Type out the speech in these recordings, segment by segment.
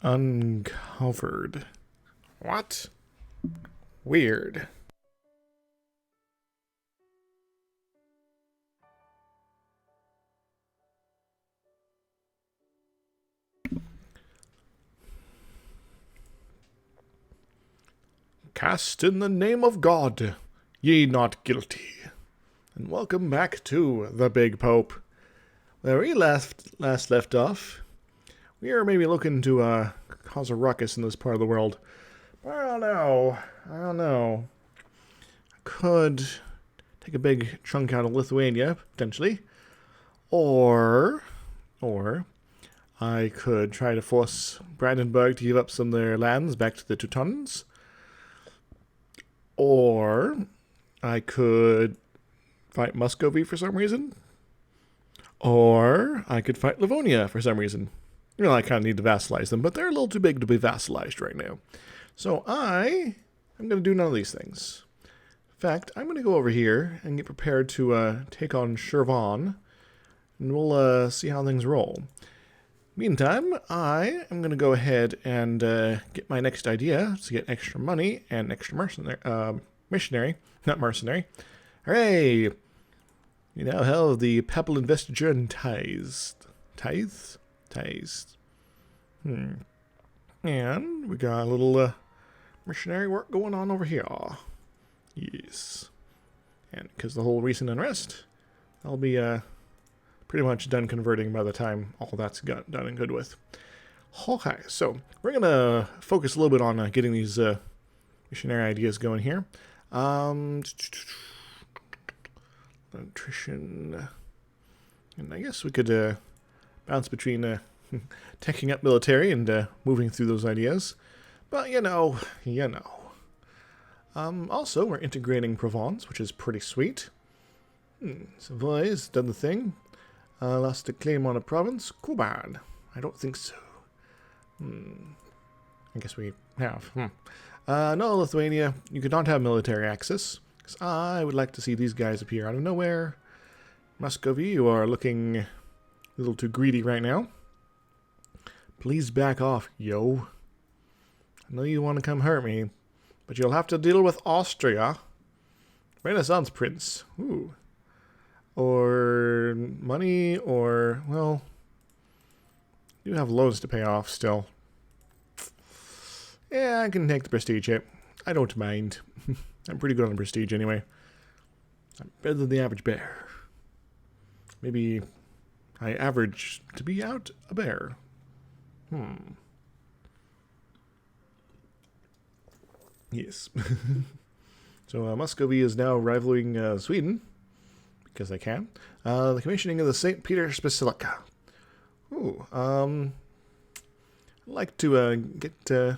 Uncovered. What? Weird. Cast in the name of God, ye not guilty. And welcome back to the Big Pope. Where we last left off, we are maybe looking to cause a ruckus in this part of the world. I don't know. I could take a big chunk out of Lithuania, potentially. Or I could try to force Brandenburg to give up some of their lands back to the Teutons. Or I could fight Muscovy for some reason. Or I could fight Livonia for some reason. You know, I kind of need to vassalize them, but they're a little too big to be vassalized right now. So I'm going to do none of these things. In fact, I'm going to go over here and get prepared to take on Shirvan, and we'll see how things roll. Meantime, I am going to go ahead and get my next idea to get extra money and extra missionary, not mercenary. Hooray! You now have the papal investiture and tithes. Tithes? And we got a little missionary work going on over here. Yes. And because the whole recent unrest, I'll be pretty much done converting by the time all that's got done and good with. Okay, so we're going to focus a little bit on getting these missionary ideas going here. Nutrition. And I guess we could bounce between taking up military and moving through those ideas. But, you know. Also, we're integrating Provence, which is pretty sweet. Savoy's done the thing. Lost a claim on a province? Cool bad. I don't think so. I guess we have. No, Lithuania, you could not have military access. Because I would like to see these guys appear out of nowhere. Muscovy, you are looking a little too greedy right now. Please back off, yo. I know you want to come hurt me, but you'll have to deal with Austria. Renaissance Prince. Ooh. Or money, or, well, you have loans to pay off still. Yeah, I can take the prestige hit. I don't mind. I'm pretty good on prestige anyway. I'm better than the average bear. Maybe I average to be out a bear. Yes. So Muscovy is now rivaling Sweden. Because I can. The commissioning of the St. Peter's Basilica. Ooh, I'd like to get that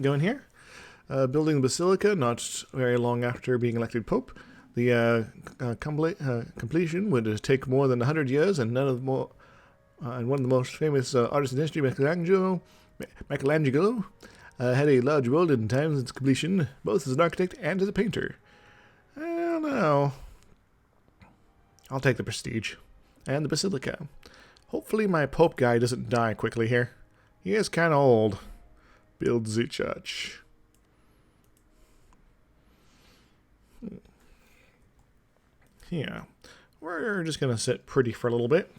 going here. Building the Basilica, not very long after being elected Pope. The completion would take more than 100 years, and and one of the most famous artists in history, Michelangelo, had a large role in time of its completion, both as an architect and as a painter. I don't know. I'll take the prestige. And the Basilica. Hopefully my Pope guy doesn't die quickly here. He is kind of old. Build the church. Yeah. We're just going to sit pretty for a little bit.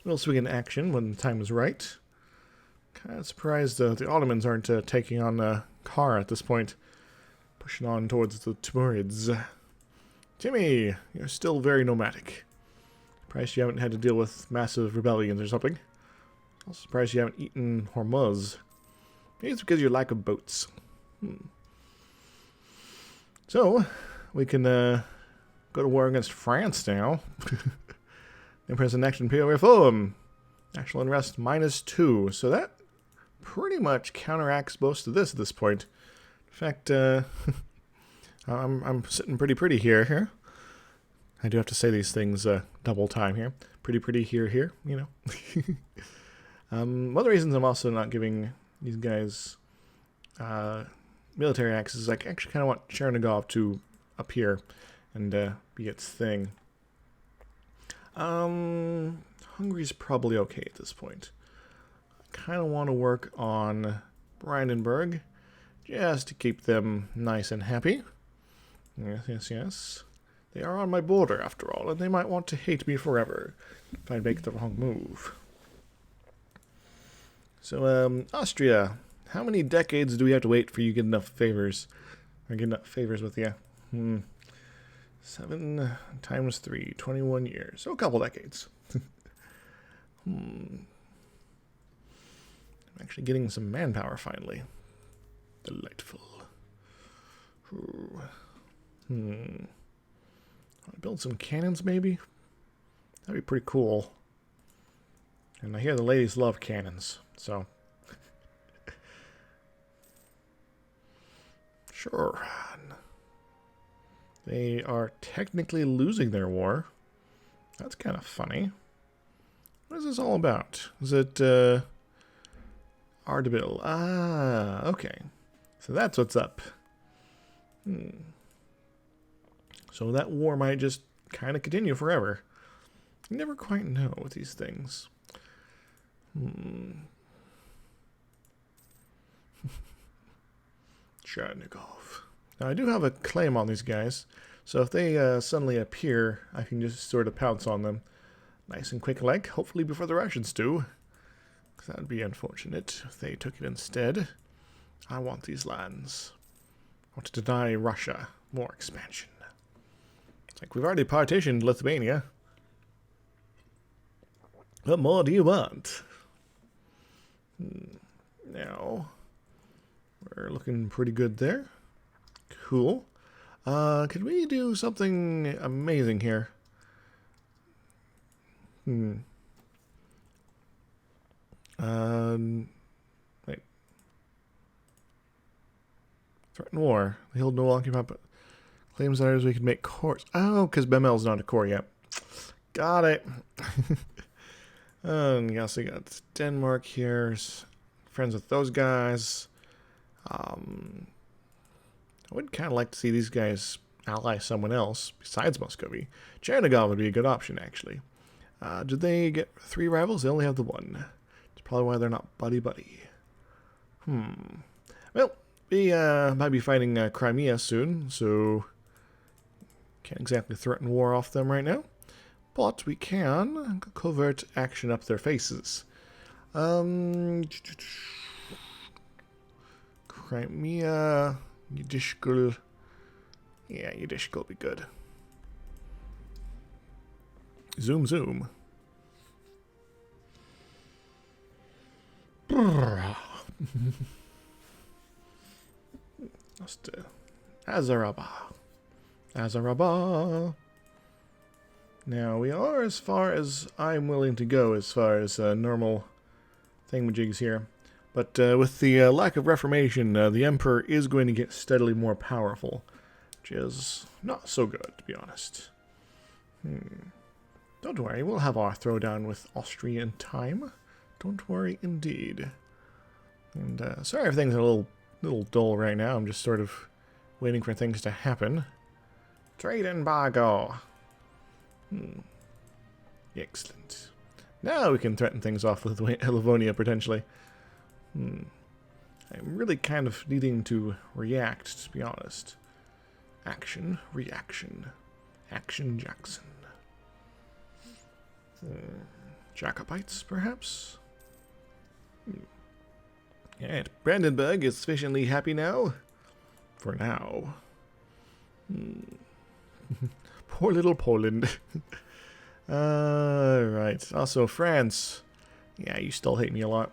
We'll swing into action when the time is right. Kind of surprised the Ottomans aren't taking on Kar at this point. Pushing on towards the Timurids. Timmy, you're still very nomadic. Surprised you haven't had to deal with massive rebellions or something. Also surprised you haven't eaten Hormuz. Maybe it's because of your lack of boats. So, we can go to war against France now. Empress in action, imperial reform. National unrest -2. So that pretty much counteracts most of this at this point. In fact, I'm sitting pretty here. I do have to say these things double time here. Pretty here, you know. One of the reasons I'm also not giving these guys military access is I actually kind of want Chernigov to appear and be its thing. Hungary's probably okay at this point. I kind of want to work on Brandenburg, just to keep them nice and happy. Yes, yes, yes. They are on my border, after all, and they might want to hate me forever if I make the wrong move. So, Austria, how many decades do we have to wait for you to get enough favors? Or get enough favors with you? 7 times 3, 21 years. So a couple decades. I'm actually getting some manpower finally. Delightful. Build some cannons, maybe? That'd be pretty cool. And I hear the ladies love cannons, so... Sure. They are technically losing their war. That's kind of funny. What is this all about? Is it, Ardabil? Ah, okay. So that's what's up. So that war might just kind of continue forever. You never quite know with these things. Chernigov. Now, I do have a claim on these guys, so if they suddenly appear, I can just sort of pounce on them. Nice and quick like, hopefully before the Russians do. Because that would be unfortunate if they took it instead. I want these lands. I want to deny Russia more expansion. It's like we've already partitioned Lithuania. What more do you want? Now, we're looking pretty good there. Cool. Could we do something amazing here? Wait. Threaten war. They hold no occupied, but claims that we could make cores. Oh, because Bemel's not a core yet. Got it. And yes, we got Denmark here. Friends with those guys. I would kind of like to see these guys ally someone else besides Muscovy. Chernigov would be a good option, actually. Did they get 3 rivals? They only have the 1. It's probably why they're not buddy-buddy. Well, we might be fighting Crimea soon, so can't exactly threaten war off them right now. But we can covert action up their faces. Crimea, Yidishkul. Yeah, Yidishkul will be good. Zoom, zoom. Just Azaraba. Azaraba. Now, we are as far as I'm willing to go as far as normal thingamajigs here. But with the lack of reformation, the Emperor is going to get steadily more powerful, which is not so good, to be honest. Don't worry, we'll have our throwdown with Austria in time. Don't worry, indeed. And sorry if things are a little dull right now. I'm just sort of waiting for things to happen. Trade embargo. Excellent. Now we can threaten things off with Livonia, potentially. I'm really kind of needing to react, to be honest. Action, reaction. Action Jackson. Jacobites, perhaps? Alright, Brandenburg is sufficiently happy now. For now. Poor little Poland. Right. Also, France. Yeah, you still hate me a lot.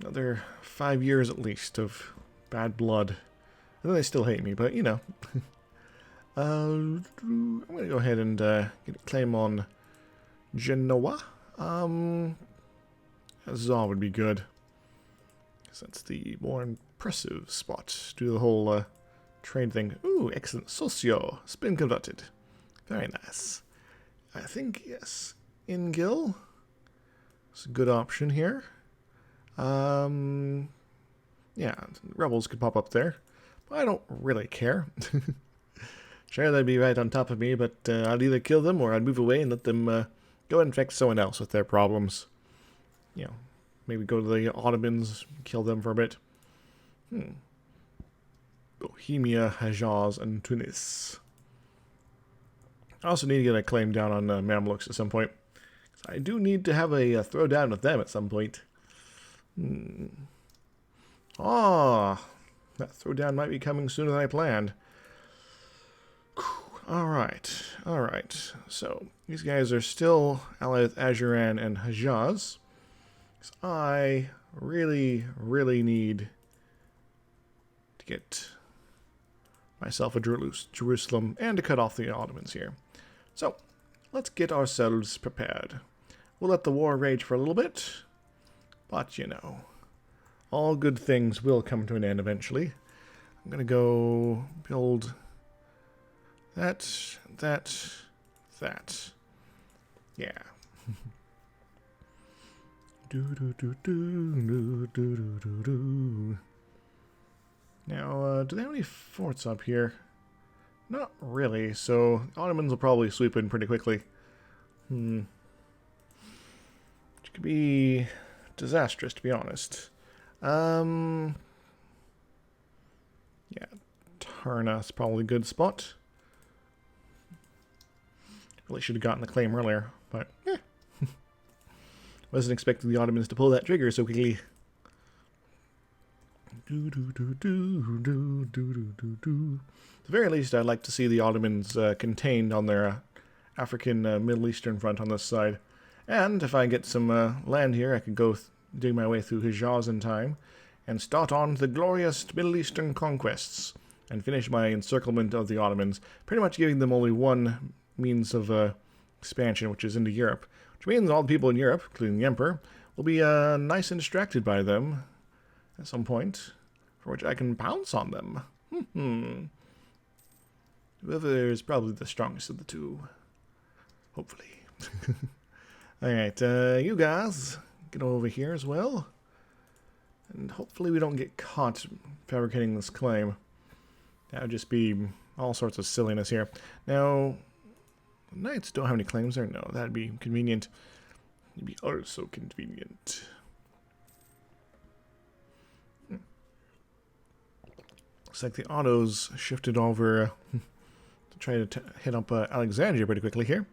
Another 5 years at least of bad blood. I know they still hate me, but you know. I'm going to go ahead and get a claim on Genoa. Azov would be good. Because that's the more impressive spot. Do the whole trade thing. Ooh, excellent. Socio. It's been converted. Very nice. I think, yes, Ingil is a good option here. Yeah, rebels could pop up there. But I don't really care. Sure, they'd be right on top of me, but I'd either kill them or I'd move away and let them go and infect someone else with their problems. You know, maybe go to the Ottomans, kill them for a bit. Bohemia, Hejaz, and Tunis. I also need to get a claim down on Mamluks at some point. I do need to have a throwdown with them at some point. That throwdown might be coming sooner than I planned. Alright. So, these guys are still allied with Ajuran and Hejaz. So I really need to get myself a Jerusalem and to cut off the Ottomans here. So, let's get ourselves prepared. We'll let the war rage for a little bit, but you know, all good things will come to an end eventually. I'm gonna go build that. Yeah. Now, do they have any forts up here? Not really, so Ottomans will probably sweep in pretty quickly. Which could be disastrous, to be honest. Yeah, Tarna's probably a good spot. Really should have gotten the claim earlier, but wasn't expecting the Ottomans to pull that trigger so quickly. At the very least, I'd like to see the Ottomans contained on their African Middle Eastern front on this side. And if I get some land here, I could go dig my way through Hejaz in time and start on the glorious Middle Eastern conquests and finish my encirclement of the Ottomans, pretty much giving them only one means of expansion, which is into Europe, which means all the people in Europe, including the Emperor, will be nice and distracted by them at some point, for which I can pounce on them. Whoever is probably the strongest of the two. Hopefully. Alright, you guys, get over here as well. And hopefully we don't get caught fabricating this claim. That would just be all sorts of silliness here. Now, the Knights don't have any claims there. No, that'd be convenient. It'd be also convenient. Looks like the Ottos shifted over to try to hit up Alexandria pretty quickly here.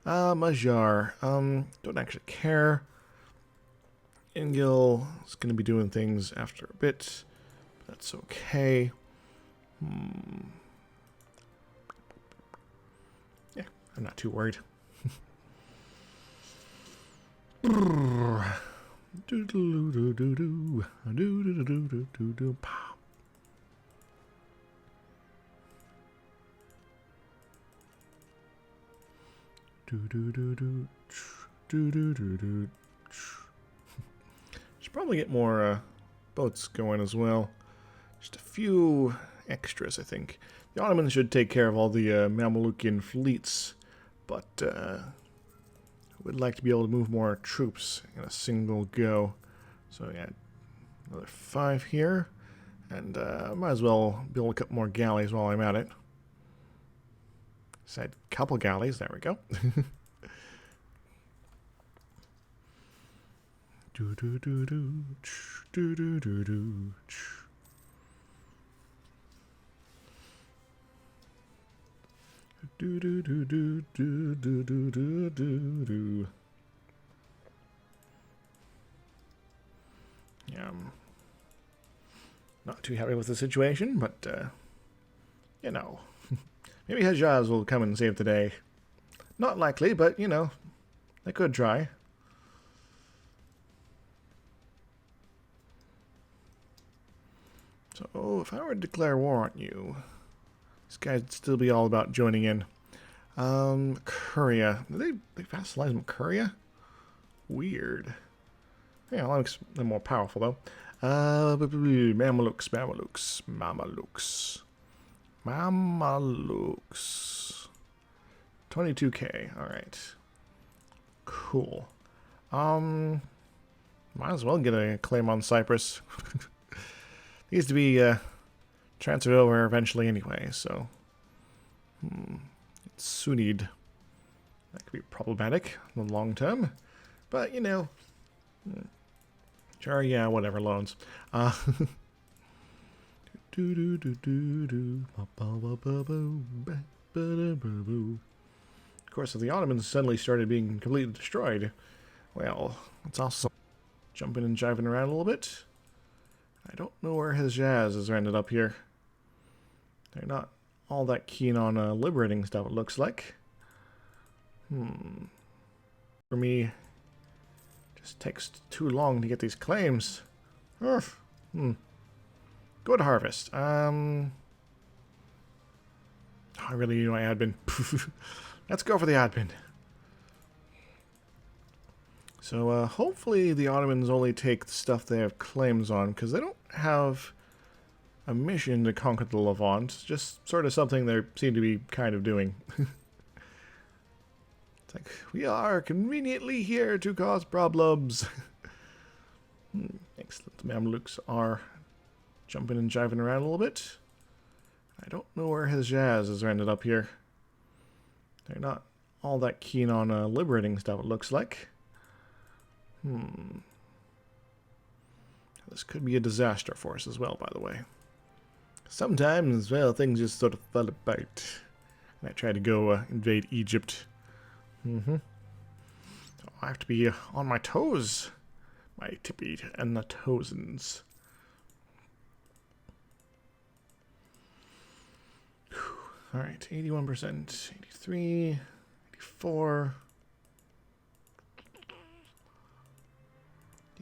Magyar, don't actually care. Ingil is going to be doing things after a bit. That's okay. Yeah, I'm not too worried. Should probably get more boats going as well. Just a few extras, I think. The Ottomans should take care of all the Mamelukian fleets, but I would like to be able to move more troops in a single go. So yeah, another 5 here, and might as well build a couple more galleys while I'm at it. Said couple galleys, there we go. Yeah, I'm not too happy with the situation, but you know, maybe Hejaz will come and save the day. Not likely, but you know, they could try. So, if I were to declare war on you, this guy'd still be all about joining in. Curia. Did they vassalize Curia? Weird. Yeah, well, they're more powerful, though. Mameluks. 22k. Alright. Cool. Might as well get a claim on Cyprus. Needs to be transferred over eventually anyway, so it's Sunid. That could be problematic in the long term, but you know, Sure, yeah, whatever, loans. Of course, if the Ottomans suddenly started being completely destroyed, well, it's also jumping and jiving around a little bit. I don't know where his jazz has ended up here. They're not all that keen on liberating stuff, it looks like. For me, just takes too long to get these claims. Good harvest. I really need my admin. Let's go for the admin. So hopefully the Ottomans only take the stuff they have claims on, because they don't have a mission to conquer the Levant. Just sort of something they seem to be kind of doing. It's like, we are conveniently here to cause problems. Excellent. The Mamluks are jumping and jiving around a little bit. I don't know where his jazz has ended up here. They're not all that keen on liberating stuff, it looks like. This could be a disaster for us as well, by the way. Sometimes, well, things just sort of fall apart. And I try to go invade Egypt. So I have to be on my toes. My tippy and the toesins. Alright, 81%, 83, 84,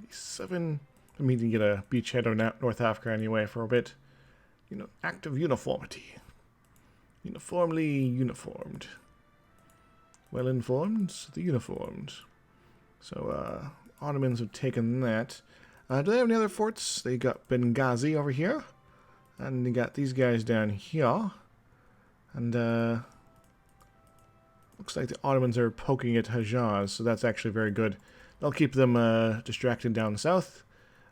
87. I mean, to get a beachhead of North Africa anyway for a bit. You know, act of uniformity. Uniformly uniformed. Well informed, the uniformed. So, Ottomans have taken that. Do they have any other forts? They got Benghazi over here. And they got these guys down here. And, looks like the Ottomans are poking at Hejaz, so that's actually very good. They'll keep them distracted down south.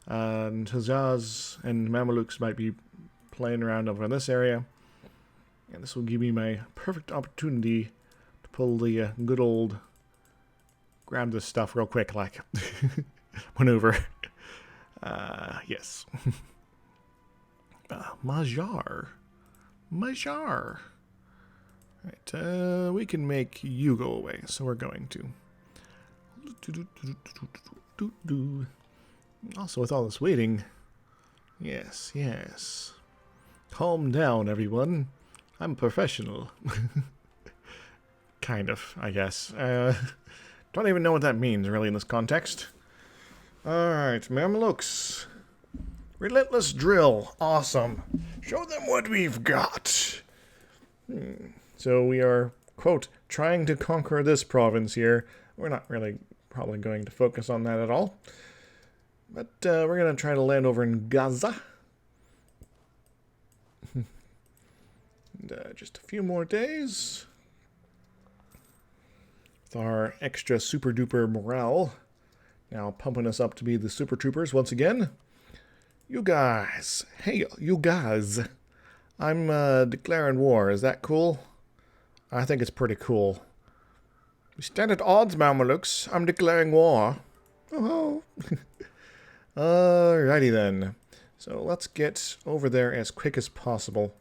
And Hejaz and Mamelukes might be playing around over in this area. And this will give me my perfect opportunity to pull the good old grab this stuff real quick, like maneuver. Yes. Majar. Right, we can make you go away, so we're going to. Also, with all this waiting, yes. Calm down, everyone. I'm professional. Kind of, I guess. Don't even know what that means, really, in this context. Alright, Mamelukes. Relentless drill. Awesome. Show them what we've got. So we are, quote, trying to conquer this province here. We're not really probably going to focus on that at all. But we're going to try to land over in Gaza. And, just a few more days. With our extra super duper morale now pumping us up to be the super troopers once again. You guys. Hey, you guys. I'm declaring war. Is that cool? I think it's pretty cool. We stand at odds, Mamelukes. I'm declaring war. Oh. Alrighty then. So let's get over there as quick as possible.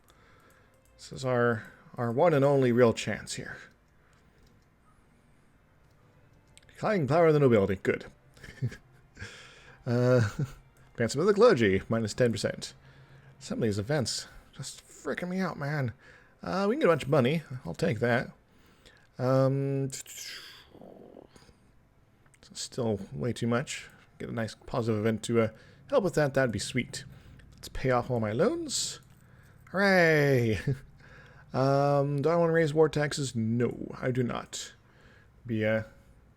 This is our one and only real chance here. Declining power of the nobility. Good. Ransom of the clergy. Minus 10%. Some of these events just freaking me out, man. We can get a bunch of money. I'll take that. Still way too much. Get a nice positive event to help with that. That'd be sweet. Let's pay off all my loans. Hooray! Do I want to raise war taxes? No, I do not. Be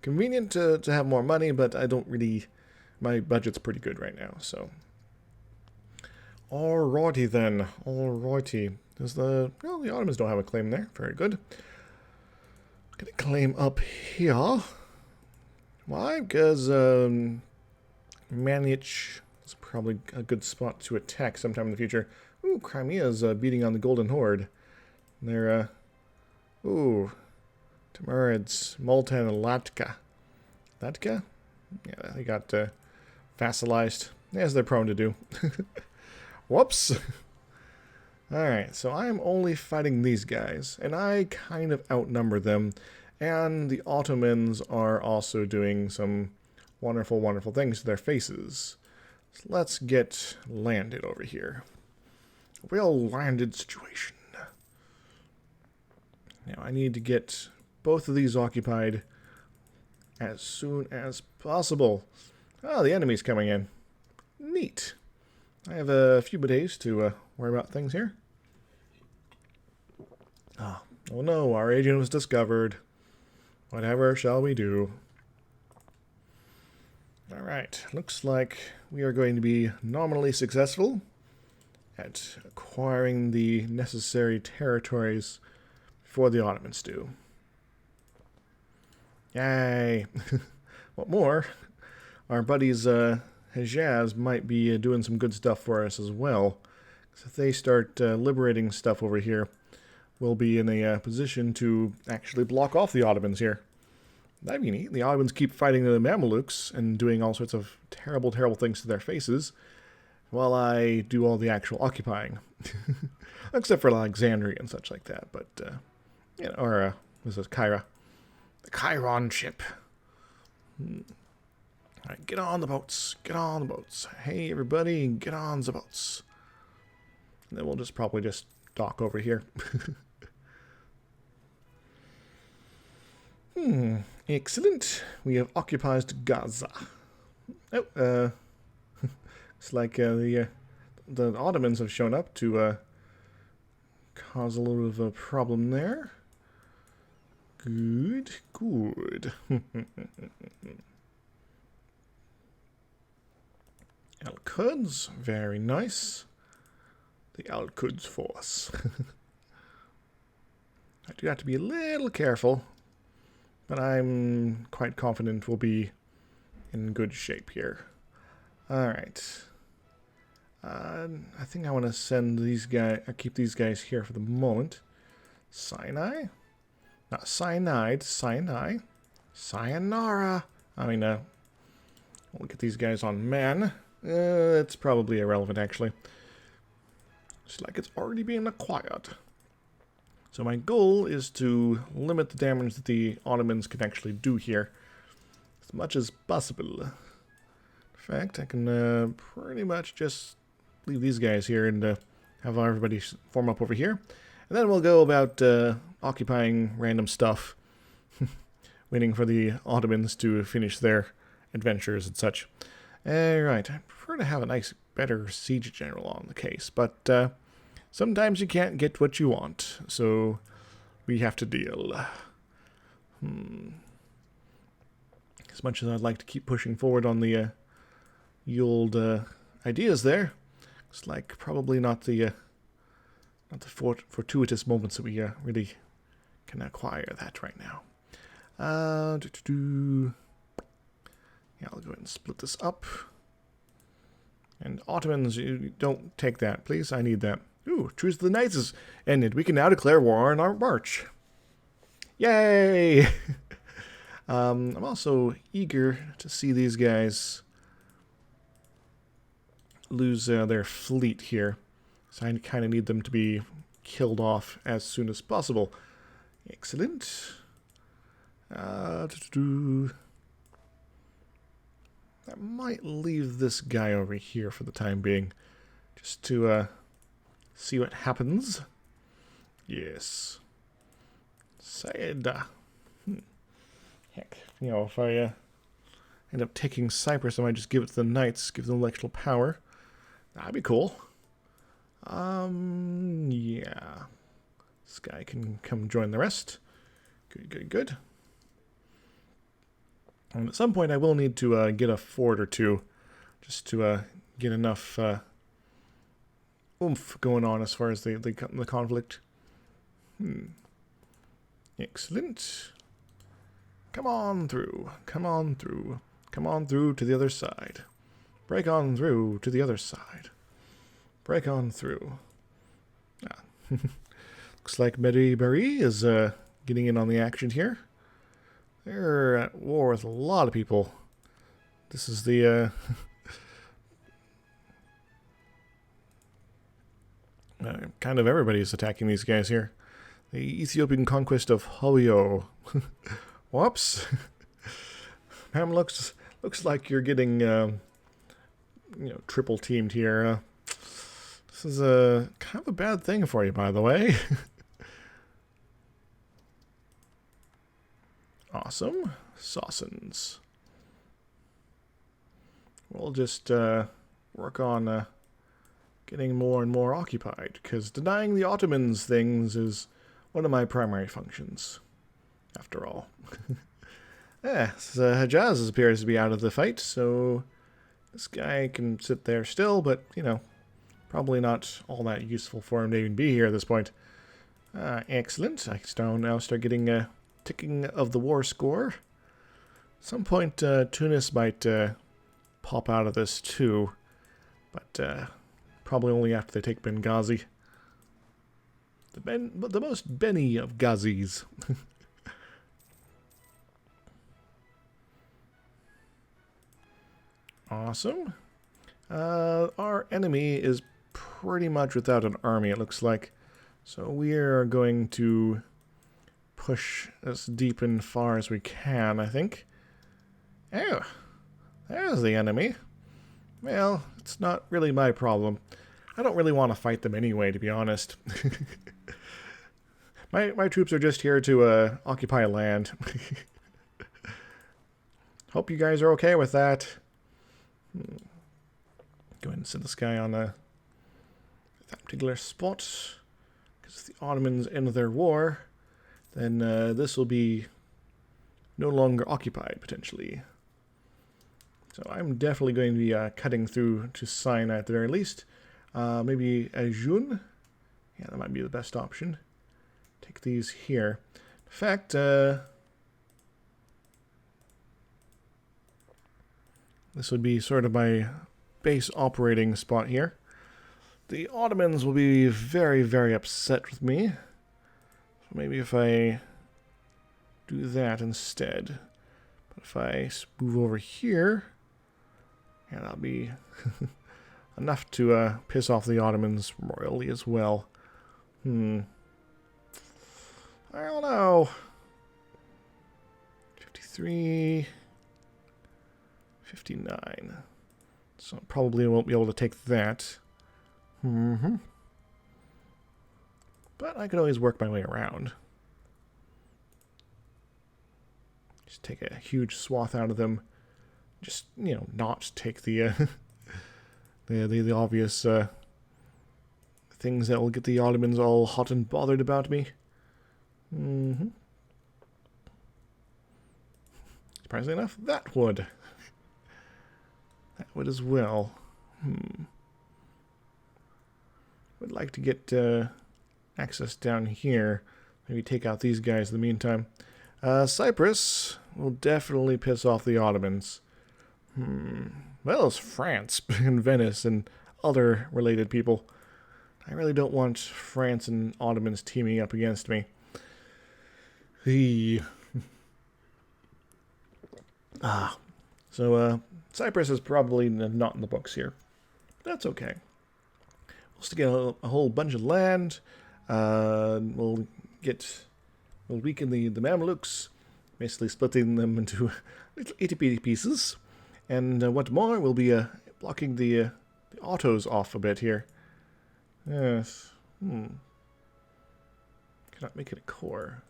convenient to have more money, but I don't really... My budget's pretty good right now, so... Alrighty then. Alrighty. Does the... Well, the Ottomans don't have a claim there. Very good. Get a claim up here. Why? Because, Manich is probably a good spot to attack sometime in the future. Ooh, Crimea's beating on the Golden Horde. They're, ooh, Timurids, Multan, and Latka. Latka? Yeah, they got vassalized, as they're prone to do. Whoops. Alright, so I'm only fighting these guys, and I kind of outnumber them, and the Ottomans are also doing some wonderful, wonderful things to their faces. So let's get landed over here. A well-landed situation. Now I need to get both of these occupied as soon as possible. Oh, the enemy's coming in. Neat. I have a few days to worry about things here. Oh no, our agent was discovered. Whatever shall we do? Alright, looks like we are going to be nominally successful at acquiring the necessary territories before the Ottomans do. Yay! What more? Our buddies Hejaz might be doing some good stuff for us as well. So if they start liberating stuff over here, we'll be in a position to actually block off the Ottomans here. That'd be neat. The Ottomans keep fighting the Mamelukes and doing all sorts of terrible, terrible things to their faces, while I do all the actual occupying. Except for Alexandria and such like that, but, you know, or, this is Cairo. The Chiron ship. Alright, get on the boats. Get on the boats. Hey, everybody, get on the boats. And then we'll just probably just dock over here. Excellent. We have occupied Gaza. Oh, it's like the Ottomans have shown up to cause a little of a problem there. Good, good. Al-Quds, very nice. The Al-Quds force. I do have to be a little careful, but I'm quite confident we'll be in good shape here. Alright. I think I want to send these guys, keep these guys here for the moment. Sinai? Not cyanide, Sinai. Sayonara. I mean, we'll get these guys on man. It's probably irrelevant, actually. It's like it's already being acquired. So my goal is to limit the damage that the Ottomans can actually do here as much as possible. In fact, I can pretty much just leave these guys here and have everybody form up over here. And then we'll go about occupying random stuff, waiting for the Ottomans to finish their adventures and such. Alright, I prefer to have a nice, better siege general on the case, but sometimes you can't get what you want, so we have to deal. As much as I'd like to keep pushing forward on the old ideas there, it's like probably not the fortuitous moments that we really can acquire that right now. Yeah, I'll go ahead and split this up. And Ottomans, you don't take that, please. I need that. Ooh, Truce of the Knights is ended. We can now declare war on our march. Yay! I'm also eager to see these guys lose their fleet here. So I kind of need them to be killed off as soon as possible. Excellent. I might leave this guy over here for the time being, just to see what happens. Yes. Said. Heck, you know, if I end up taking Cyprus, I might just give it to the Knights, give them intellectual power. That'd be cool. Yeah. This guy can come join the rest. Good, good, good. And at some point I will need to get a fort or two, just to get enough oomph going on as far as the conflict. Excellent. Come on through. Come on through. Come on through to the other side. Break on through to the other side. Break on through. Looks like Mehdi Bari is getting in on the action here. They're at war with a lot of people. This is the Kind of everybody's attacking these guys here. The Ethiopian conquest of Hoyo. Whoops. Man, looks like you're getting triple teamed here. This is kind of a bad thing for you, by the way. Awesome. Sausins. We'll just work on getting more and more occupied, because denying the Ottomans things is one of my primary functions, after all. So Hejaz appears to be out of the fight, so this guy can sit there still, but, probably not all that useful for him to even be here at this point. Excellent. I can now start getting a ticking of the war score. At some point, Tunis might pop out of this too, but probably only after they take Benghazi. The most Benny of Ghazis. Awesome. Our enemy is pretty much without an army, it looks like. So we are going to push as deep and far as we can, I think. Oh, there's the enemy. Well, it's not really my problem. I don't really want to fight them anyway, to be honest. My troops are just here to occupy land. Hope you guys are okay with that. Go ahead and send this guy on that particular spot. Because if the Ottomans end their war, then this will be no longer occupied, potentially. So I'm definitely going to be cutting through to Sinai at the very least. Maybe Ajun. Yeah, that might be the best option. Take these here. In fact, this would be sort of my base operating spot here. The Ottomans will be very, very upset with me. So maybe if I do that instead. But if I move over here, yeah, that'll be enough to piss off the Ottomans royally as well. I don't know. 53... 59. So probably won't be able to take that. But I could always work my way around. Just take a huge swath out of them. Just, not take the the obvious things that will get the Ottomans all hot and bothered about me. Surprisingly enough, that would. That would as well. Would like to get access down here. Maybe take out these guys in the meantime. Cyprus will definitely piss off the Ottomans. Well, it's France and Venice and other related people. I really don't want France and Ottomans teaming up against me. So Cyprus is probably not in the books here. That's okay. We'll still get a whole bunch of land. We'll weaken the Mamluks, basically splitting them into little itty-bitty pieces. And what more, we'll be blocking the autos off a bit here. Yes. Cannot make it a core.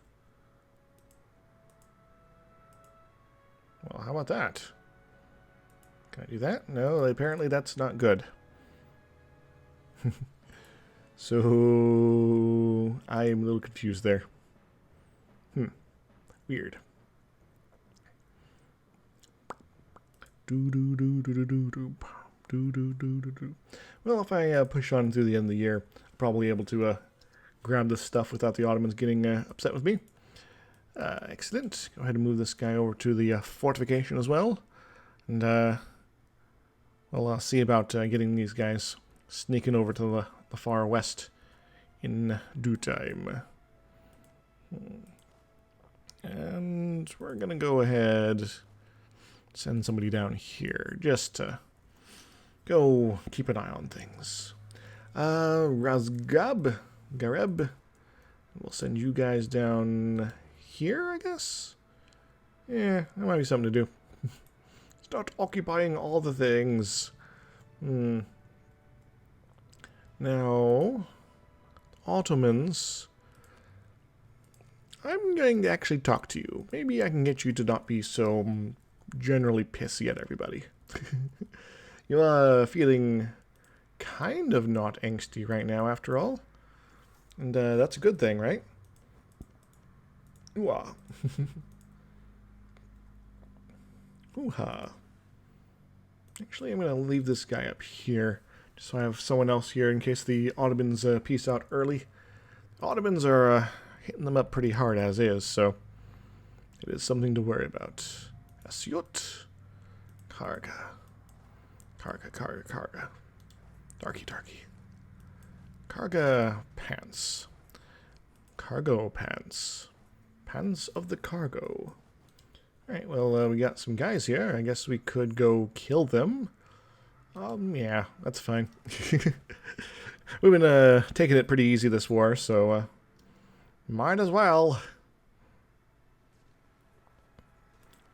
Well, how about that? Can I do that? No, apparently that's not good. So I'm a little confused there. Weird. Well, if I push on through the end of the year, I'll probably be able to grab this stuff without the Ottomans getting upset with me. Excellent. Go ahead and move this guy over to the fortification as well. And we'll see about getting these guys sneaking over to the far west in due time. And we're going to go ahead, send somebody down here just to go keep an eye on things. Gareb. We'll send you guys down here, I guess? Yeah, that might be something to do. Start occupying all the things. Now, Ottomans. I'm going to actually talk to you. Maybe I can get you to not be so generally pissy at everybody. You're feeling kind of not angsty right now, after all. And that's a good thing, right? Ooh-ah. Ooh-ha. Actually, I'm going to leave this guy up here, just so I have someone else here in case the Ottomans peace out early. The Ottomans are hitting them up pretty hard as is, so it is something to worry about. Asyut. Karga. Karga. Darky. Karga pants. Cargo pants. Pants of the cargo. Alright, well, we got some guys here. I guess we could go kill them. Yeah, that's fine. We've been taking it pretty easy this war, so might as well.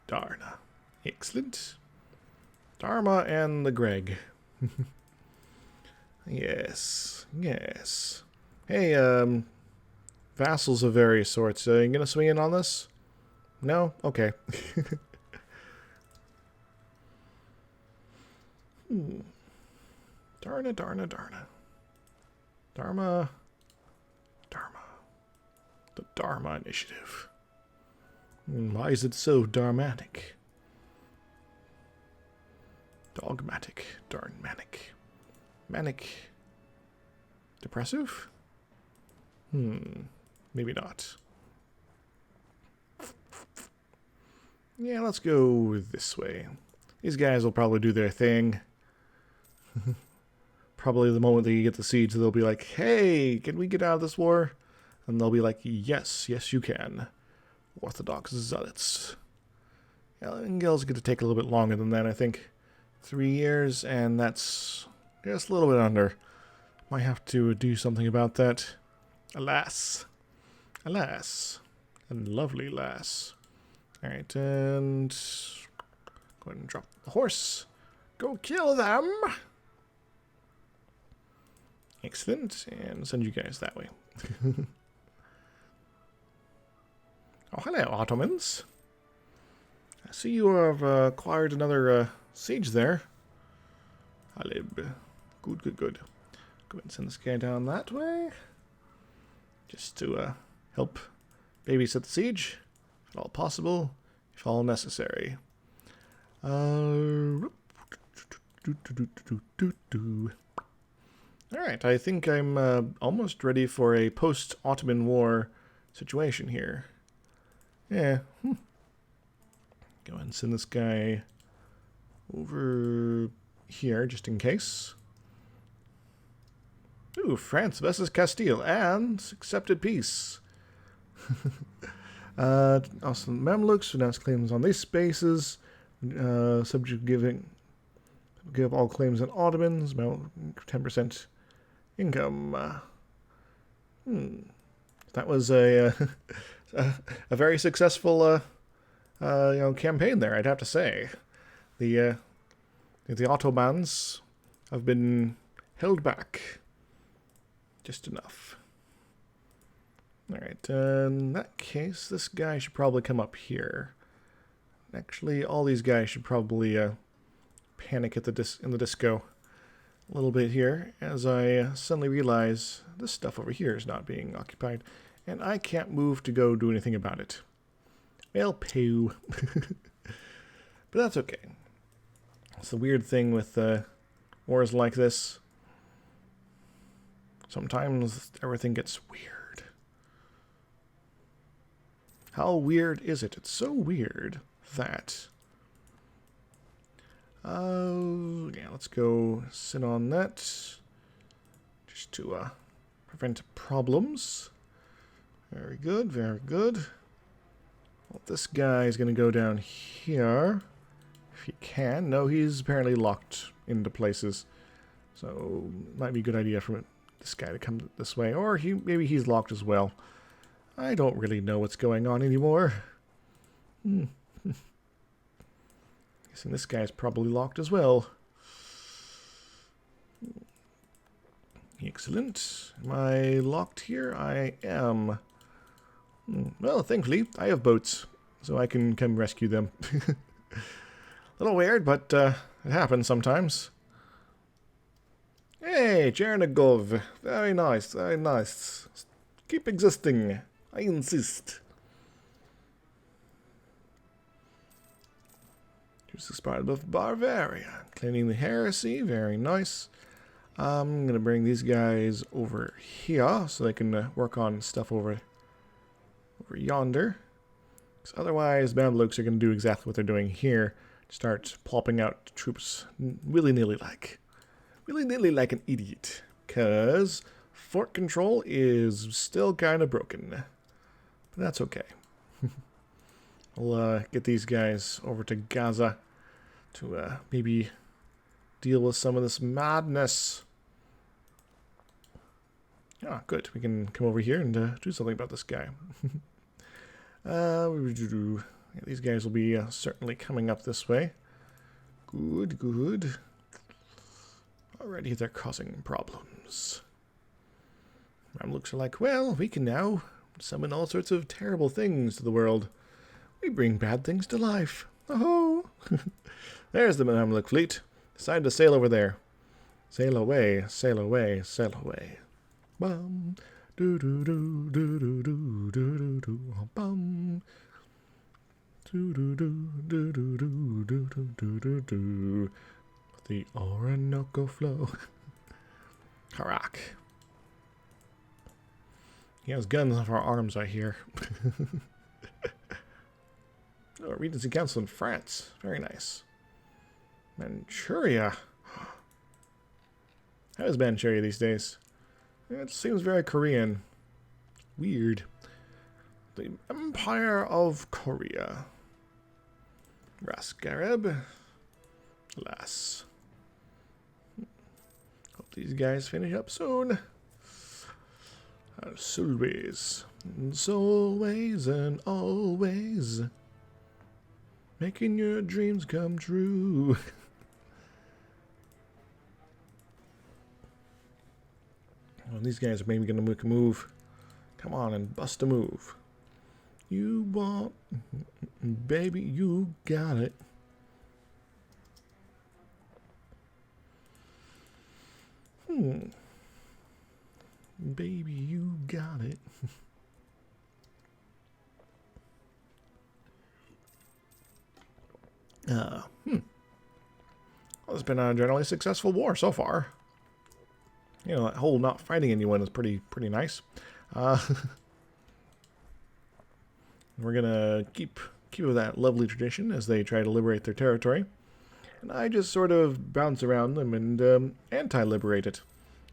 Darna. Excellent. Dharma and the Greg. Yes. Hey, vassals of various sorts. You gonna swing in on this? No? Okay. Darna. Dharma. The Dharma Initiative. Why is it so dharmatic? Dogmatic. Darnmatic. Manic. Depressive? Maybe not. Yeah, let's go this way. These guys will probably do their thing. Probably the moment they get the siege, they'll be like, hey, can we get out of this war? And they'll be like, yes, you can. Orthodox zealots. Yeah, Engel's going to take a little bit longer than that, I think. 3 years, and that's just a little bit under. Might have to do something about that. Alas. A lovely lass. Alright, and go ahead and drop the horse. Go kill them! Excellent, and send you guys that way. Oh, hello, Ottomans. I see you have acquired another siege there. Halib. Good. Go ahead and send this guy down that way. Just to help babysit the siege, if at all possible, if all necessary. Alright, I think I'm almost ready for a post-Ottoman war situation here. Yeah. Go ahead and send this guy over here, just in case. Ooh, France versus Castile, and accepted peace. Also, Mamluks renounce claims on these spaces. Subject give all claims on Ottomans. 10% income. That was a very successful campaign there, I'd have to say. The Ottomans have been held back just enough. Alright, in that case, this guy should probably come up here. Actually, all these guys should probably panic at in the disco a little bit here, as I suddenly realize this stuff over here is not being occupied, and I can't move to go do anything about it. Well, poo. But that's okay. It's the weird thing with wars like this. Sometimes everything gets weird. How weird is it? It's so weird that... yeah, let's go sit on that. Just to prevent problems. Very good. Well, this guy is going to go down here. If he can. No, he's apparently locked into places. So might be a good idea for this guy to come this way. Or maybe he's locked as well. I don't really know what's going on anymore. Guessing this guy's probably locked as well. Excellent. Am I locked here? I am. Well, thankfully, I have boats, so I can come rescue them. A little weird, but it happens sometimes. Hey, Chernigov. Very nice, very nice. Keep existing. I insist. Just expired of Bavaria. Cleaning the heresy. Very nice. I'm going to bring these guys over here so they can work on stuff over yonder. Because otherwise, Mamluks are going to do exactly what they're doing here. Start plopping out troops willy-nilly like. Willy-nilly like an idiot. Because fort control is still kind of broken. But that's okay. We'll get these guys over to Gaza to maybe deal with some of this madness. Ah, good. We can come over here and do something about this guy. Yeah, these guys will be certainly coming up this way. Good, good. Already they're causing problems. Mamluks are like, well, we can now summon all sorts of terrible things to the world. We bring bad things to life. Oh! There's the Mamluk fleet. Decided to sail over there. Sail away, sail away, sail away. Bum. Do do do do do do do do bum. Do do do do do do do do do do. The Orinoco flow. Harak. He has guns for arms, I hear. Oh, Regency Council in France. Very nice. Manchuria. How is Manchuria these days? It seems very Korean. Weird. The Empire of Korea. Rasgareb. Alas. Hope these guys finish up soon. As always. As always and always. Making your dreams come true. Well, these guys are maybe going to make a move. Come on and bust a move. You want... Baby, you got it. Baby, you got it. Well, it's been a generally successful war so far. You know, that whole not fighting anyone is pretty nice. We're gonna keep with that lovely tradition as they try to liberate their territory, and I just sort of bounce around them and anti-liberate it.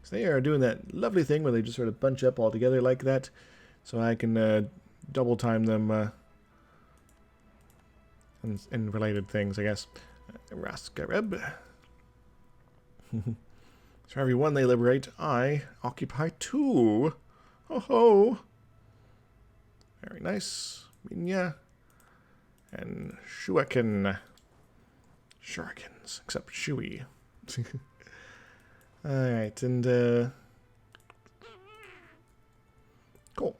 So they are doing that lovely thing where they just sort of bunch up all together like that, so I can double time them and related things, I guess. Rasgareb. So for every one they liberate, I occupy 2. Ho ho! Very nice. Minya. And Shuakin. Shurikens, except Shui. Alright, and cool.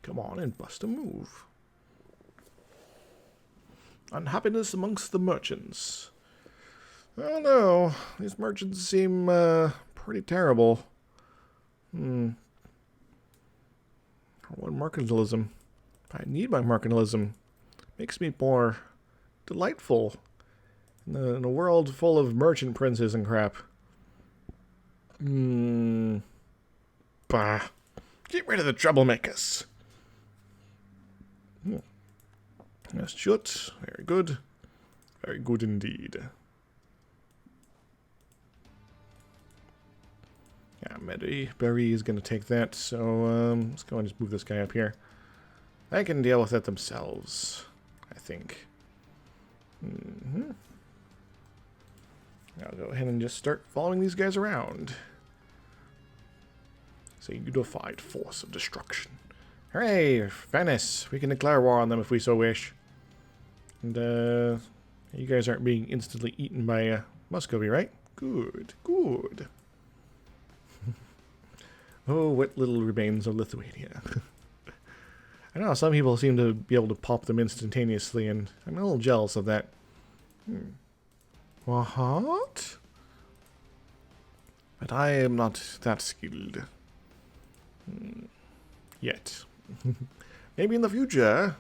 Come on and bust a move. Unhappiness amongst the merchants. Oh no, these merchants seem pretty terrible. One mercantilism. I need my mercantilism. Makes me more delightful in a world full of merchant princes and crap. Bah. Get rid of the troublemakers. Yes, shoot. Very good. Very good indeed. Yeah, Berry is going to take that, so let's go and just move this guy up here. They can deal with it themselves, I think. I'll go ahead and just start following these guys around. It's a unified force of destruction. Hooray! Venice! We can declare war on them if we so wish. And, you guys aren't being instantly eaten by, Muscovy, right? Good, good. Oh, what little remains of Lithuania. I know some people seem to be able to pop them instantaneously, and I'm a little jealous of that. What? But I am not that skilled. Yet. Maybe in the future.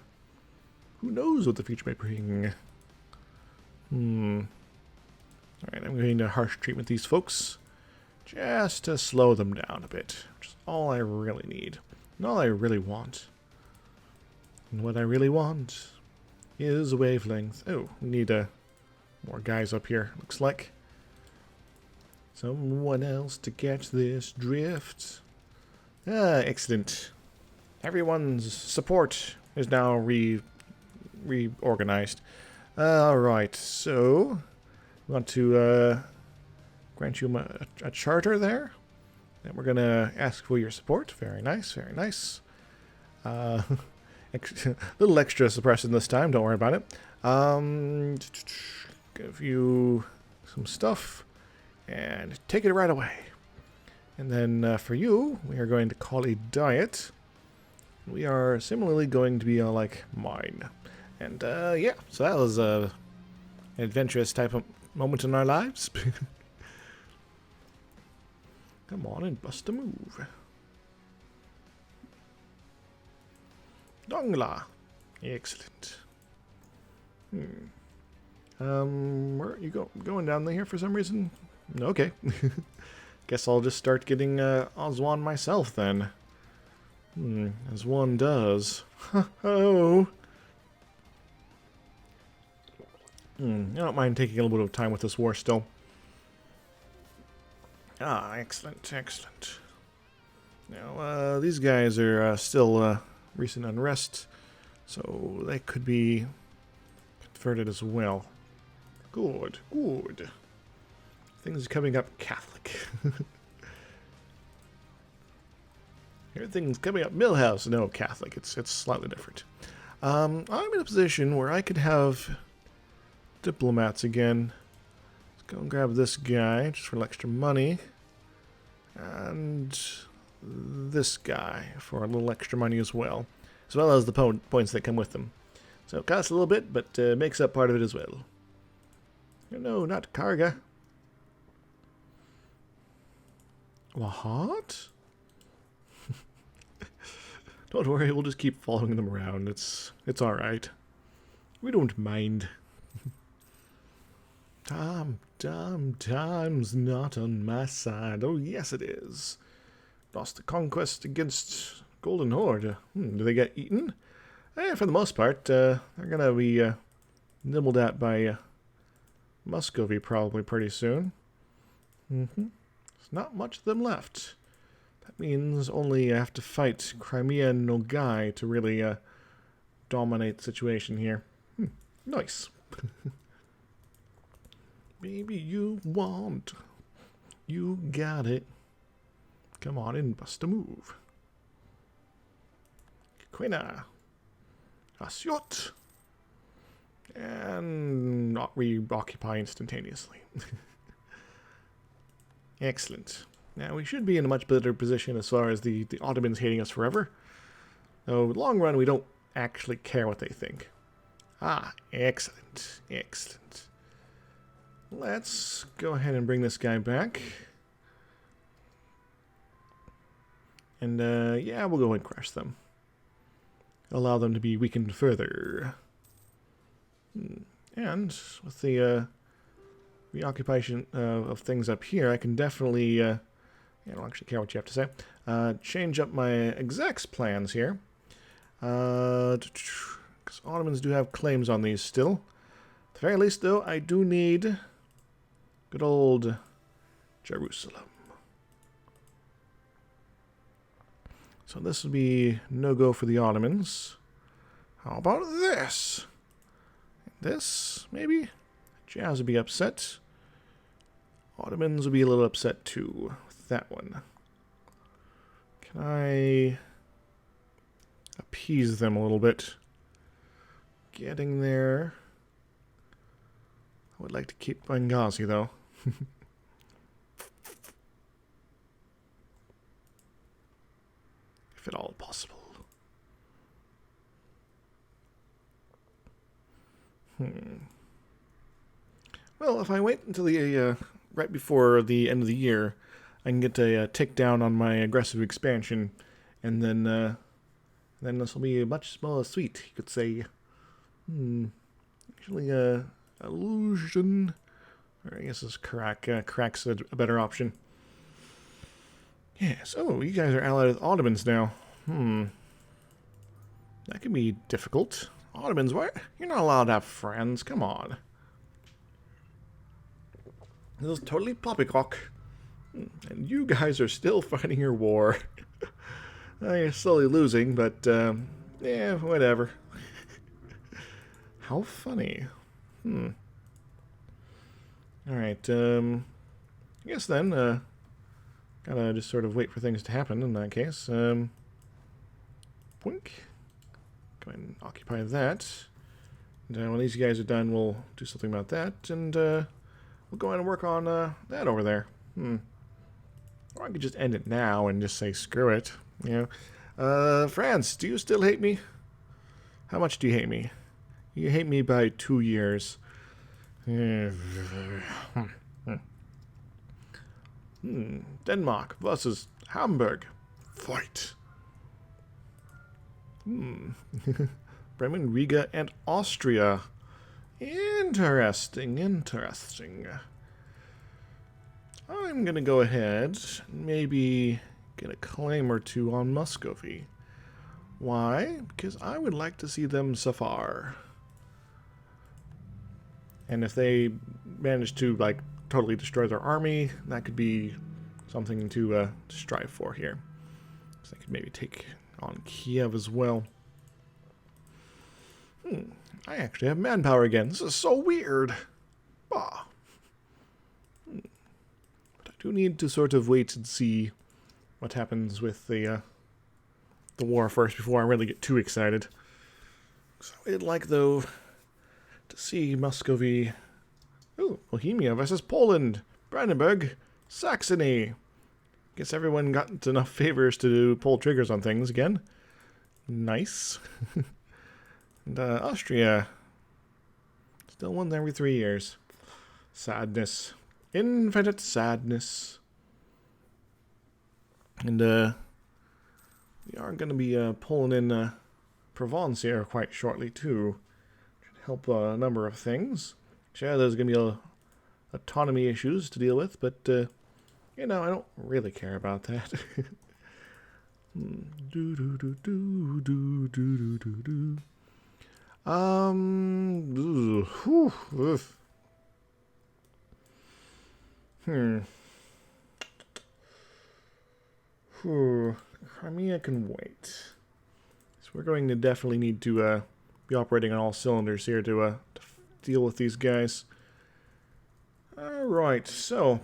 Who knows what the future may bring? Alright, I'm going to harsh treatment these folks. Just to slow them down a bit. Which is all I really need. And all I really want. And what I really want is wavelength. Oh, we need more guys up here, looks like. Someone else to catch this drift. Ah, excellent. Everyone's support is now reorganized. Alright, so we want to grant you a charter there. And we're going to ask for your support. Very nice, very nice. Little extra suppression this time, don't worry about it. Give you some stuff and take it right away. And then for you, we are going to call a diet. We are similarly going to be like mine. And yeah, so that was an adventurous type of moment in our lives. Come on and bust a move. Dongla. Excellent. Where are you going down there for some reason? Okay. Guess I'll just start getting Oswan myself then. As one does. Oh. I don't mind taking a little bit of time with this war still. Ah, excellent, excellent. Now, these guys are still recent unrest, so they could be converted as well. Good, good. Things coming up Catholic. Everything's coming up Millhouse. No, Catholic. It's slightly different. I'm in a position where I could have diplomats again. Let's go and grab this guy just for a little extra money. And this guy for a little extra money as well as the points that come with them. So it costs a little bit, but makes up part of it as well. No, not Karga. What? Don't worry, we'll just keep following them around. It's alright. We don't mind. Time's not on my side. Oh, yes it is. Lost the conquest against Golden Horde. Do they get eaten? For the most part, they're gonna be nibbled at by Muscovy probably pretty soon. There's not much of them left. That means only I have to fight Crimea and Nogai to really dominate the situation here. Nice. Maybe you want. You got it. Come on and bust a move. Quina. Asyot. And not re-occupy instantaneously. Excellent. Now, we should be in a much better position as far as the Ottomans hating us forever. Though, long run, we don't actually care what they think. Ah, excellent. Excellent. Let's go ahead and bring this guy back. And, yeah, we'll go and crush them. Allow them to be weakened further. And with the reoccupation of things up here, I can definitely, I don't actually care what you have to say, change up my exec's plans here. Because Ottomans do have claims on these still. At the very least, though, I do need good old Jerusalem. So this would be no-go for the Ottomans. How about this? This, maybe? Jazz would be upset. Ottomans would be a little upset too with that one. Can I appease them a little bit? Getting there. I would like to keep Benghazi though. If at all possible. Well, if I wait until the right before the end of the year, I can get a tick down on my aggressive expansion, and then this will be much more sweet, you could say. Actually, illusion, or I guess this crack's a better option. Yes. Oh, you guys are allied with Ottomans now. That can be difficult. Ottomans, what? You're not allowed to have friends. Come on. This is totally poppycock. And you guys are still fighting your war. You're slowly losing, but, yeah, whatever. How funny. Alright, I guess then, gotta just sort of wait for things to happen in that case. Boink. Go ahead and occupy that. And when these guys are done, we'll do something about that, and, we'll go ahead and work on, that over there. Or I could just end it now and just say screw it, you know. France, do you still hate me? How much do you hate me? You hate me by 2 years. Denmark versus Hamburg. Fight. Bremen, Riga, and Austria. Interesting, interesting. I'm going to go ahead and maybe get a claim or two on Muscovy. Why? Because I would like to see them suffer. And if they manage to, like, totally destroy their army, that could be something to strive for here. So they could maybe take on Kiev as well. I actually have manpower again. This is so weird. Bah. But I do need to sort of wait and see what happens with the war first before I really get too excited. So I'd like, though, to see Muscovy. Oh, Bohemia versus Poland. Brandenburg, Saxony. Guess everyone got enough favors to pull triggers on things again. Nice. And Austria. Still one every 3 years. Sadness. Infinite sadness. And we are going to be pulling in Provence here quite shortly too. Should help a number of things. Sure, there's going to be autonomy issues to deal with, but you know, I don't really care about that. Crimea can wait. So we're going to definitely need to be operating on all cylinders here to deal with these guys. Alright, so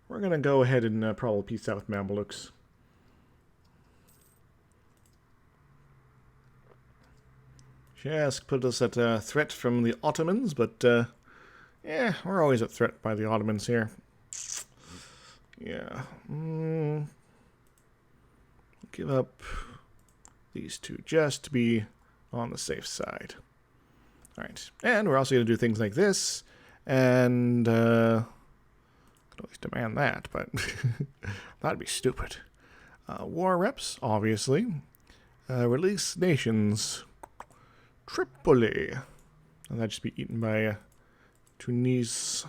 we're going to go ahead and probably peace out with Mamelukes. Just put us at a threat from the Ottomans, but yeah, we're always at threat by the Ottomans here. Yeah. Give up these two just to be on the safe side. Alright, and we're also going to do things like this, and could always demand that, but that'd be stupid. War reps, obviously. Release nations. Tripoli. And that'd just be eaten by Tunis.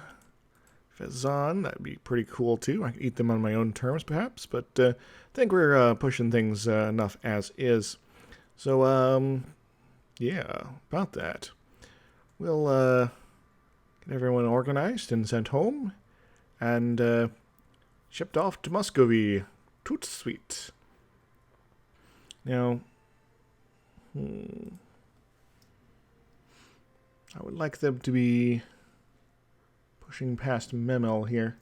Fezzan, that'd be pretty cool too. I could eat them on my own terms, perhaps, but I think we're pushing things enough as is. So, yeah, about that. We'll get everyone organized and sent home, and shipped off to Muscovy. Tout sweet. Now, I would like them to be pushing past Memel here.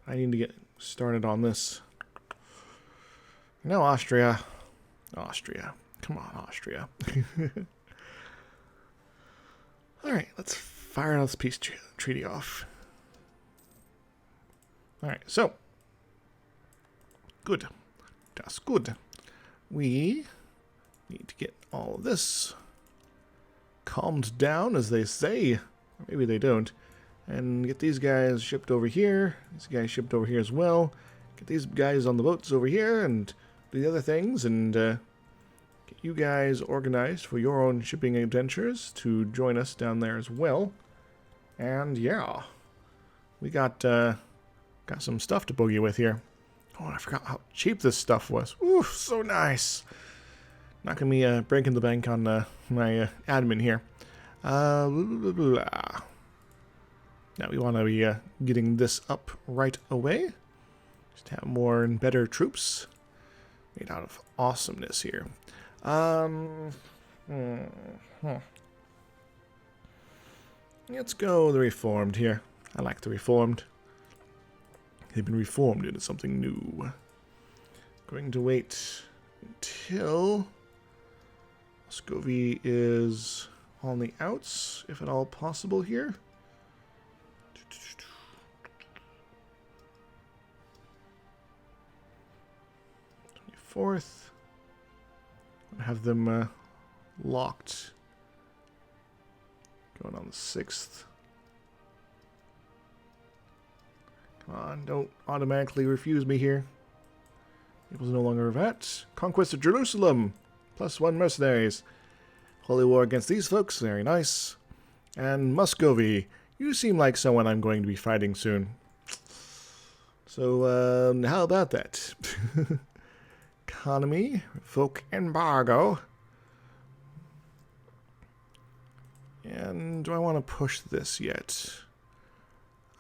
I need to get started on this. No, Austria. Austria. Come on, Austria. Alright, let's fire this peace treaty off. Alright, so. Good. That's good. We need to get all of this calmed down, as they say. Or maybe they don't. And get these guys shipped over here. These guys shipped over here as well. Get these guys on the boats over here and do the other things. And get you guys organized for your own shipping adventures to join us down there as well. And yeah. We got some stuff to boogie with here. Oh, I forgot how cheap this stuff was. Ooh, so nice. Not going to be breaking the bank on my admin here. Blah, blah, blah. Now we want to be getting this up right away. Just have more and better troops made out of awesomeness here. Let's go the Reformed here. I like the Reformed. They've been reformed into something new. Going to wait until Muscovy is on the outs, if at all possible here. 24th. Have them locked. Going on the 6th. Come on, don't automatically refuse me here. Naples no longer a vet. Conquest of Jerusalem. +1 mercenaries. Holy war against these folks. Very nice. And Muscovy. You seem like someone I'm going to be fighting soon. So, how about that? Economy. Revoke embargo. And do I want to push this yet?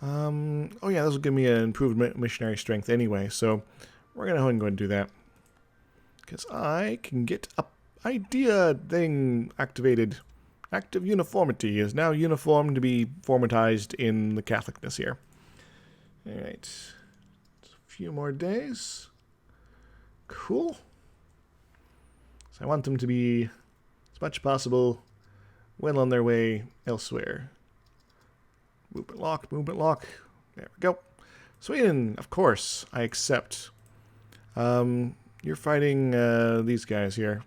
Oh yeah, this will give me an improved missionary strength anyway, so we're going to go ahead and go and do that. Because I can get a idea thing activated. Active uniformity is now uniform to be formatized in the Catholicness here. Alright. A few more days. Cool. So I want them to be, as much as possible, well on their way elsewhere. Movement lock, movement lock. There we go. Sweden, of course, I accept. You're fighting these guys here.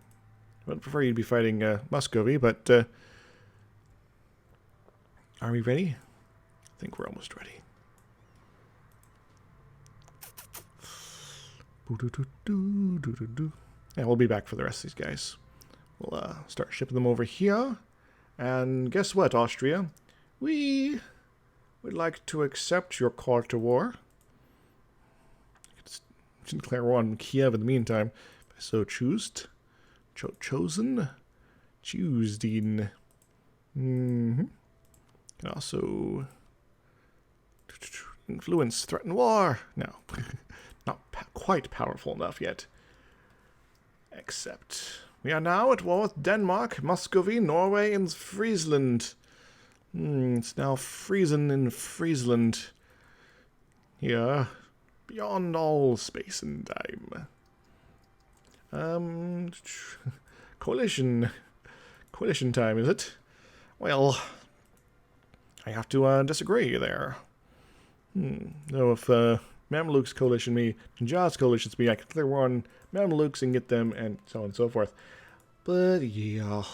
I would prefer you to be fighting Muscovy, but are we ready? I think we're almost ready. Yeah, we'll be back for the rest of these guys. We'll start shipping them over here. And guess what, Austria? We would like to accept your call to war. Declare war on Kiev in the meantime. If I so choosed. Chosen? Choosed. Can also influence, threaten war. No. Not quite powerful enough yet. Except we are now at war with Denmark, Muscovy, Norway, and Friesland. It's now freezing in Friesland. Here. Beyond all space and time. Coalition. Coalition time, is it? Well, I have to disagree there. No, if Mamluks coalition me, Janjaz coalitions me, I can clear war on Mamluks and get them, and so on and so forth. But yeah.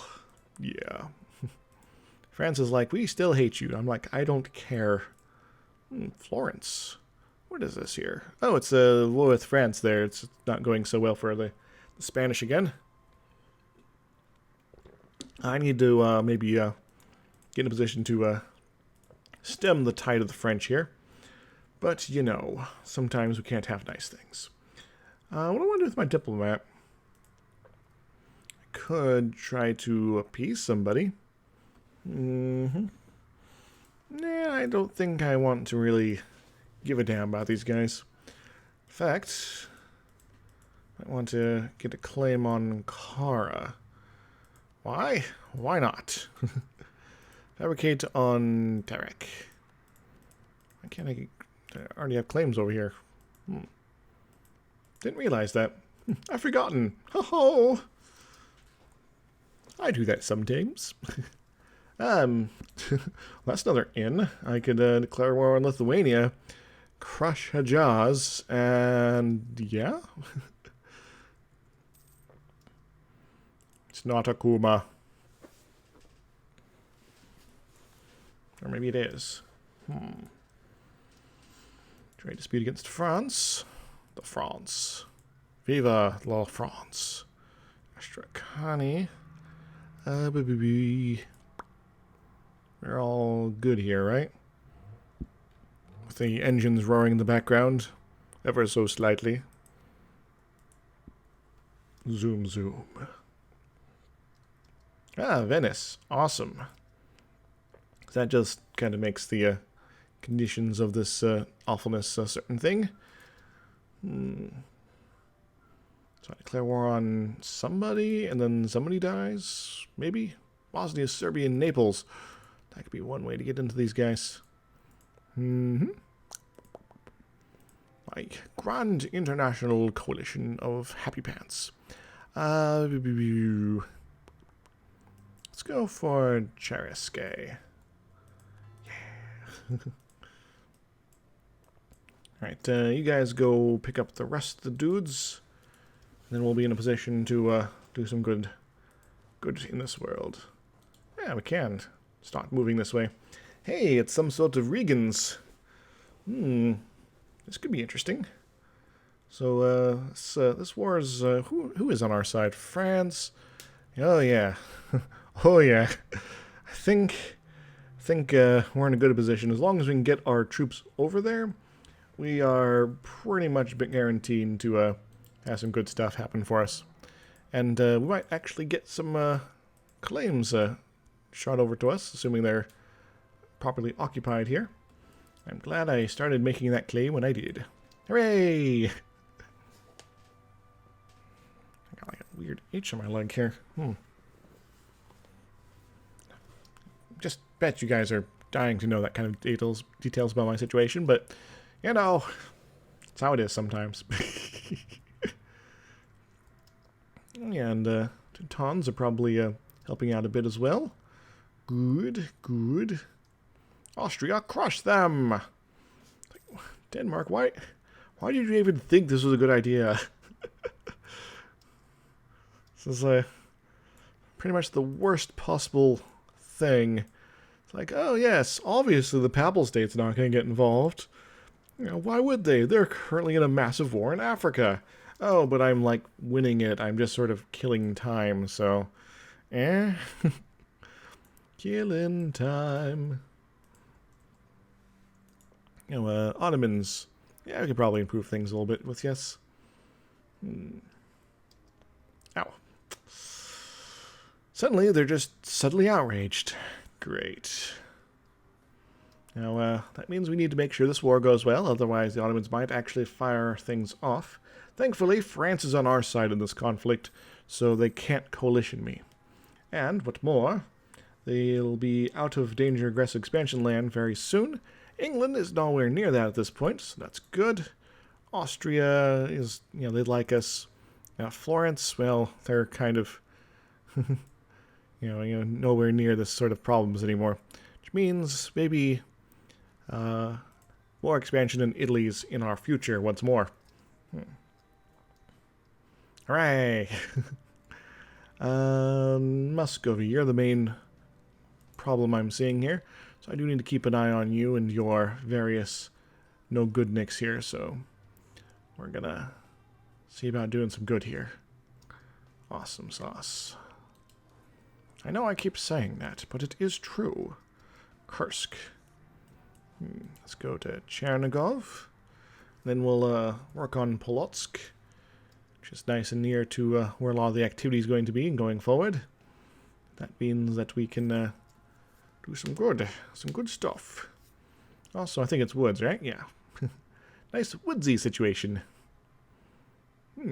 France is like, we still hate you. I'm like, I don't care. Florence. What is this here? Oh, it's a war with France there. It's not going so well for the Spanish again. I need to maybe get in a position to stem the tide of the French here. But, you know, sometimes we can't have nice things. What do I want to do with my diplomat? I could try to appease somebody. Nah, I don't think I want to really give a damn about these guys. In fact, I want to get a claim on Kara. Why? Why not? Fabricate on Tarek. Why can't I already have claims over here? Didn't realize that. I've forgotten. Ho-ho! I do that sometimes. That's another in. I could declare war on Lithuania, crush Hejaz, and yeah. It's not Akuma. Or maybe it is. Trade dispute against France. The France. Viva la France. Astrakani. We're all good here, right? With the engines roaring in the background, ever so slightly. Zoom, zoom. Ah, Venice. Awesome. That just kind of makes the conditions of this awfulness a certain thing. So I declare war on somebody, and then somebody dies? Maybe? Bosnia, Serbia, and Naples. That could be one way to get into these guys. Like, Grand International Coalition of Happy Pants. Let's go for Chereske. Yeah. Alright, you guys go pick up the rest of the dudes. Then we'll be in a position to do some good in this world. Yeah, we can start moving this way. Hey, it's some sort of Regans. This could be interesting. So, this war is, who is on our side? France? Oh, yeah. Oh, yeah. I think we're in a good position. As long as we can get our troops over there, we are pretty much guaranteed to have some good stuff happen for us. And we might actually get some claims shot over to us, assuming they're properly occupied here. I'm glad I started making that claim when I did. Hooray! I got like a weird itch on my leg here. Just bet you guys are dying to know that kind of details about my situation, but, you know, it's how it is sometimes. And Teutons are probably helping out a bit as well. Good, good. Austria, crush them! Denmark, why did you even think this was a good idea? This is pretty much the worst possible thing. It's like, oh yes, obviously the Papal State's not going to get involved. You know, why would they? They're currently in a massive war in Africa. Oh, but I'm like winning it. I'm just sort of killing time, so... Killing time. You know, Ottomans. Yeah, we could probably improve things a little bit with yes. Ow. Suddenly, they're just suddenly outraged. Great. Now, that means we need to make sure this war goes well, otherwise the Ottomans might actually fire things off. Thankfully, France is on our side in this conflict, so they can't coalition me. And, what more, they'll be out of danger aggressive expansion land very soon. England is nowhere near that at this point, so that's good. Austria is, you know, they like us. Florence, well, they're kind of, you know, nowhere near this sort of problems anymore. Which means maybe more expansion in Italy's in our future once more. Hooray! Muscovy, you're the main problem I'm seeing here. So I do need to keep an eye on you and your various no-good-nicks here, so we're gonna see about doing some good here. Awesome sauce. I know I keep saying that, but it is true. Kursk. Let's go to Chernigov. Then we'll work on Polotsk, which is nice and near to where a lot of the activity is going to be going forward. That means that we can do some good stuff. Also, I think it's woods, right? Yeah. Nice woodsy situation.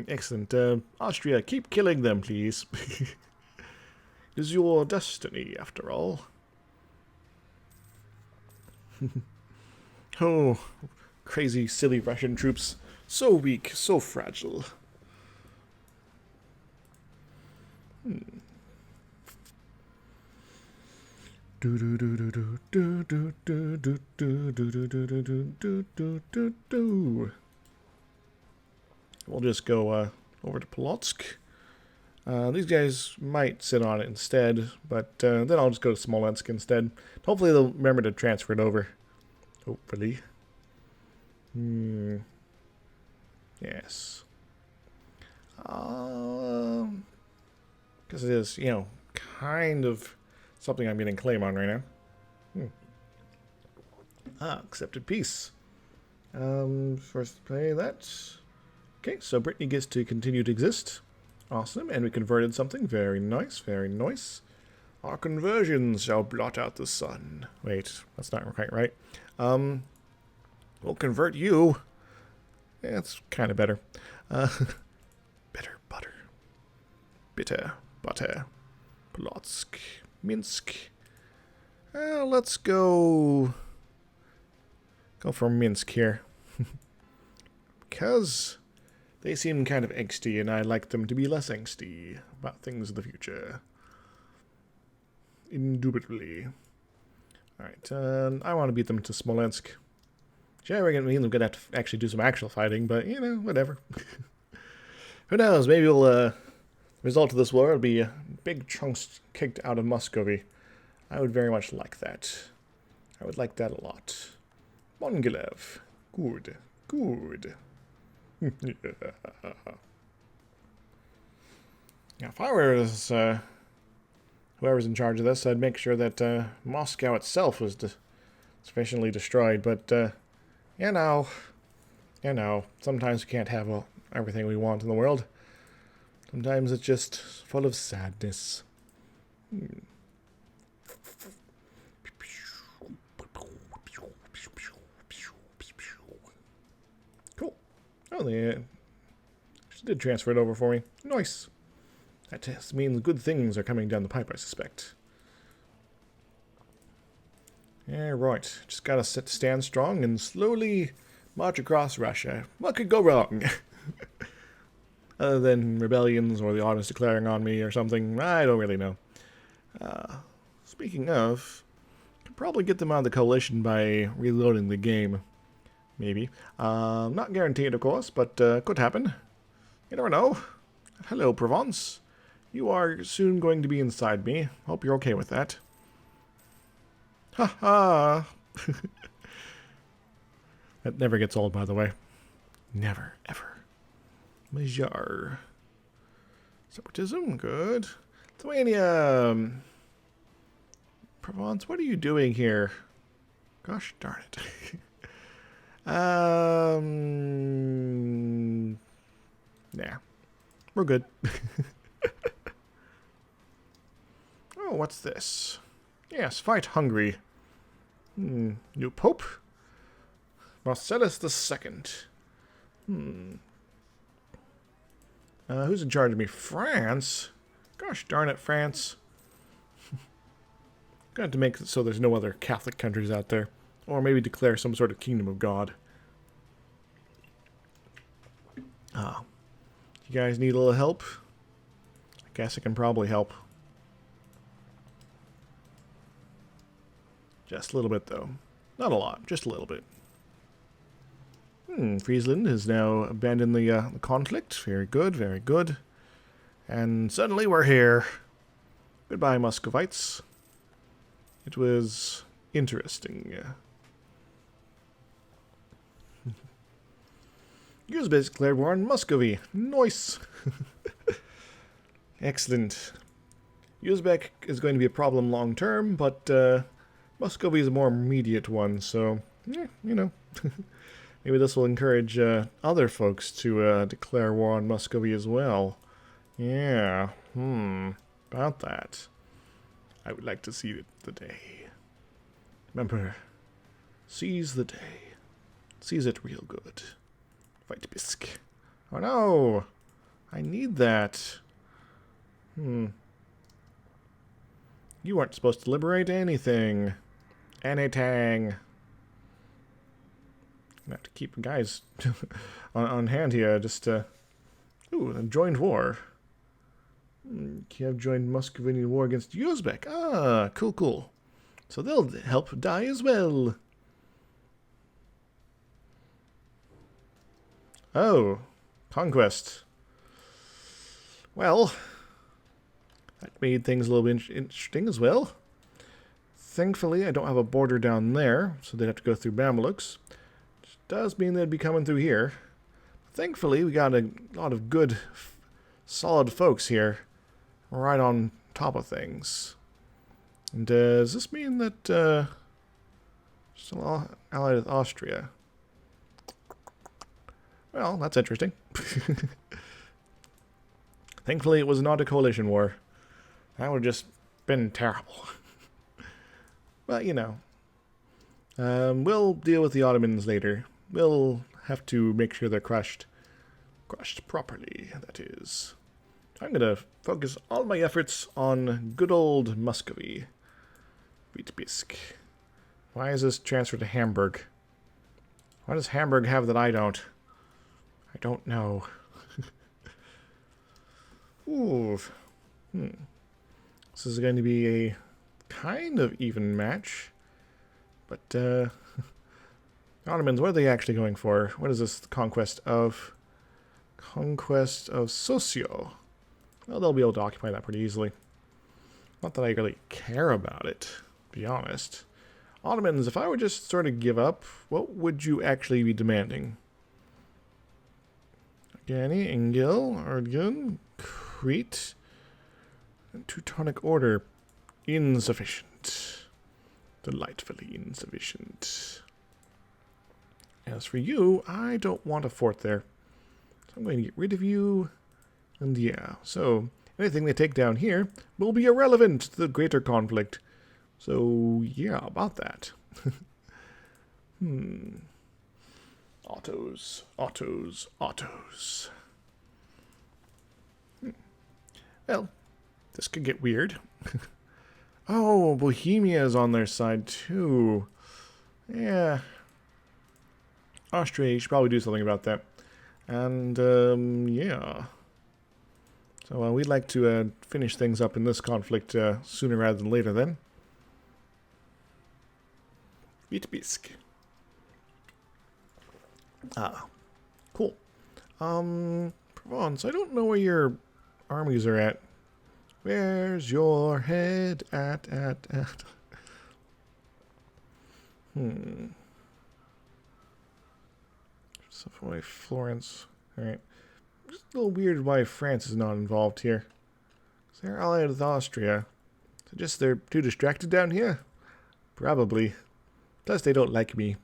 Excellent. Austria, keep killing them, please. It is your destiny, after all. Oh, crazy, silly Russian troops. So weak, so fragile. We'll just go over to Polotsk. These guys might sit on it instead, but then I'll just go to Smolensk instead. Hopefully they'll remember to transfer it over. Hopefully. Yes. Because it is, kind of something I'm getting claim on right now. Accepted peace. First play that. Okay, so Brittany gets to continue to exist. Awesome, and we converted something. Very nice, very nice. Our conversions shall blot out the sun. Wait, that's not quite right. We'll convert you. Yeah, it's kind of better. Bitter butter. Bitter butter. Polotsk. Minsk. Let's go for Minsk here. Because they seem kind of angsty, and I'd like them to be less angsty about things in the future. Indubitably. Alright, I want to beat them to Smolensk. Sure, we're going to have to actually do some actual fighting, but, whatever. Who knows, maybe we'll, result of this war will be big chunks kicked out of Muscovy. I would very much like that. I would like that a lot. Mongilev. Good. Good. Now, if I was whoever's in charge of this, I'd make sure that Moscow itself was sufficiently destroyed. But sometimes we can't have everything we want in the world. Sometimes it's just full of sadness. Cool. Oh, they did transfer it over for me. Nice. That just means good things are coming down the pipe, I suspect. Yeah, right. Just gotta stand strong and slowly march across Russia. What could go wrong? Other than rebellions or the Ottomans declaring on me or something, I don't really know. Speaking of, could probably get them out of the coalition by reloading the game. Maybe. Not guaranteed, of course, but could happen. You never know. Hello, Provence. You are soon going to be inside me. Hope you're okay with that. Ha ha! That never gets old, by the way. Never, ever. Magyar. Separatism, good. Lithuania. Provence, what are you doing here? Gosh darn it. Nah. We're good. Oh, what's this? Yes, fight Hungary. New Pope? Marcellus II. Who's in charge of me? France? Gosh darn it, France. Gonna have to make it so there's no other Catholic countries out there. Or maybe declare some sort of kingdom of God. You guys need a little help? I guess I can probably help. Just a little bit, though. Not a lot, just a little bit. Friesland has now abandoned the conflict. Very good, very good. And suddenly we're here. Goodbye, Muscovites. It was interesting. Uzbek declared war on Muscovy. Nice. Excellent. Uzbek is going to be a problem long term, but Muscovy is a more immediate one, so, yeah, maybe this will encourage other folks to declare war on Muscovy as well. Yeah, about that. I would like to see the day. Remember, seize the day. Seize it real good. Fight Bisk. Oh no! I need that. You weren't supposed to liberate anything. Anything. I have to keep guys on hand here. Just, ooh, a joined war. Kiev joined Muscovinian war against Uzbek. Ah, cool, cool. So they'll help die as well. Oh, conquest. Well, that made things a little bit interesting as well. Thankfully, I don't have a border down there, so they'd have to go through Mamelukes. Which does mean they'd be coming through here. Thankfully, we got a lot of good, solid folks here, right on top of things. And does this mean that still allied with Austria? Well, that's interesting. Thankfully, it was not a coalition war. That would have just been terrible. But, you know, we'll deal with the Ottomans later. We'll have to make sure they're crushed. Crushed properly, that is. I'm going to focus all my efforts on good old Muscovy. Vitebsk. Why is this transferred to Hamburg? What does Hamburg have that I don't? I don't know. Ooh. This is going to be a kind of even match. But, Ottomans, what are they actually going for? What is this? Conquest of Socio. Well, they'll be able to occupy that pretty easily. Not that I really care about it, to be honest. Ottomans, if I would just sort of give up, what would you actually be demanding? Gani, Ingil, Argun, Crete, and Teutonic Order. Insufficient. Delightfully insufficient. As for you, I don't want a fort there. So I'm going to get rid of you. And yeah, so anything they take down here will be irrelevant to the greater conflict. So yeah, about that. Autos. Well, this could get weird. Oh, Bohemia is on their side too. Yeah. Austria, you should probably do something about that. And, yeah. So we'd like to finish things up in this conflict sooner rather than later then. Vitebsk. Ah, cool. Provence, I don't know where your armies are at. Where's your head at? Savoy, Florence. Alright. Just a little weird why France is not involved here. They're allied with Austria. So just they're too distracted down here? Probably. Plus they don't like me.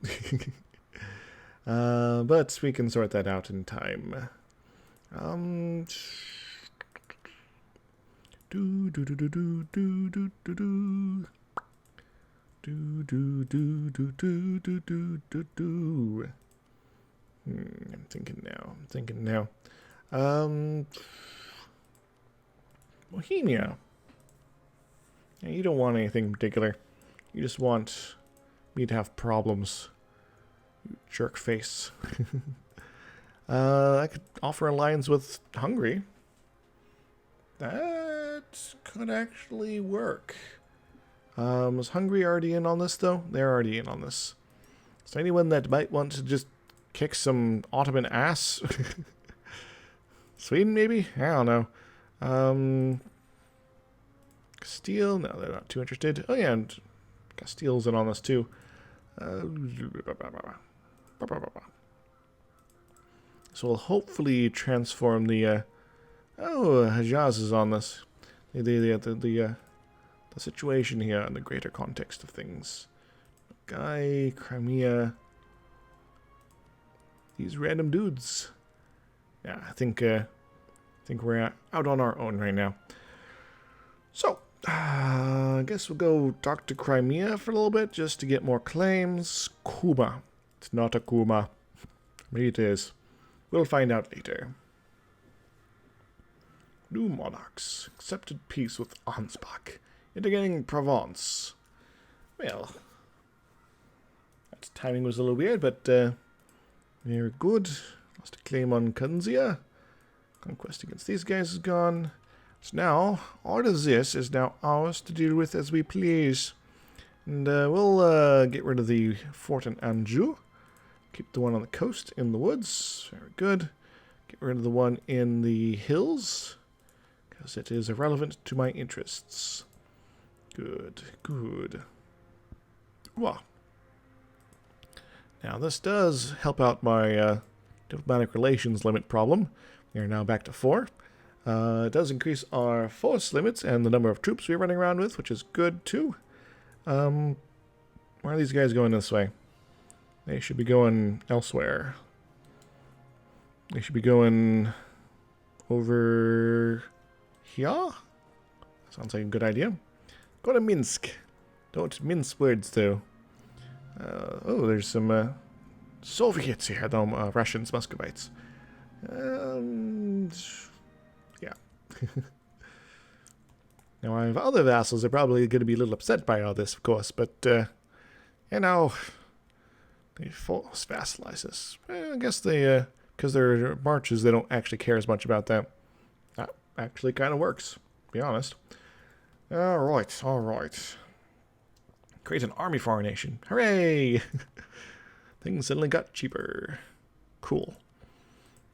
But we can sort that out in time. I'm thinking now. Bohemia. Yeah, you don't want anything in particular. You just want me to have problems. You jerk face. I could offer alliance with Hungary. That could actually work. Was Hungary already in on this, though? They're already in on this. Is there anyone that might want to just kick some Ottoman ass? Sweden, maybe? I don't know. Castile? No, they're not too interested. Oh, yeah, and Castile's in on this, too. So we'll hopefully transform the... Hejaz is on this. The situation here in the greater context of things. Guy, Crimea. These random dudes. Yeah, I think we're out on our own right now. So, I guess we'll go talk to Crimea for a little bit just to get more claims. Kuma. It's not a Kuma. Maybe it is. We'll find out later. New monarchs. Accepted peace with Ansbach. Integrating Provence. Well, that timing was a little weird, but Very good. Lost a claim on Kunzia. Conquest against these guys is gone. So now, all of this is now ours to deal with as we please. And we'll get rid of the fort in Anjou. Keep the one on the coast in the woods. Very good. Get rid of the one in the hills, because it is irrelevant to my interests. Good, good. Wow. Now this does help out my diplomatic relations limit problem. We are now back to 4. It does increase our force limits and the number of troops we're running around with, which is good too. Why are these guys going this way? They should be going elsewhere. They should be going over here. Sounds like a good idea. Go to Minsk. Don't mince words, though. Oh, there's some Soviets here, though, Russians, Muscovites. Yeah. Now, I have other vassals. They're probably going to be a little upset by all this, of course, but, you know, they force vassalize us. I guess they, because they're marches, they don't actually care as much about that. That actually kind of works, to be honest. Alright, alright. Create an army for our nation. Hooray! Things suddenly got cheaper. Cool.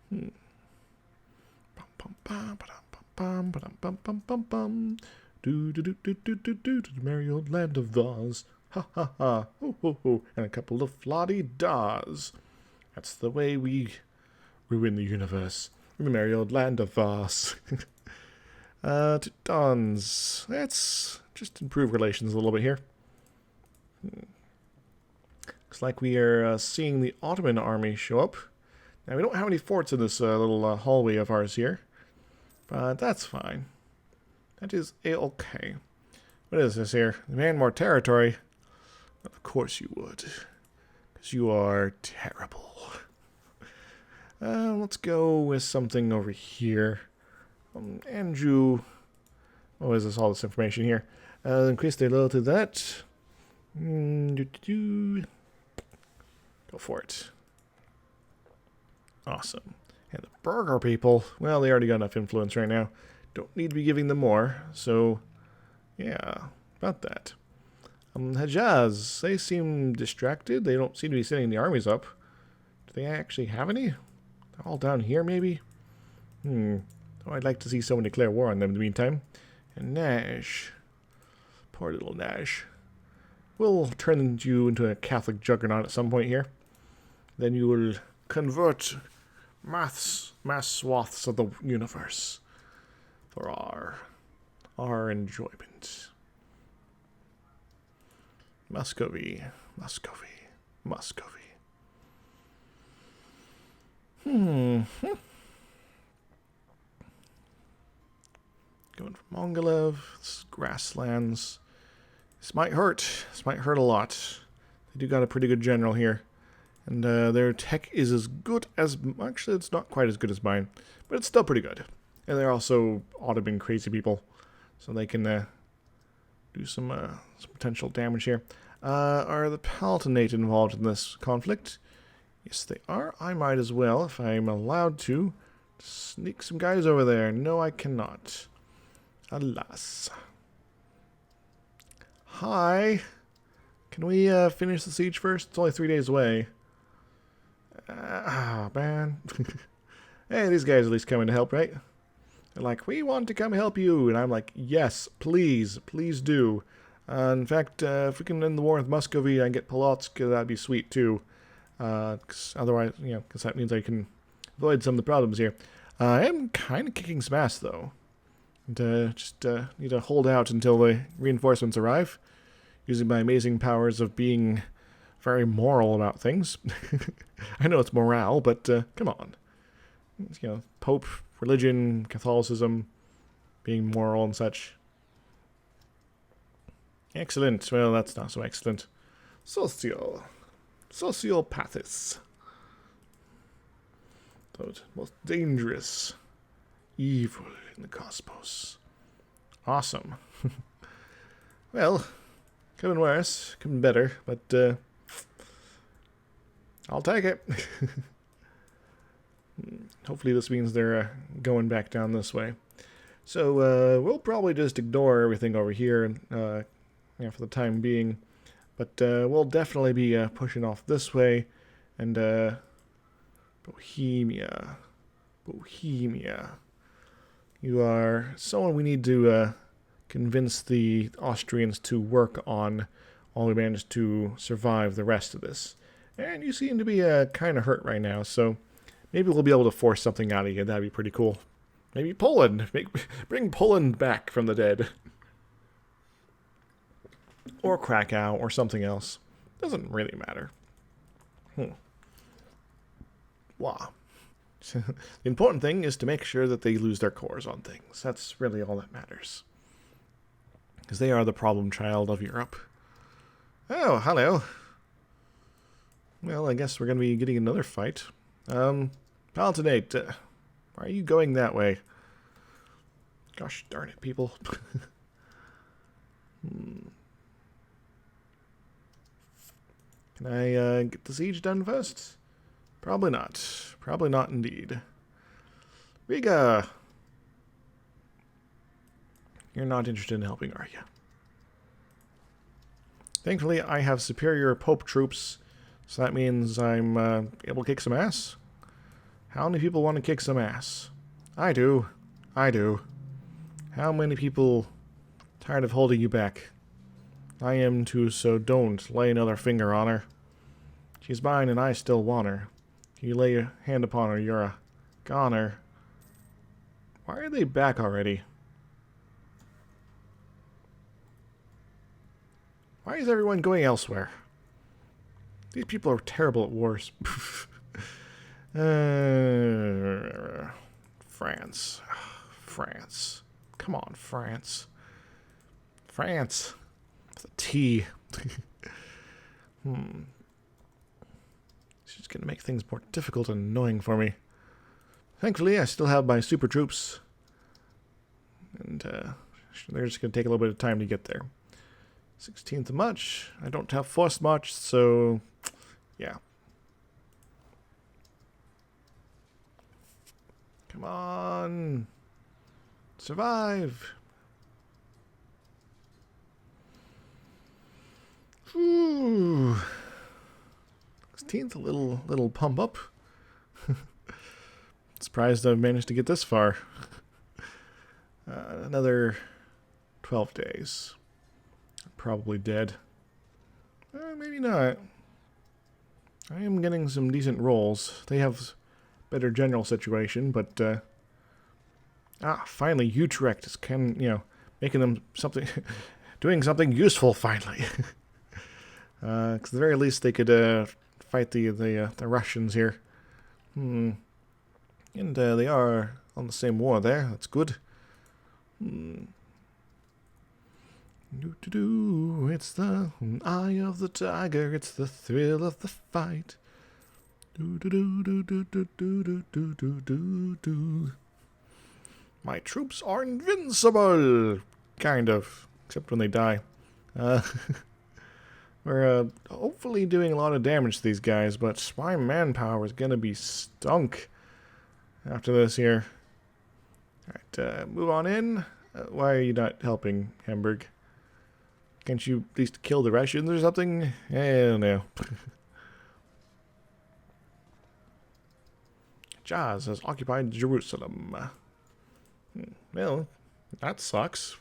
The merry old land of Oz. Ha ha ha. Ho ho ho. And a couple of flotty-daws. That's the way we ruin the universe. In the merry old land of Oz. Teutons. Let's just improve relations a little bit here. Looks like we are seeing the Ottoman army show up. Now, we don't have any forts in this little hallway of ours here. But that's fine. That is a-okay. What is this here? Demand more territory? Of course you would. Because you are terrible. Let's go with something over here. Andrew. What is this? All this information here. Increase their loyalty to that. Go for it. Awesome. And the burger people, well, they already got enough influence right now. Don't need to be giving them more. So, yeah, about that. Hejaz, they seem distracted. They don't seem to be setting the armies up. Do they actually have any? They're all down here, maybe? Oh, I'd like to see someone declare war on them in the meantime. And Nash. Poor little Nash. We'll turn you into a Catholic juggernaut at some point here. Then you will convert mass swaths of the universe for our enjoyment. Muscovy. Going from Mongolev, grasslands. This might hurt. This might hurt a lot. They do got a pretty good general here. And their tech is as good as... Actually, it's not quite as good as mine. But it's still pretty good. And they're also Ottoman crazy people. So they can do some potential damage here. Are the Palatinate involved in this conflict? Yes, they are. I might as well, if I'm allowed to, sneak some guys over there. No, I cannot. Alas. Hi. Can we finish the siege first? It's only 3 days away. Man. Hey, these guys at least coming to help, right? They're like, we want to come help you. And I'm like, yes, please. Please do. In fact, if we can end the war with Muscovy and get Polotsk, that'd be sweet, too. 'Cause otherwise, you know, because that means I can avoid some of the problems here. I am kind of kicking some ass, though. And just need to hold out until the reinforcements arrive. Using my amazing powers of being very moral about things. I know it's morale, but come on. You know, Pope, religion, Catholicism, being moral and such. Excellent. Well, that's not so excellent. Sociopathis. The most dangerous evil in the cosmos. Awesome. Well, could have been worse, could have been better, but I'll take it. Hopefully this means they're going back down this way. So we'll probably just ignore everything over here and, for the time being. But we'll definitely be pushing off this way. And Bohemia. You are someone we need to convince the Austrians to work on while we manage to survive the rest of this. And you seem to be kind of hurt right now, so maybe we'll be able to force something out of you. That'd be pretty cool. Maybe Poland. Bring Poland back from the dead. Or Krakow, or something else. Doesn't really matter. Wow. The important thing is to make sure that they lose their cores on things. That's really all that matters. Because they are the problem child of Europe. Oh, hello. Well, I guess we're going to be getting another fight. Palatinate, why are you going that way? Gosh darn it, people. Can I get the siege done first? Probably not. Probably not indeed. Riga! You're not interested in helping, are you? Thankfully, I have superior Pope troops, so that means I'm able to kick some ass. How many people want to kick some ass? I do. I do. How many people tired of holding you back? I am too, so don't lay another finger on her. She's mine and I still want her. If you lay your hand upon her, you're a goner. Why are they back already? Why is everyone going elsewhere? These people are terrible at wars. France. France. Come on, France. France. It's a T. She's going to make things more difficult and annoying for me. Thankfully, I still have my super troops. And they're just going to take a little bit of time to get there. 16th of March. I don't have forced march, so yeah. Come on. Survive. Ooh. 16th, a little pump up. Surprised I've managed to get this far. Another 12 days. Probably dead. Maybe not. I am getting some decent rolls. They have better general situation, but finally Utrecht is making them something, doing something useful finally. Because at the very least they could fight the Russians here. And they are on the same war there. That's good. It's the eye of the tiger. It's the thrill of the fight. My troops are invincible, kind of, except when they die. We're hopefully doing a lot of damage to these guys, but my manpower is gonna be stunk after this here. All right, move on in. Why are you not helping, Hamburg? Can't you at least kill the Russians or something? Hell no. Jazz has occupied Jerusalem. Well, that sucks.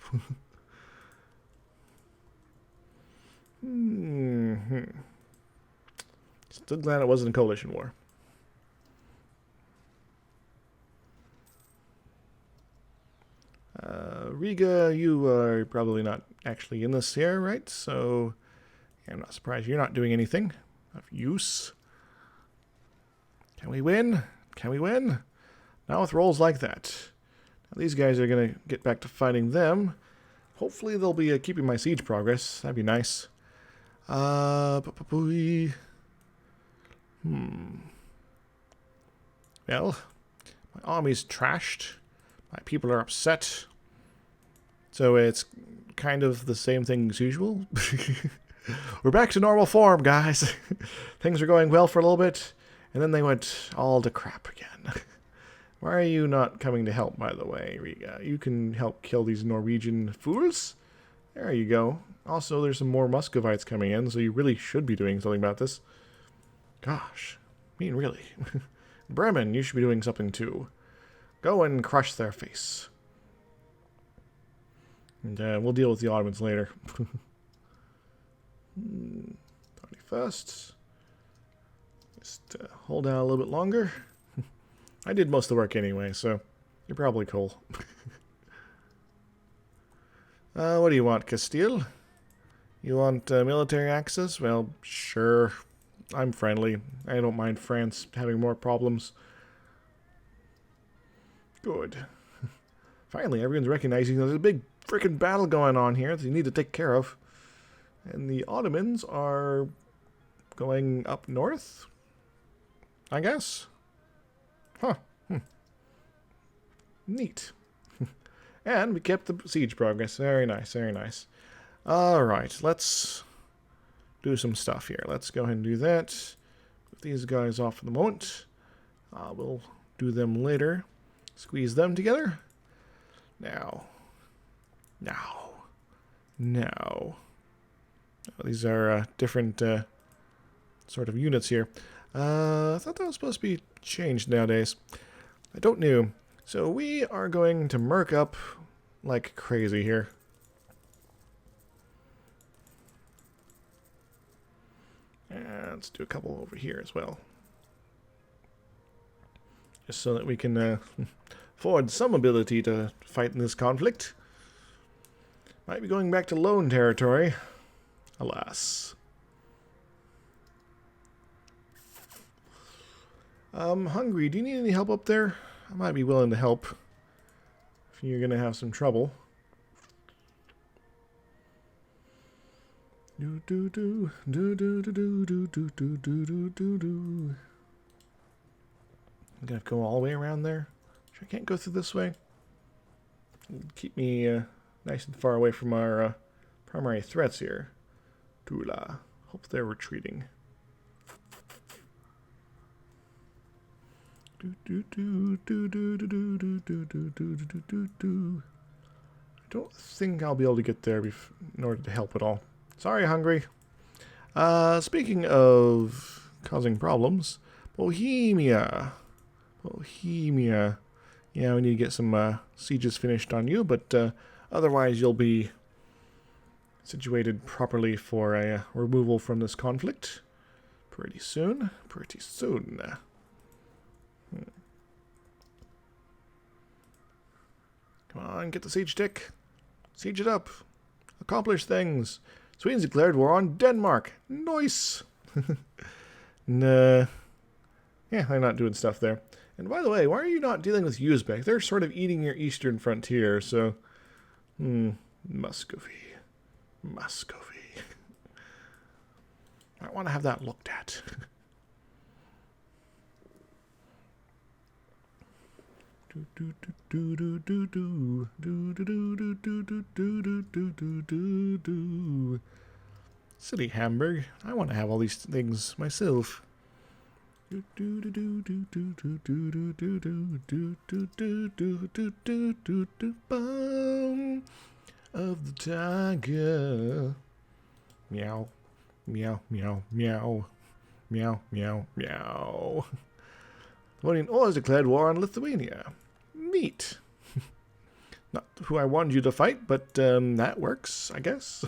Still glad it wasn't a coalition war. Riga, you are probably not actually in this here, right? So I'm not surprised you're not doing anything of use. Can we win? Can we win? Not with rolls like that. Now these guys are going to get back to fighting them. Hopefully they'll be keeping my siege progress. That'd be nice. Well, my army's trashed. My people are upset. So it's kind of the same thing as usual. We're back to normal form, guys. Things were going well for a little bit, and then they went all to crap again. Why are you not coming to help, by the way, Riga? You can help kill these Norwegian fools. There you go. Also, there's some more Muscovites coming in, so you really should be doing something about this. Gosh. I mean, really. Bremen, you should be doing something too. Go and crush their face. And we'll deal with the Ottomans later. 21st. Just hold out a little bit longer. I did most of the work anyway, so you're probably cool. What do you want, Castile? You want military access? Well, sure. I'm friendly. I don't mind France having more problems. Good. Finally, everyone's recognizing there's a big freaking battle going on here that you need to take care of. And the Ottomans are going up north, I guess. Huh. Neat. And we kept the siege progress. Very nice, very nice. Alright, let's do some stuff here. Let's go ahead and do that. Put these guys off for the moment. We'll do them later. Squeeze them together. Now. These are different sort of units here. I thought that was supposed to be changed nowadays. I don't know. So we are going to merc up like crazy here. And let's do a couple over here as well. Just so that we can afford some ability to fight in this conflict. Might be going back to lone territory. Alas. Hungary, do you need any help up there? I might be willing to help if you're gonna have some trouble. I'm gonna go all the way around there. Sure I can't go through this way. Keep me nice and far away from our primary threats here. Tula. Hope they're retreating. I don't think I'll be able to get there in order to help at all. Sorry, Hungary. Speaking of causing problems, Bohemia. Yeah, we need to get some sieges finished on you, but otherwise you'll be situated properly for a removal from this conflict pretty soon. Come on, get the siege tick. Siege it up. Accomplish things. Sweden's declared war on Denmark. Nice. Nah. Yeah, they're not doing stuff there. And by the way, why are you not dealing with Uzbek? They're sort of eating your eastern frontier, so... Muscovy. I want to have that looked at. City Hamburg. I want to have all these things myself. Bone of the tiger. Meow. Meow, meow, meow. Meow, meow, meow. Voting all has declared war on Lithuania. Neat. Not who I wanted you to fight, but that works, I guess.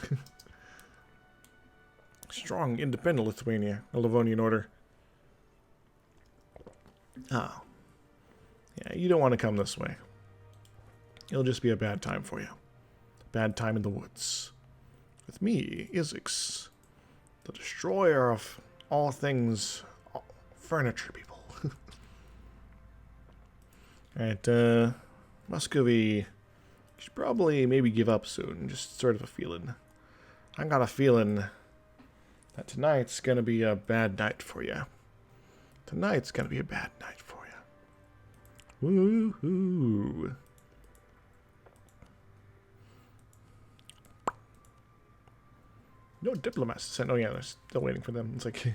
Strong, independent Lithuania, a Livonian order. Oh. Yeah, you don't want to come this way. It'll just be a bad time for you. Bad time in the woods. With me, Isix, the destroyer of all things furniture people. Alright, Muscovy, you should probably maybe give up soon. Just sort of a feeling. I got a feeling that tonight's gonna be a bad night for you. Tonight's gonna be a bad night for you. Woohoo! No diplomats sent. Oh yeah, they're still waiting for them. It's like,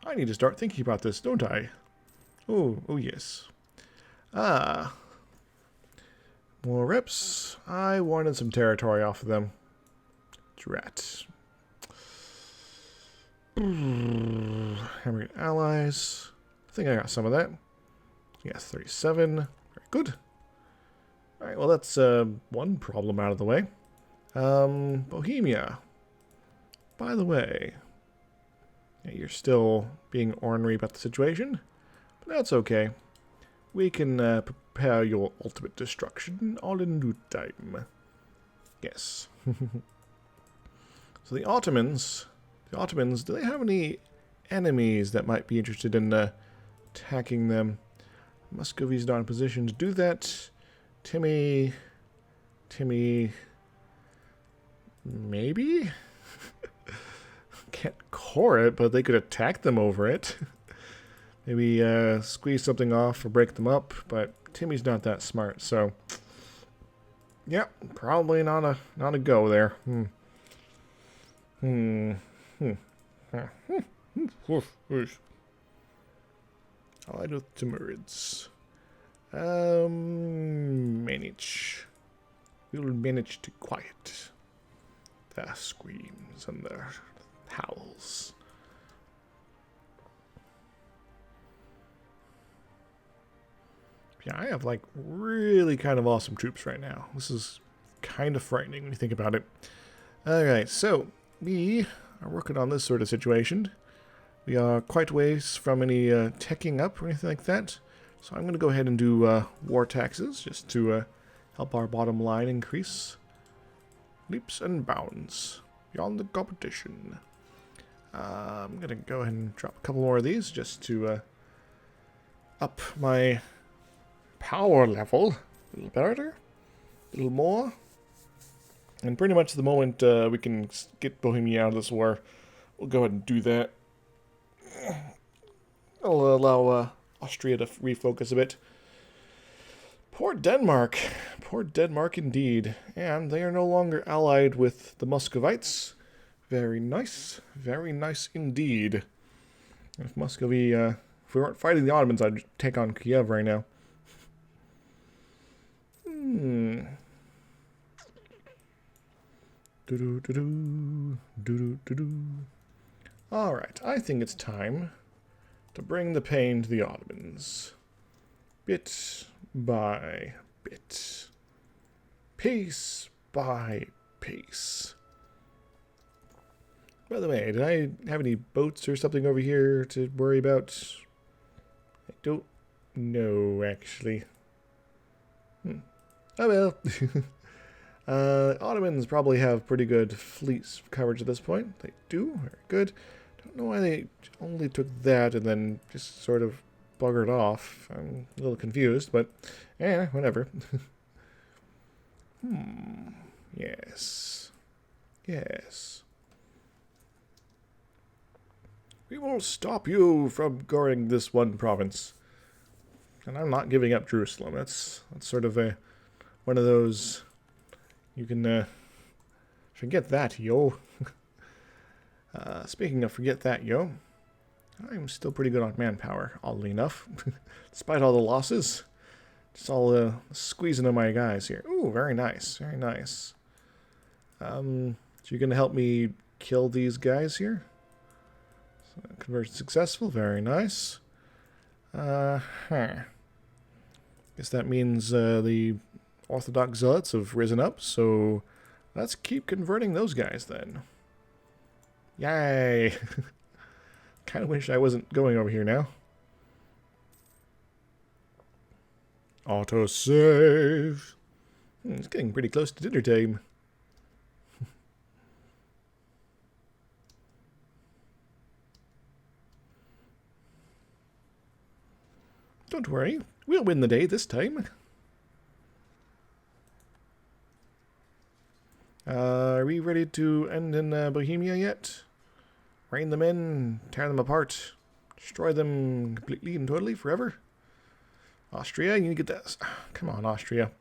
I need to start thinking about this, don't I? Oh yes. Ah, more reps. I wanted some territory off of them. Drat. Hammer allies. I think I got some of that. Yes, 37. Very good. Alright, well that's one problem out of the way. Bohemia. By the way, yeah, you're still being ornery about the situation, but that's okay. We can prepare your ultimate destruction all in due time. Yes. So the Ottomans, do they have any enemies that might be interested in attacking them? Muscovy's not in position to do that. Timmy, maybe? Can't core it, but they could attack them over it. Maybe squeeze something off or break them up, but Timmy's not that smart, so yeah, probably not a go there. Allied with Timurids. Manage. We'll manage to quiet their screams and their howls. Yeah, I have like really kind of awesome troops right now. This is kind of frightening when you think about it. Alright, so we are working on this sort of situation. We are quite ways from any teching up or anything like that. So I'm going to go ahead and do war taxes just to help our bottom line increase. Leaps and bounds beyond the competition. I'm going to go ahead and drop a couple more of these just to up my power level a little better, a little more. And pretty much the moment we can get Bohemia out of this war, we'll go ahead and do that. I'll allow Austria to refocus a bit. Poor Denmark indeed. And they are no longer allied with the Muscovites. Very nice indeed. If Muscovy, if we weren't fighting the Ottomans, I'd take on Kiev right now. Alright, I think it's time to bring the pain to the Ottomans. Bit by bit. Piece by piece. By the way, did I have any boats or something over here to worry about? I don't know, actually. Oh well. Ottomans probably have pretty good fleet coverage at this point. They do. Very good. Don't know why they only took that and then just sort of buggered off. I'm a little confused, but whatever. Yes. Yes. We won't stop you from going this one province. And I'm not giving up Jerusalem. That's sort of one of those. You can forget that, yo. Speaking of forget that, yo, I'm still pretty good on manpower, oddly enough. Despite all the losses. Just all squeezing of my guys here. Ooh, very nice, very nice. So you're going to help me kill these guys here? So, conversion successful, very nice. Guess that means the Orthodox Zealots have risen up, so let's keep converting those guys then. Yay! Kind of wish I wasn't going over here now. Autosave! It's getting pretty close to dinner time. Don't worry, we'll win the day this time. Are we ready to end in Bohemia yet? Rein them in, tear them apart, destroy them completely and totally forever? Austria, you need to get that. Come on, Austria.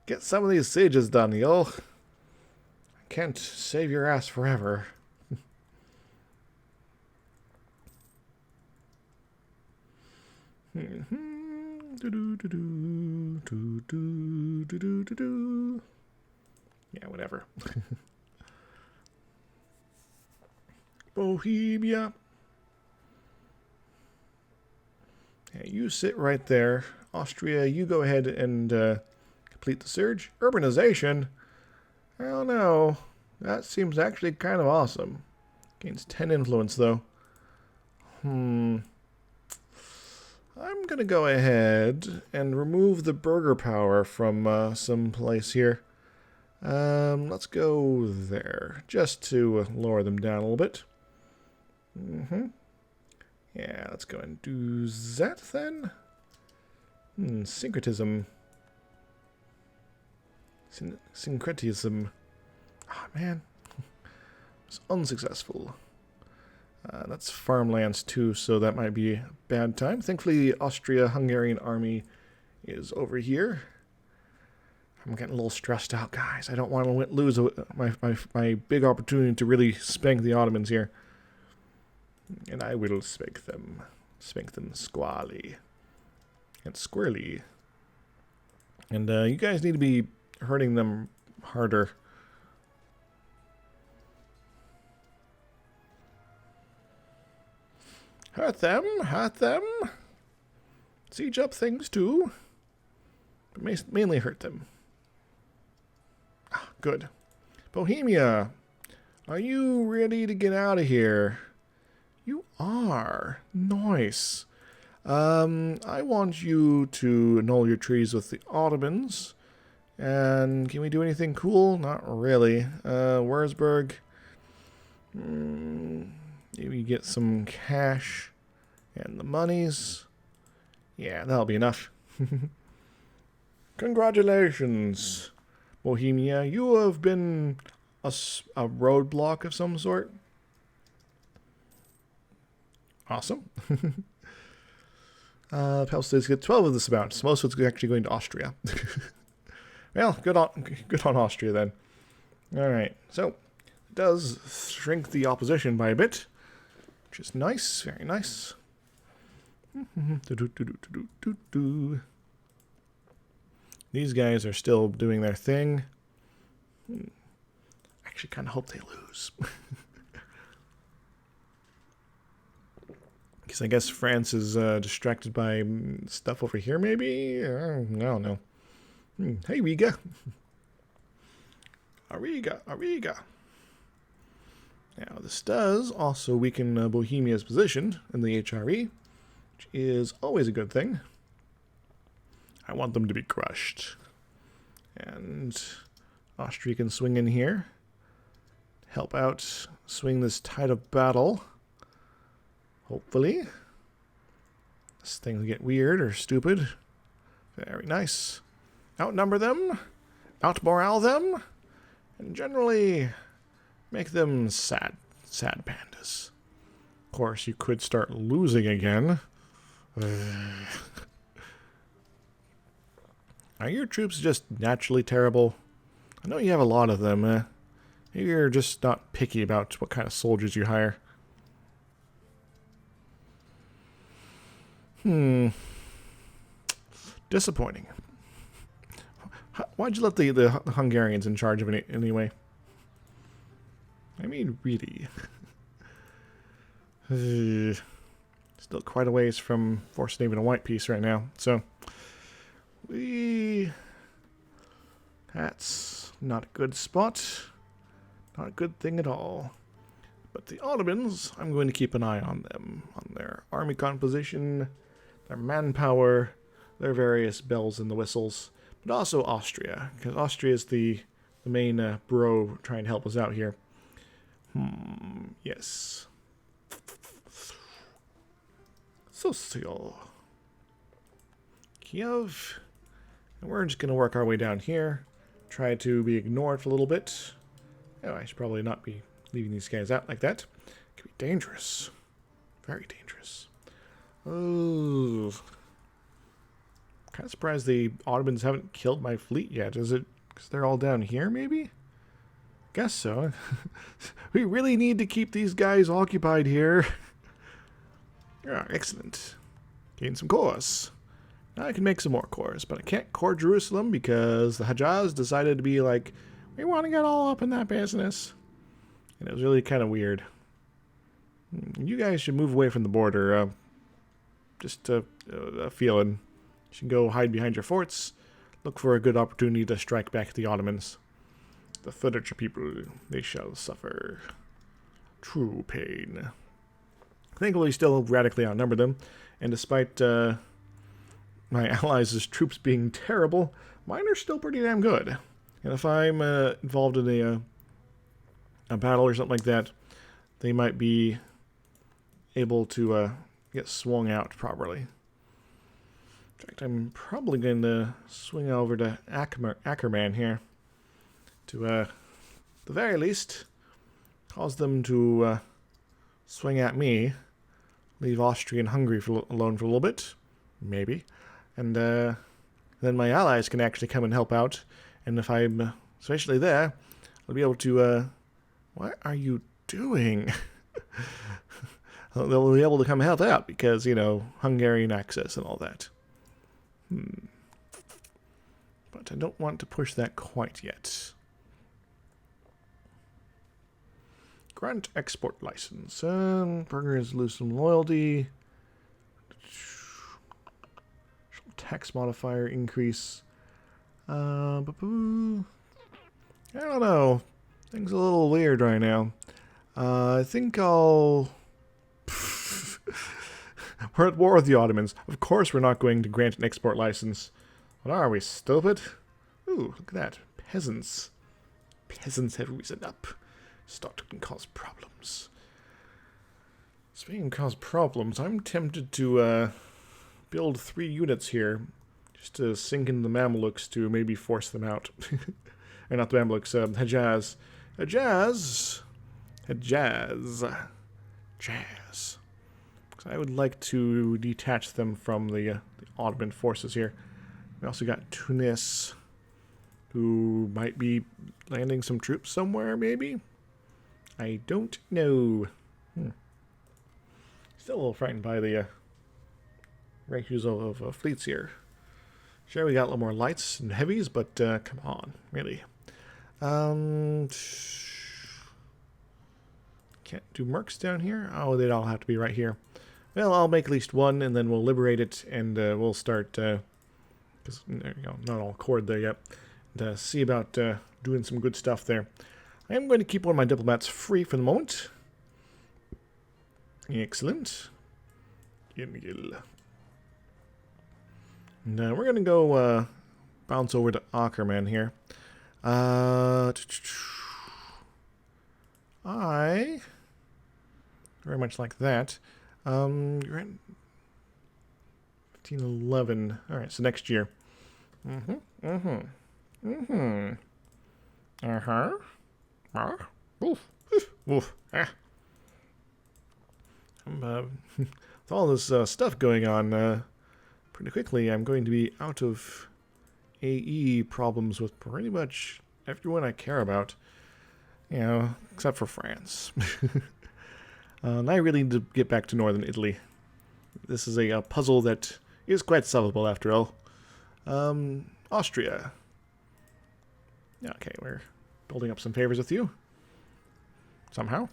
Get some of these sieges done, yo. I can't save your ass forever. Yeah, whatever. Bohemia. Yeah, you sit right there. Austria, you go ahead and complete the surge. Urbanization? I don't know. That seems actually kind of awesome. Gains 10 influence, though. I'm going to go ahead and remove the burger power from some place here. Let's go there, just to lower them down a little bit. Yeah, let's go and do that then. Syncretism. Syncretism. Ah, man. It's unsuccessful. That's farmlands too, so that might be a bad time. Thankfully, the Austria-Hungarian army is over here. I'm getting a little stressed out, guys. I don't want to lose my big opportunity to really spank the Ottomans here. And I will spank them. Spank them squally. And squirrely. And you guys need to be hurting them harder. Hurt them, hurt them. Siege up things too. But mainly hurt them. Ah, good. Bohemia, are you ready to get out of here? You are. Nice. I want you to annul your treaties with the Ottomans. And can we do anything cool? Not really. Wurzburg. Maybe get some cash and the monies. Yeah, that'll be enough. Congratulations, Bohemia. You have been a roadblock of some sort. Awesome. Pal States get 12 of this amount. So most of it's actually going to Austria. Well, good on Austria then. All right, so it does shrink the opposition by a bit, which is nice, very nice. These guys are still doing their thing. Actually, kind of hope they lose. Because I guess France is distracted by stuff over here, maybe? I don't know. Hey, Riga. Ariga. Now, this does also weaken Bohemia's position in the HRE, which is always a good thing. I want them to be crushed. And Austria can swing in here. Help out, swing this tide of battle. Hopefully. This thing will get weird or stupid. Very nice. Outnumber them. Outmorale them. And generally make them sad pandas. Of course, you could start losing again. Are your troops just naturally terrible? I know you have a lot of them. Maybe you're just not picky about what kind of soldiers you hire. Disappointing. Why'd you let the Hungarians in charge of it anyway? I mean, really. Still quite a ways from forcing even a white peace right now. So, that's not a good spot. Not a good thing at all. But the Ottomans, I'm going to keep an eye on them. On their army composition, their manpower, their various bells and the whistles. But also Austria, because Austria is the main bro trying to help us out here. Yes. Social. Kiev. And we're just going to work our way down here. Try to be ignored for a little bit. Oh, I should probably not be leaving these guys out like that. It could be dangerous. Very dangerous. Oh. Kind of surprised the Ottomans haven't killed my fleet yet. Is it because they're all down here, maybe? Guess so. We really need to keep these guys occupied here. Ah, excellent. Gain some course. I can make some more cores, but I can't core Jerusalem because the Hajjaz decided to be like, we want to get all up in that business. And it was really kind of weird. You guys should move away from the border. Just a feeling. You should go hide behind your forts. Look for a good opportunity to strike back the Ottomans. The furniture people, they shall suffer true pain. Thankfully, still radically outnumber them. And despite my allies' troops being terrible, mine are still pretty damn good. And if I'm involved in a battle or something like that, they might be able to get swung out properly. In fact, I'm probably going to swing over to Ackerman here to, the very least, cause them to swing at me, leave Austria and Hungary alone for a little bit, maybe, and then my allies can actually come and help out, and if I'm especially there, I'll be able to, what are you doing? They'll be able to come help out because, you know, Hungarian access and all that. But I don't want to push that quite yet. Grant export license. Burgers lose some loyalty. Tax modifier increase. I don't know. Things a little weird right now. I think I'll... We're at war with the Ottomans. Of course we're not going to grant an export license. What are we, stupid? Ooh, look at that. Peasants. Peasants have risen up. Start to cause problems. Speaking of cause problems, I'm tempted to build 3 units here. Just to sink in the Mamelukes to maybe force them out. Or not the Mamelukes, Hejaz. Hejaz! Hejaz. Jazz. I would like to detach them from the Ottoman forces here. We also got Tunis, who might be landing some troops somewhere, maybe? I don't know. Still a little frightened by the ratios of fleets here. Sure, we got a little more lights and heavies, but come on, really. Can't do mercs down here? Oh, they'd all have to be right here. Well, I'll make at least one, and then we'll liberate it, and we'll start, because, you know, not all cored there yet, and see about doing some good stuff there. I am going to keep one of my diplomats free for the moment. Excellent. And we're going to go bounce over to Ackerman here. I very much like that. You're at 1511. Alright, so next year. Oof. With all this stuff going on, pretty quickly I'm going to be out of AE problems with pretty much everyone I care about. You know, except for France. And I really need to get back to northern Italy. This is a puzzle that is quite solvable after all. Austria. Okay, we're building up some favors with you. Somehow.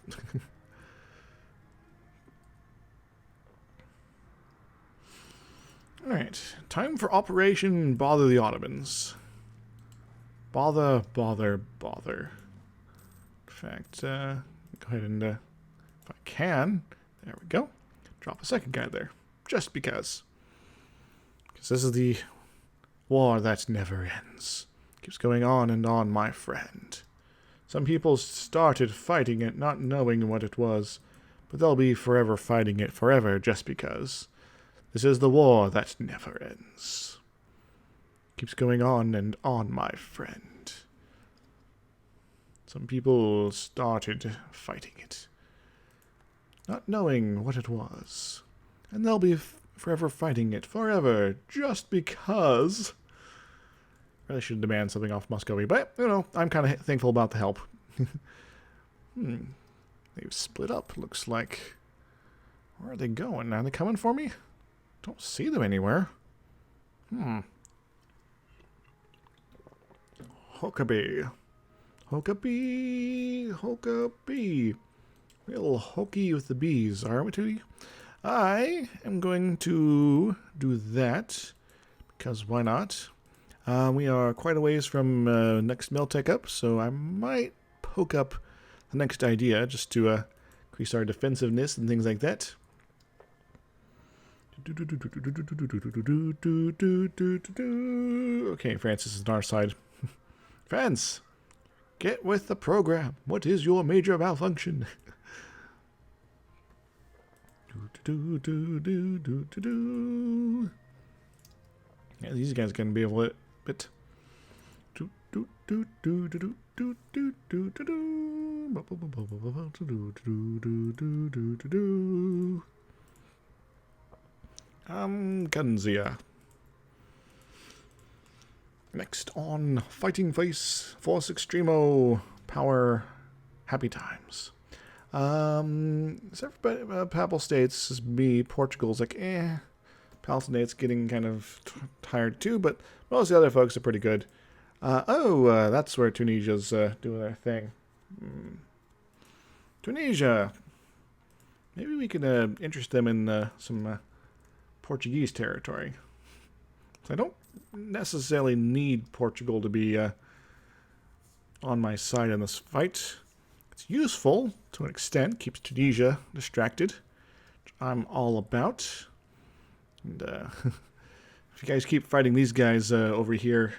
Alright, time for Operation Bother the Ottomans. Bother. In fact, go ahead and, if I can, there we go, drop a second guy there, just because. Because this is the war that never ends. Keeps going on and on, my friend. Some people started fighting it not knowing what it was, but they'll be forever fighting it forever just because. This is the war that never ends. Keeps going on and on, my friend. Some people started fighting it, not knowing what it was. And they'll be forever fighting it forever just because. Really should demand something off Muscovy, but, you know, I'm kind of thankful about the help. They've split up, looks like. Where are they going? Are they coming for me? Don't see them anywhere. Hokaby. Hokaby. Hokaby. Real hokey with the bees, aren't we? I am going to do that, because why not? We are quite a ways from next Meltech up, so I might poke up the next idea just to increase our defensiveness and things like that. Okay, Francis is on our side. France, get with the program. What is your major malfunction? Yeah, these guys are going to be able to bit. Gunzia. Next on Fighting Face, Force Extremo, Power, Happy Times. Except for Papal States is me. Portugal's like, eh. Palatinate getting kind of tired too, but most of the other folks are pretty good. That's where Tunisia's doing their thing. Tunisia. Maybe we can interest them in some Portuguese territory. So I don't necessarily need Portugal to be on my side in this fight. It's useful to an extent, keeps Tunisia distracted, which I'm all about. And if you guys keep fighting these guys over here,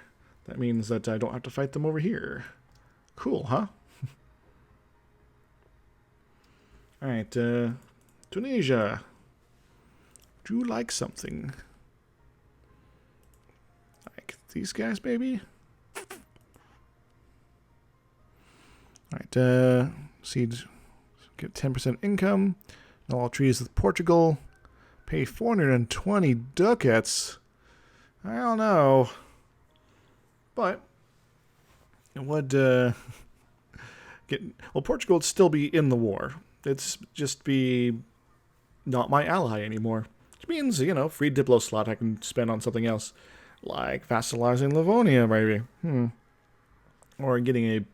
that means that I don't have to fight them over here. Cool, huh? Alright, Tunisia. Would you like something? Like these guys, maybe? Alright, seeds get 10% income. All trees with Portugal. Pay 420 ducats. I don't know. But it would get... Well, Portugal would still be in the war. It's just be not my ally anymore. Which means, you know, free Diplo slot I can spend on something else. Like vassalizing Livonia, maybe. Or getting a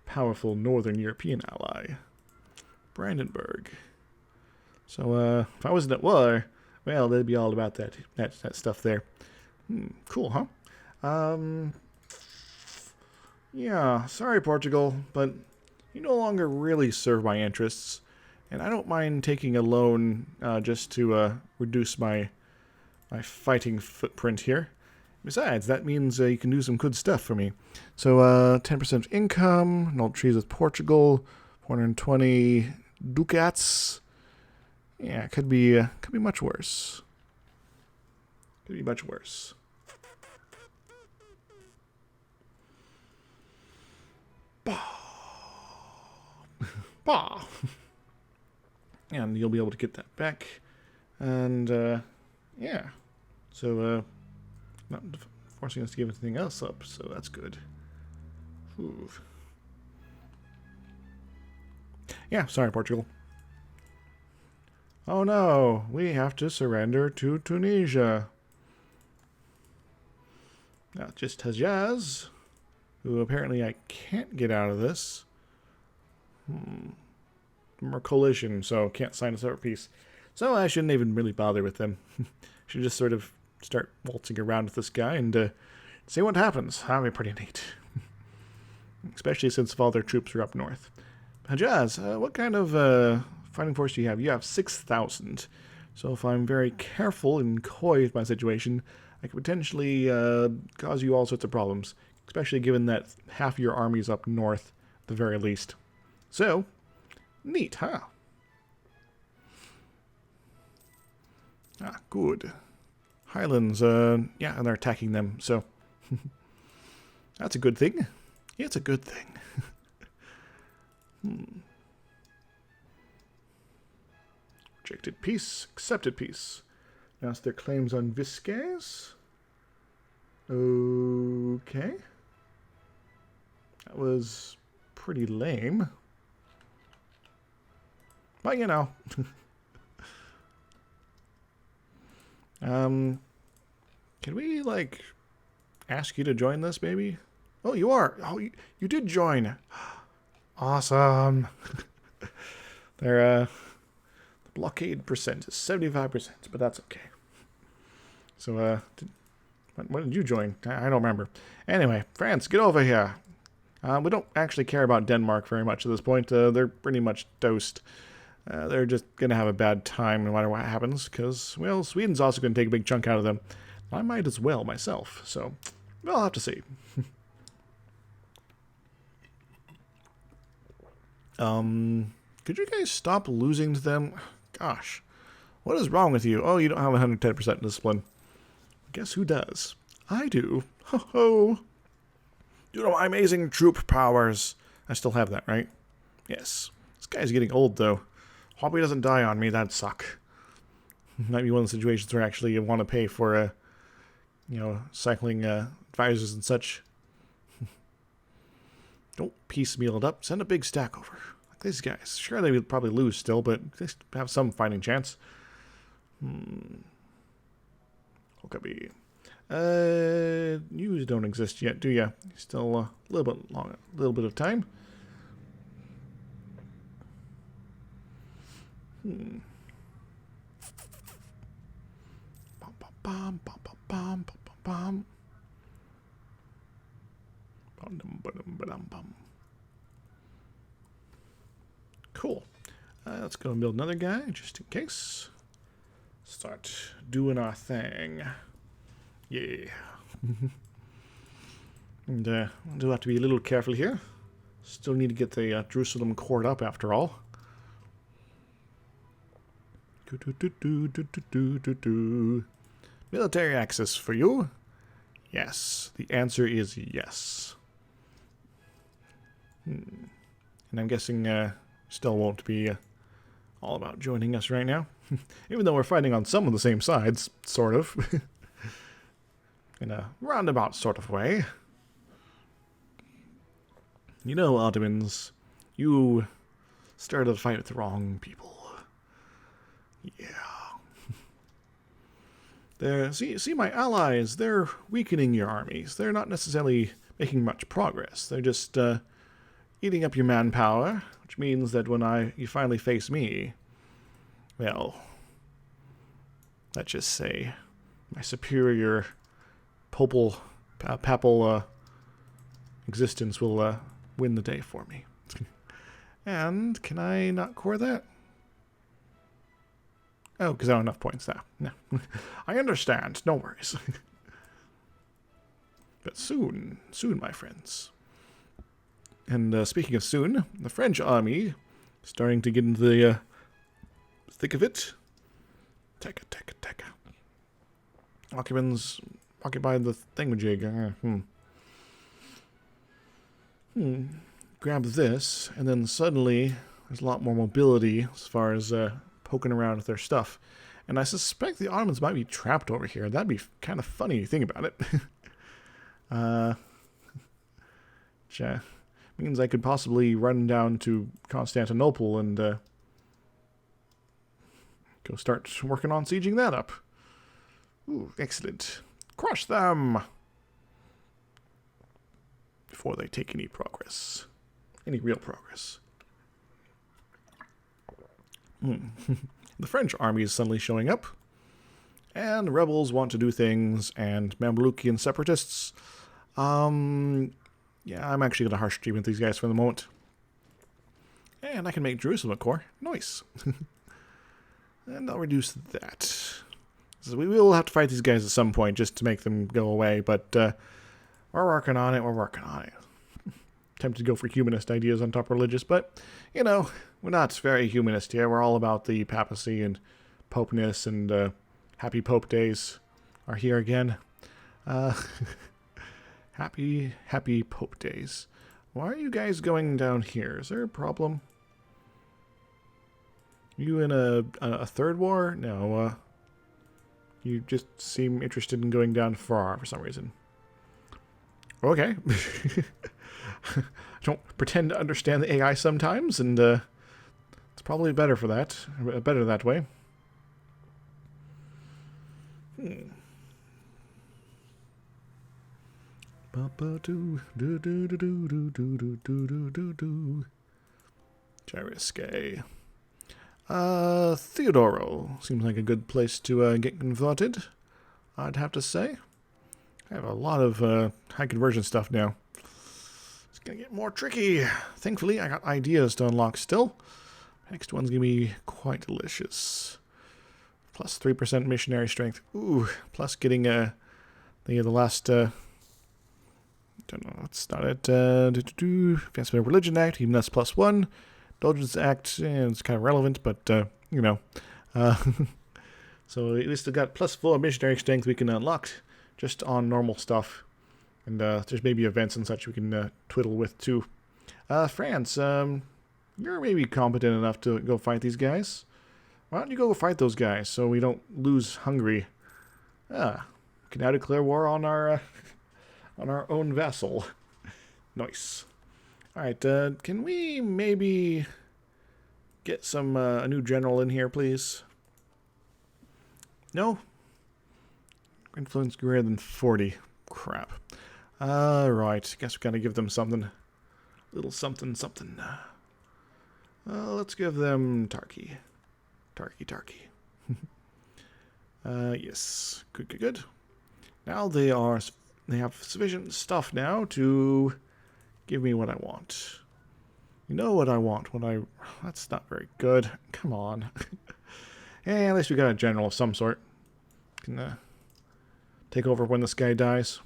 powerful Northern European ally. Brandenburg. So, if I wasn't at war, well, they'd be all about that stuff there. Cool, huh? Yeah, sorry, Portugal, but you no longer really serve my interests, and I don't mind taking a loan just to reduce my fighting footprint here. Besides, that means you can do some good stuff for me. So, 10% income, null trees with Portugal, 420 ducats. Yeah, it could be much worse. Could be much worse. Bah. Bah. And you'll be able to get that back. And, yeah. So, not forcing us to give anything else up, so that's good. Ooh. Yeah, sorry, Portugal. Oh no, we have to surrender to Tunisia. Now, just Hajaz, who apparently I can't get out of this. We're a coalition, so can't sign a separate peace. So I shouldn't even really bother with them. Should just sort of start waltzing around with this guy and see what happens. That'd be pretty neat. Especially since all their troops are up north. Hajaz, what kind of fighting force do you have? You have 6,000. So if I'm very careful and coy with my situation, I could potentially cause you all sorts of problems. Especially given that half of your army's up north, at the very least. So, neat, huh? Ah, good. Highlands, yeah, and they're attacking them, so... That's a good thing. Yeah, it's a good thing. Rejected peace, accepted peace. Now it's their claims on Viscayas. Okay. That was pretty lame. But, you know. Can we, like, ask you to join this, maybe? Oh, you are. Oh, you did join. Awesome. Their blockade percent is 75%, but that's okay. So, when did you join? I don't remember. Anyway, France, get over here. We don't actually care about Denmark very much at this point. They're pretty much toast. They're just going to have a bad time no matter what happens, because, well, Sweden's also going to take a big chunk out of them. I might as well myself, so we'll have to see. Could you guys stop losing to them? Gosh, what is wrong with you? Oh, you don't have 110% discipline. Guess who does? I do. Ho ho! You know my amazing troop powers. I still have that, right? Yes. This guy's getting old, though. Hope he doesn't die on me. That'd suck. Might be one of the situations where actually you want to pay for, cycling advisors and such. Don't piecemeal it up. Send a big stack over. Like these guys. Sure, they would probably lose still, but they have some fighting chance. What could be? You don't exist yet, do ya? Still a little bit long, a little bit of time. Bum, bum, bum, bum, bum, bum, bum, bum. Cool. Let's go and build another guy, just in case. Start doing our thing. Yeah. And we'll do have to be a little careful here. Still need to get the Jerusalem court up after all. Military access for you? Yes. The answer is yes. And I'm guessing still won't be all about joining us right now. Even though we're fighting on some of the same sides, sort of. In a roundabout sort of way. You know, Ottomans, you started a fight with the wrong people. Yeah. See my allies, they're weakening your armies. They're not necessarily making much progress. They're just eating up your manpower, which means that when you finally face me, well, let's just say my superior papal existence will win the day for me. And can I not core that? Oh, because I don't have enough points now. No. I understand. No worries. But soon, my friends. And speaking of soon, the French army starting to get into the thick of it. Teka. Occupants occupy the thingamajig. Grab this, and then suddenly there's a lot more mobility as far as poking around with their stuff. And I suspect the Ottomans might be trapped over here. That'd be kind of funny to think about it. Which means I could possibly run down to Constantinople and go start working on sieging that up. Ooh, excellent. Crush them! Before they take any progress. Any real progress. The French army is suddenly showing up. And the rebels want to do things, and Mamlukian separatists. Yeah, I'm actually going to harsh treatment these guys for the moment. And I can make Jerusalem a core. Nice. And I'll reduce that. So we will have to fight these guys at some point just to make them go away, but we're working on it, Tempted to go for humanist ideas on top of religious, but, you know, we're not very humanist here. We're all about the papacy and popeness, and happy Pope days are here again. Happy Pope days. Why are you guys going down here? Is there a problem? You in a third war? No, you just seem interested in going down far for some reason. Okay. I don't pretend to understand the AI sometimes, and it's probably better for that. Better that way. Risque. Theodoro seems like a good place to get converted, I'd have to say. I have a lot of high conversion stuff now. It's gonna get more tricky. Thankfully, I got ideas to unlock still. Next one's gonna be quite delicious. Plus 3% missionary strength. Ooh, plus getting the last. Don't know. That's not it. Advancement of Religion Act. Even that's +1. Indulgence Act. It's kind of relevant, but you know. So at least I got +4 missionary strength we can unlock just on normal stuff. And there's maybe events and such we can twiddle with too. France, you're maybe competent enough to go fight these guys. Why don't you go fight those guys so we don't lose Hungary? We can now declare war on our own vassal. Nice. All right, can we maybe get some a new general in here, please? No? Influence greater than 40. Crap. Right. Guess we gotta give them something. A little something. Let's give them Tarky. Tarky. Yes. Good. Now they have sufficient stuff now to give me what I want. You know what I want. That's not very good. Come on. Hey, at least we got a general of some sort. Can take over when this guy dies.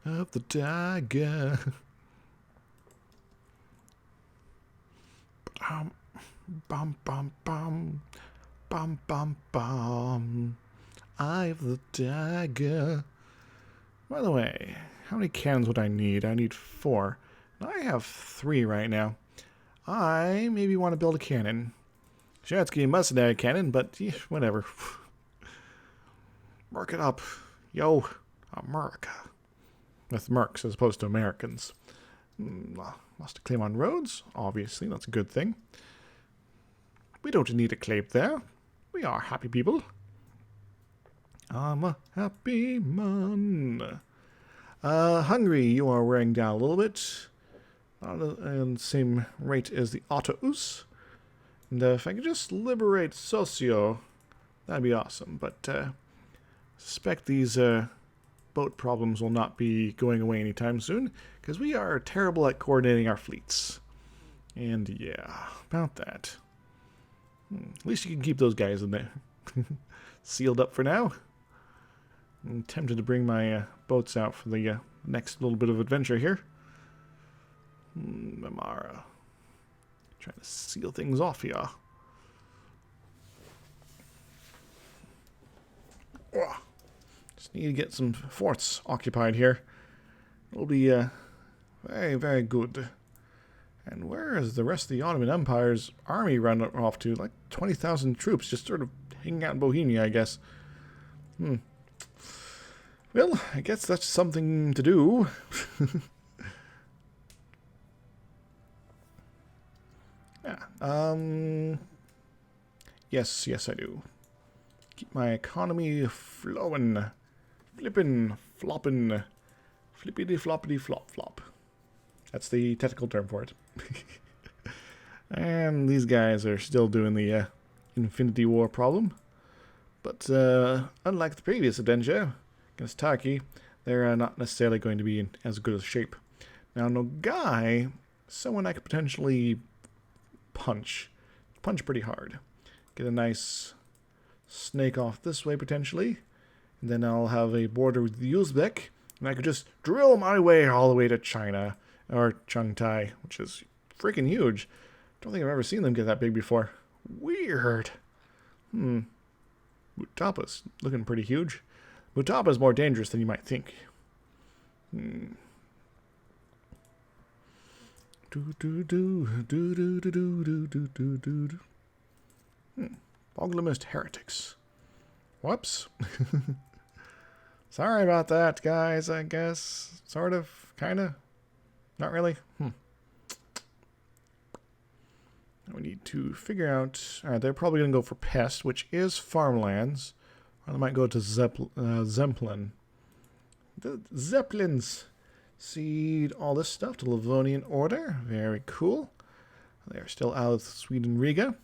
Of the dagger. Bum. Eye of the dagger. By the way, how many cannons would I need? I need 4. I have 3 right now. I maybe want to build a cannon. Shatsky must have a cannon, but whatever. Mark it up. Yo, America. With mercs as opposed to Americans. Lost a claim on roads. Obviously, that's a good thing. We don't need a claim there. We are happy people. I'm a happy man. Hungary, you are wearing down a little bit. And same rate as the Ottos. And if I could just liberate Socio, that'd be awesome. But I suspect these boat problems will not be going away anytime soon, because we are terrible at coordinating our fleets. And yeah, about that. At least you can keep those guys in there. Sealed up for now. I'm tempted to bring my boats out for the next little bit of adventure here. Mamara. Trying to seal things off here. Oh, just need to get some forts occupied here. It'll be very, very good. And where is the rest of the Ottoman Empire's army run off to? Like 20,000 troops just sort of hanging out in Bohemia, I guess. Well, I guess that's something to do. Yeah. Yes, I do. Keep my economy flowing. Flippin', floppin'. Flippity flop. That's the technical term for it. And these guys are still doing the Infinity War problem. But unlike the previous adventure against Turkey, they're not necessarily going to be in as good a shape. Now, Nogai, someone I could potentially punch pretty hard. Get a nice snake off this way, potentially. And then I'll have a border with the Uzbek, and I could just drill my way all the way to China, or Chengtai, which is freaking huge. Don't think I've ever seen them get that big before. Weird. Mutapa's looking pretty huge. Mutapa is more dangerous than you might think. Boglamist heretics. Whoops. Sorry about that, guys, I guess. Sort of, kind of. Not really. We need to figure out... Alright, they're probably going to go for pest, which is farmlands. Or they might go to Zeppelin. The Zeppelins. Seed all this stuff to Livonian Order. Very cool. They're still out of Sweden Riga.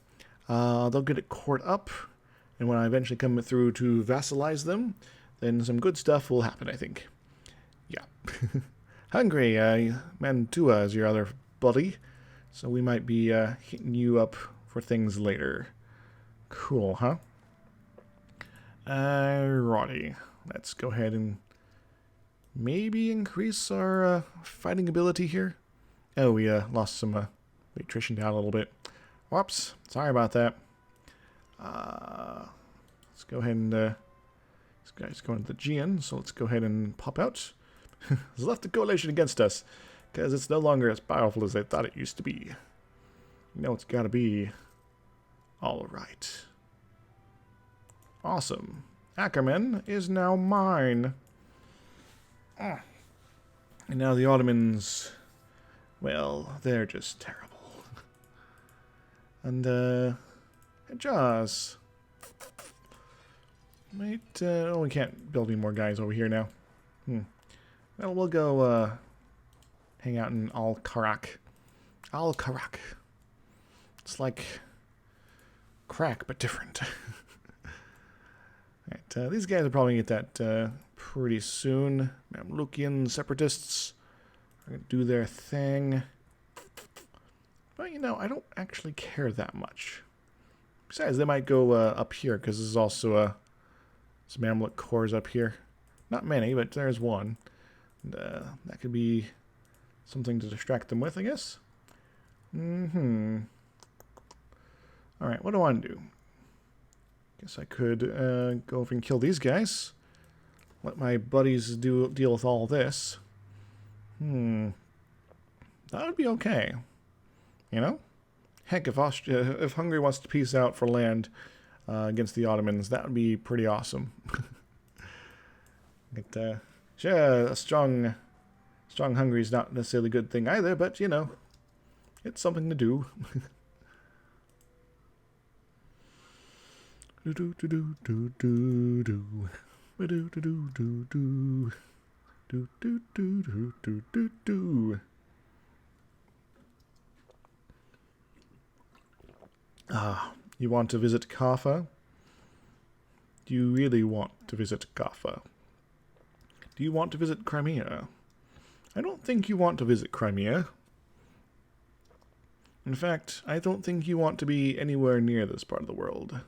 They'll get it court up. And when I eventually come through to vassalize them, then some good stuff will happen, I think. Yeah. Hungary, Mantua is your other buddy. So we might be hitting you up for things later. Cool, huh? Alrighty. Let's go ahead and maybe increase our fighting ability here. Oh, we lost some attrition down a little bit. Whoops. Sorry about that. Let's go ahead and... this guy's going to the Aegean, so let's go ahead and pop out. Has left the coalition against us, because it's no longer as powerful as they thought it used to be. You know, it's got to be all right. Awesome. Ackerman is now mine. And now the Ottomans, well, they're just terrible. And, Jaws. Wait, oh, we can't build any more guys over here now. Well, we'll go, hang out in Al-Karak. Al-Karak. It's like crack, but different. Alright, these guys will probably get that pretty soon. Mamlukian separatists are going to do their thing. But, you know, I don't actually care that much. Besides, they might go up here, because there's also some Mamluk cores up here. Not many, but there's one. And, that could be something to distract them with, I guess. Alright, what do I want to do? Guess I could go over and kill these guys. Let my buddies deal with all this. That would be okay. You know? Heck, if Hungary wants to peace out for land against the Ottomans, that would be pretty awesome. But, sure, a strong Hungary is not necessarily a good thing either, but, you know, it's something to do. You want to visit Kaffa? Do you really want to visit Kaffa? Do you want to visit Crimea? I don't think you want to visit Crimea. In fact, I don't think you want to be anywhere near this part of the world.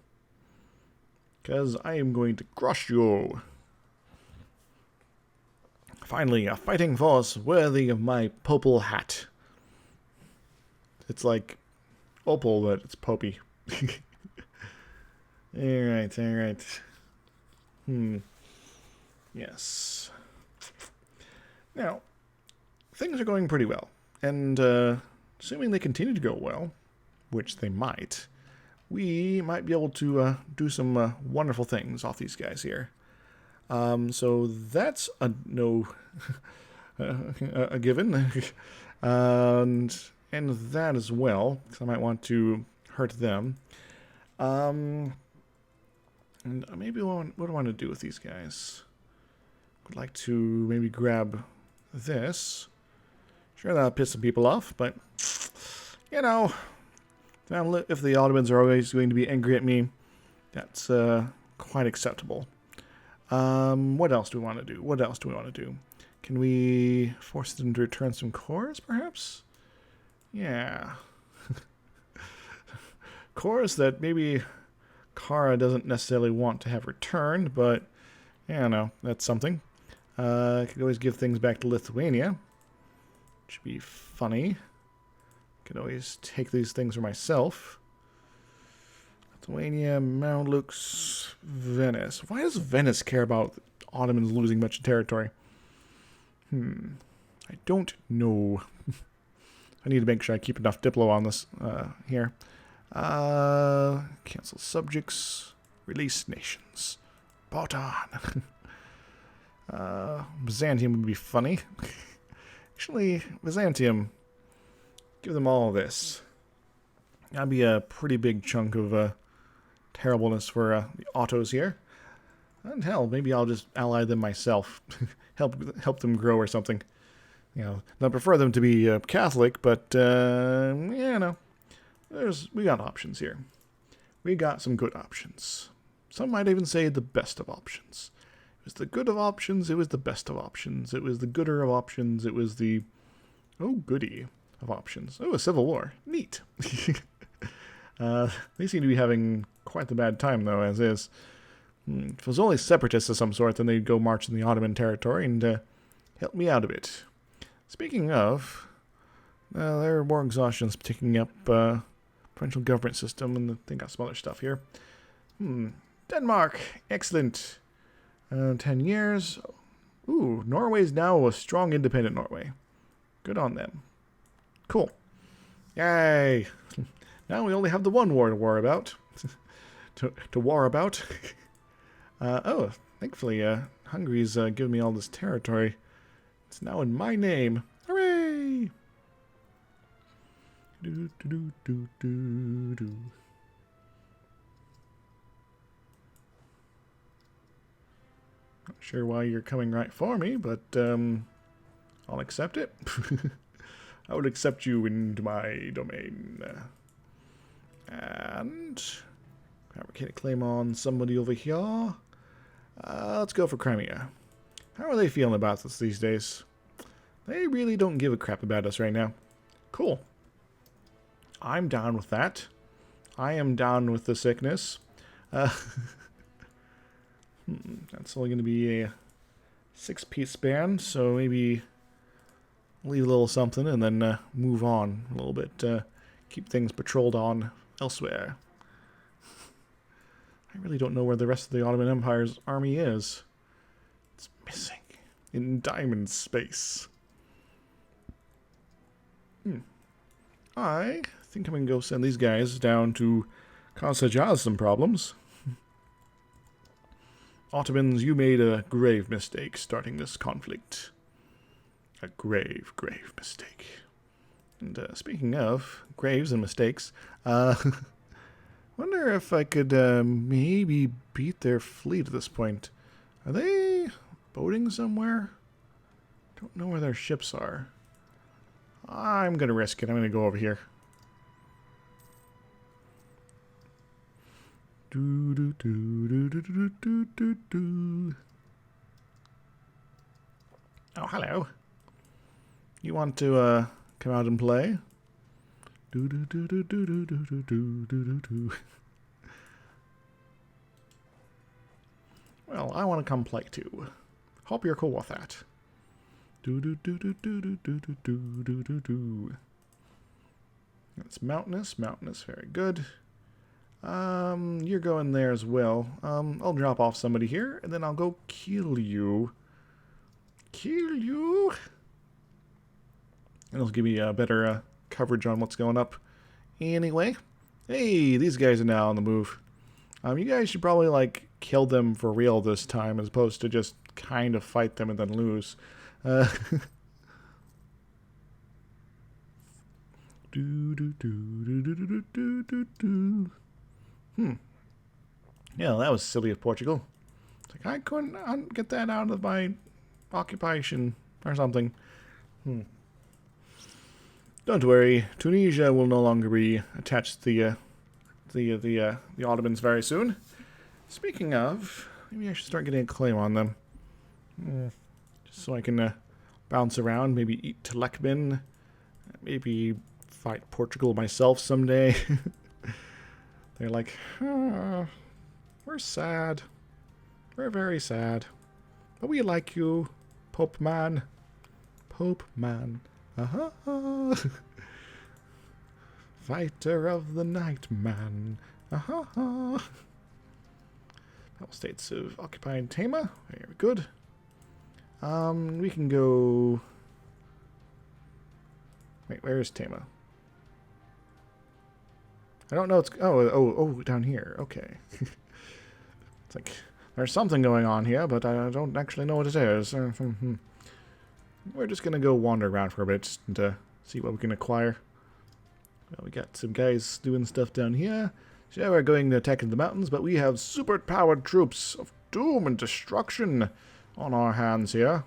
Because I am going to crush you. Finally, a fighting force worthy of my popal hat. It's like opal, but it's popey. Alright. Yes. Now, things are going pretty well. And, assuming they continue to go well, which they might, we might be able to do some wonderful things off these guys here. So that's a a given. And that as well, because I might want to hurt them. And maybe what do I want to do with these guys? I'd like to maybe grab this. Sure, that'll piss some people off, but, you know, if the Ottomans are always going to be angry at me, that's quite acceptable. What else do we want to do? Can we force them to return some cores, perhaps? Yeah. Cores that maybe Kara doesn't necessarily want to have returned, but, I don't know, that's something. I could always give things back to Lithuania, which would be funny. Could always take these things for myself. Lithuania, Mamluks, Venice. Why does Venice care about Ottomans losing much territory? I don't know. I need to make sure I keep enough Diplo on this here. Cancel subjects. Release nations. Bought on. Byzantium would be funny. Actually, Byzantium, give them all this. That'd be a pretty big chunk of terribleness for the Ottos here. And hell, maybe I'll just ally them myself. help them grow or something. You know, I prefer them to be Catholic, but yeah, no. We got options here. We got some good options. Some might even say the best of options. It was the good of options, it was the best of options. It was the gooder of options, it was the goody of options. Oh, a civil war. Neat. They seem to be having quite the bad time, though, as is. If it was only separatists of some sort, then they'd go march in the Ottoman territory and help me out a bit. Speaking of, their war exhaustion's picking up provincial government system, and they got some other stuff here. Denmark, excellent. 10 years. Ooh, Norway's now a strong independent Norway. Good on them. Cool. Yay! Now we only have the one war to worry about. to war about. Thankfully, Hungary's given me all this territory. It's now in my name. Hooray! Do, do, do, do, do. Not sure why you're coming right for me, but I'll accept it. I would accept you into my domain. And fabricate a claim on somebody over here. Let's go for Crimea. How are they feeling about this these days? They really don't give a crap about us right now. Cool. I'm down with that. I am down with the sickness. That's only going to be a 6-piece span, so maybe leave a little something and then move on a little bit. Keep things patrolled on elsewhere. I really don't know where the rest of the Ottoman Empire's army is. It's missing in diamond space. I think I'm going to go send these guys down to cause Hajjaz some problems. Ottomans, you made a grave mistake starting this conflict. A grave, grave mistake. And speaking of graves and mistakes, wonder if I could maybe beat their fleet at this point. Are they boating somewhere? Don't know where their ships are. I'm going to risk it. I'm going to go over here. Do, do, do, do, do, do, do, do, do. Oh, hello. You want to come out and play? Do, do, do, do, do, do, do, do, do, do, do. Well, I want to come play too. Hope you're cool with that. Do, do, do, do, do, do, do, do, do, do, do. That's mountainous. Mountainous, very good. You're going there as well. I'll drop off somebody here, and then I'll go kill you. Kill you? And it'll give me better coverage on what's going up. Anyway, hey, these guys are now on the move. You guys should probably, like, kill them for real this time, as opposed to just kind of fight them and then lose. Do, do, do, do, do, do, do, do, do. Yeah, that was silly of Portugal. It's like, I couldn't get that out of my occupation or something. Don't worry, Tunisia will no longer be attached to the Ottomans very soon. Speaking of, maybe I should start getting a claim on them. Just so I can bounce around, maybe eat Telekmin, maybe fight Portugal myself someday. They're like, we're sad. We're very sad. But we like you, Pope Man. Pope Man. Fighter of the night, man. Battle states of occupied Tama. Very good. We can go... Wait, where is Tama? I don't know. It's down here. Okay. It's like there's something going on here, but I don't actually know what it is. We're just gonna go wander around for a bit and see what we can acquire. Well, we got some guys doing stuff down here. So we're going to attack in the mountains, but we have super-powered troops of doom and destruction on our hands here.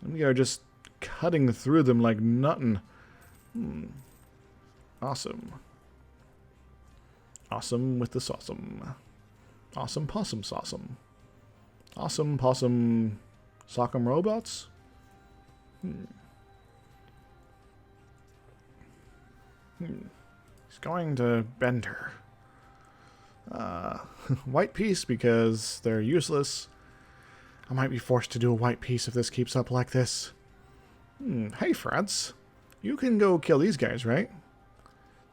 And we are just cutting through them like nothing. Awesome. Awesome with the sauceum. Awesome possum sauceum. Awesome possum sock'em robots? He's going to Bender. White piece because they're useless. I might be forced to do a white piece if this keeps up like this. Hey, France. You can go kill these guys, right?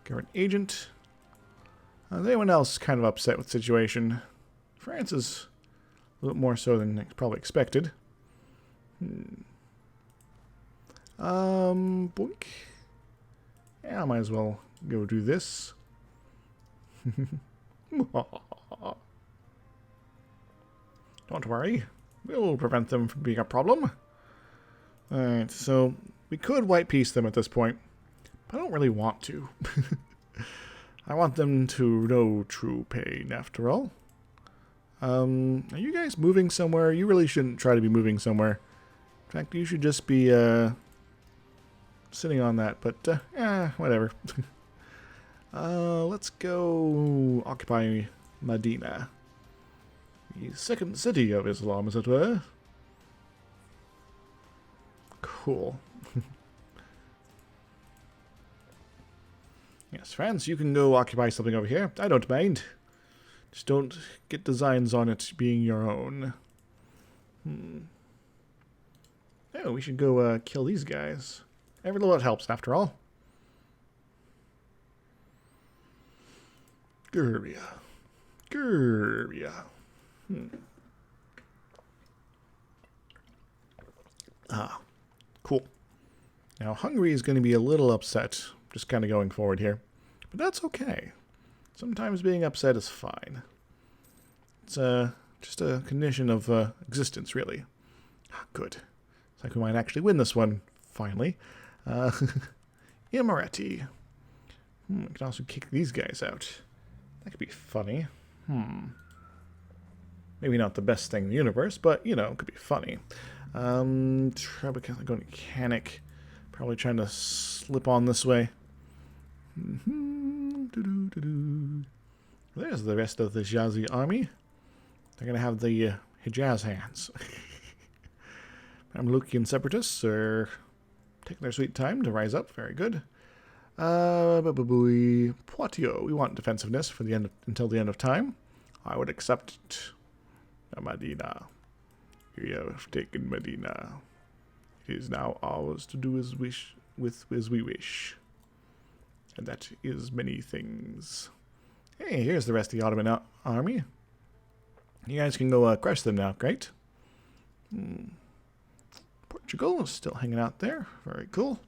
You're an agent. Is anyone else kind of upset with the situation? France is a little more so than probably expected. Boink. Yeah, I might as well go do this. Don't worry. We'll prevent them from being a problem. Alright, so we could white piece them at this point. But I don't really want to. I want them to know true pain, after all. Are you guys moving somewhere? You really shouldn't try to be moving somewhere. In fact, you should just be sitting on that, but whatever. Let's go occupy Medina. The second city of Islam, as it were. Cool. Yes, France, you can go occupy something over here. I don't mind. Just don't get designs on it being your own. Oh, we should go kill these guys. Every little bit helps, after all. Gerbia. Gerbia. Cool. Now, Hungary is going to be a little upset, just kind of going forward here. But that's okay. Sometimes being upset is fine. It's just a condition of existence, really. Good. It's like we might actually win this one, finally. Immorati. We can also kick these guys out. That could be funny. Maybe not the best thing in the universe, but, you know, it could be funny. Going mechanic. Probably trying to slip on this way. There's the rest of the Hijazi army. They're going to have the Hijaz hands. Mamlukian separatists are taking their sweet time to rise up. Very good. Poitiers. We want defensiveness for the end until the end of time. I would accept it. Medina. We have taken Medina. It is now ours to do as we wish. And that is many things. Hey, here's the rest of the Ottoman army. You guys can go crush them now, great. Portugal is still hanging out there. Very cool.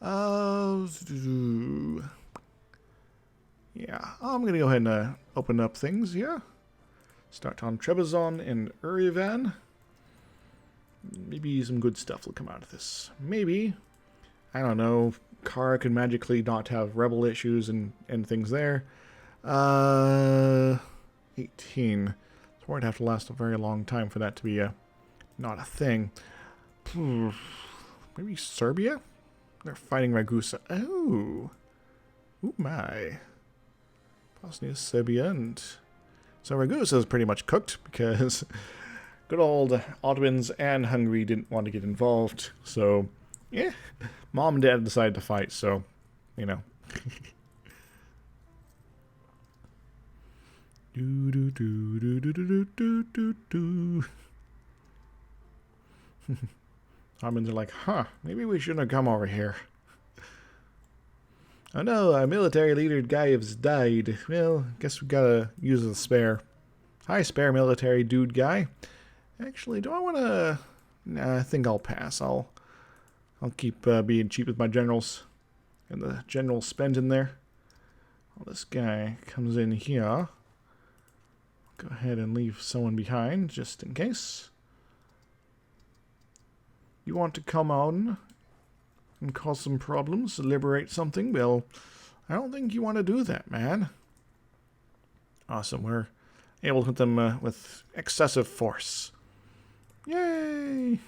Yeah, I'm going to go ahead and open up things here. Start on Trebizond and Urivan. Maybe some good stuff will come out of this. Maybe. I don't know. Kara can magically not have rebel issues and things there. 18. So we're going to have to last a very long time for that to be not a thing. Maybe Serbia? They're fighting Ragusa. Oh. Ooh, my. Bosnia, Serbia, and... So Ragusa is pretty much cooked because good old Ottomans and Hungary didn't want to get involved. So, yeah. Mom and Dad decided to fight, so, you know. Ottomans are like, maybe we shouldn't have come over here. Oh no, our military leader guy has died. Well, guess we gotta use the spare. Hi, spare military dude guy. Actually, do I want to... Nah, I think I'll pass. I'll keep being cheap with my generals. And the general spend in there. Well, this guy comes in here. Go ahead and leave someone behind, just in case. You want to come on and cause some problems, liberate something? Well, I don't think you want to do that, man. Awesome, we're able to hit them with excessive force. Yay!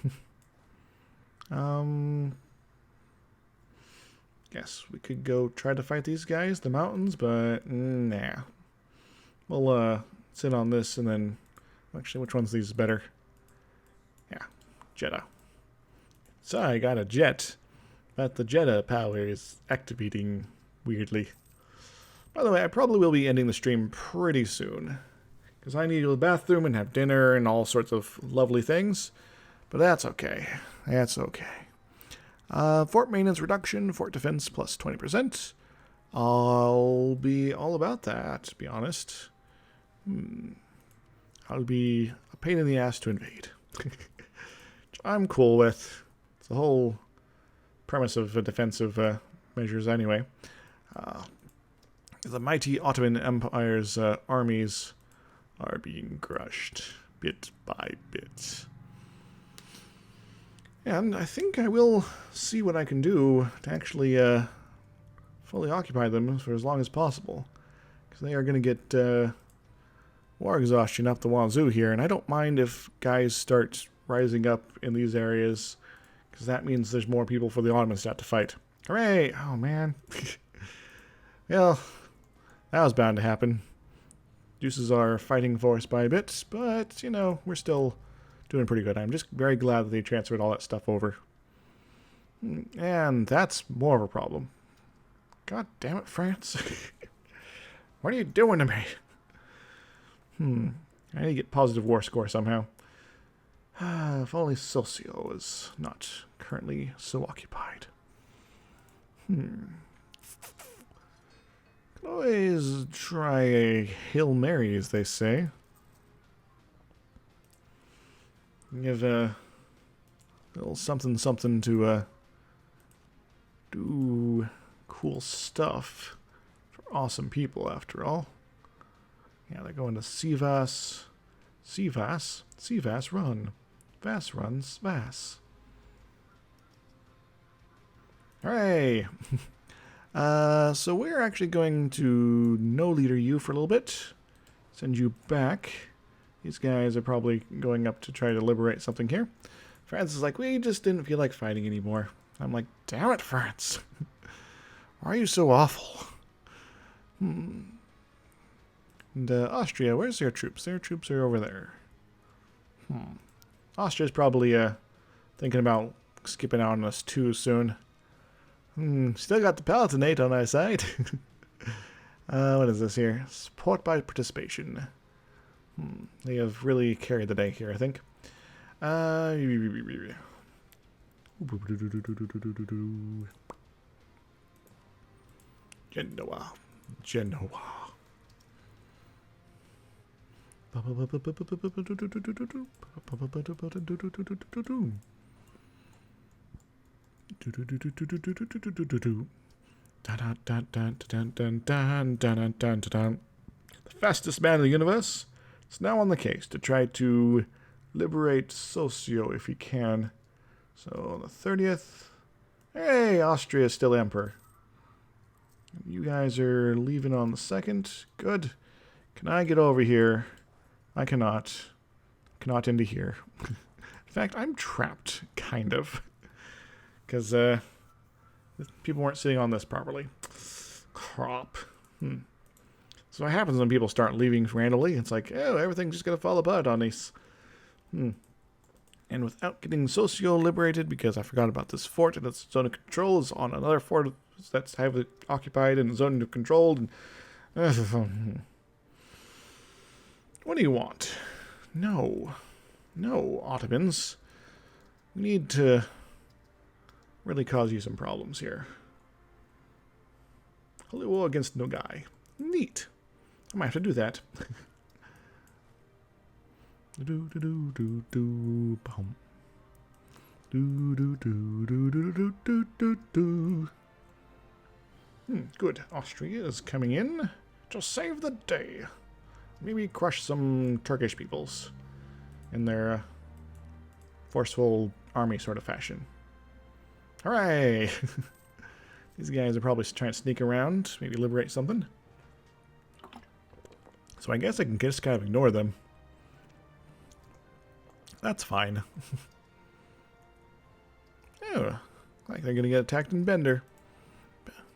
Guess we could go try to fight these guys, the mountains, but nah. We'll sit on this and then... Actually, which one's these better? Yeah, Jetta. So I got a jet, but the Jetta power is activating weirdly. By the way, I probably will be ending the stream pretty soon, because I need to go to the bathroom and have dinner and all sorts of lovely things. But that's okay. That's okay. Fort maintenance reduction, fort defense plus 20%. I'll be all about that, to be honest. I'll be a pain in the ass to invade. Which I'm cool with. It's the whole premise of defensive measures anyway. The mighty Ottoman Empire's armies are being crushed bit by bit. And I think I will see what I can do to actually fully occupy them for as long as possible. Because they are going to get war exhaustion up the wazoo here. And I don't mind if guys start rising up in these areas. Because that means there's more people for the Ottomans to have to fight. Hooray! Oh, man. Well, that was bound to happen. Reduces our fighting force by a bit. But, you know, we're still... doing pretty good. I'm just very glad that they transferred all that stuff over. And that's more of a problem. God damn it, France. What are you doing to me? I need to get positive war score somehow. If only Socio is not currently so occupied. Can always try a Hail Mary, as they say. Give a little something to do cool stuff for awesome people, after all. Yeah, they're going to Sivas. Sivas run. Vas runs Vas. Hooray! So we're actually going to no leader you for a little bit. Send you back. These guys are probably going up to try to liberate something here. France is like, we just didn't feel like fighting anymore. I'm like, damn it, France. Why are you so awful? And Austria, where's their troops? Their troops are over there. Austria's probably thinking about skipping out on us too soon. Still got the Palatinate on our side. What is this here? Support by participation. They have really carried the day here, I think. Genoa. The fastest man in the universe is now on the case to try to liberate Socio if he can. So on the 30th, hey, Austria is still emperor. You guys are leaving on the 2nd. Good. Can I get over here? I cannot. Cannot into here. In fact, I'm trapped, kind of. Because people weren't sitting on this properly. Crop. So what happens when people start leaving randomly? It's like, oh, everything's just going to fall apart on these. And without getting Socio liberated, because I forgot about this fort and its zone of control is on another fort that's heavily occupied and zone of control. And, what do you want? No, Ottomans. We need to really cause you some problems here. Holy war against Nogai. Neat. I might have to do that. Good. Austria is coming in to save the day. Maybe crush some Turkish peoples in their forceful army sort of fashion. Hooray! These guys are probably trying to sneak around, maybe liberate something. So I guess I can just kind of ignore them. That's fine. Oh, like they're going to get attacked in Bender.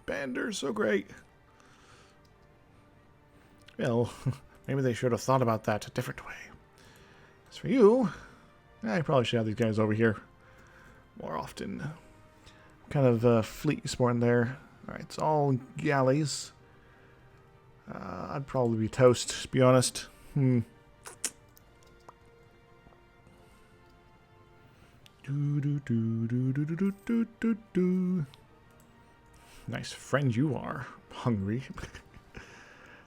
Bender's so great. Well, maybe they should have thought about that a different way. As for you, I probably should have these guys over here more often. What kind of fleet you spawned there? Alright, it's all galleys. I'd probably be toast, to be honest. Nice friend you are. Hungry.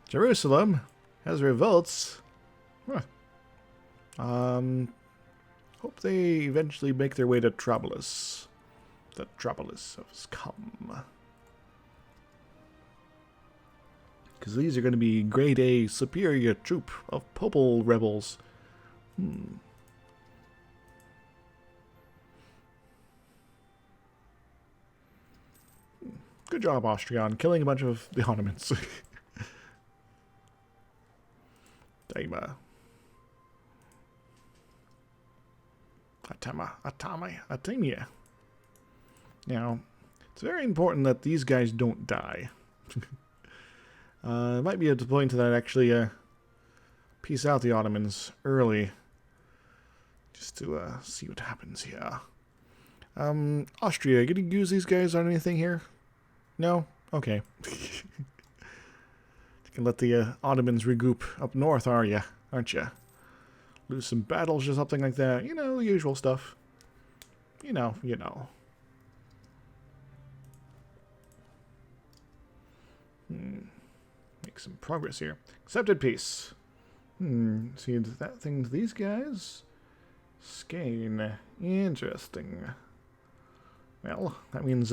Jerusalem has revolts. Huh. Hope they eventually make their way to Trablus. The Trablus has come. Because these are going to be grade A superior troop of Popal rebels. Good job, Austria, on killing a bunch of the Ottomans. Daima. Atamia. Now, it's very important that these guys don't die. It might be at the point that I'd actually peace out the Ottomans early. Just to see what happens here. Austria, you gonna use these guys on anything here? No? Okay. You can let the Ottomans regroup up north, aren't you? Lose some battles or something like that. You know, the usual stuff. You know. Make some progress here. Accepted peace. See that thing to these guys? Skane. Interesting. Well, that means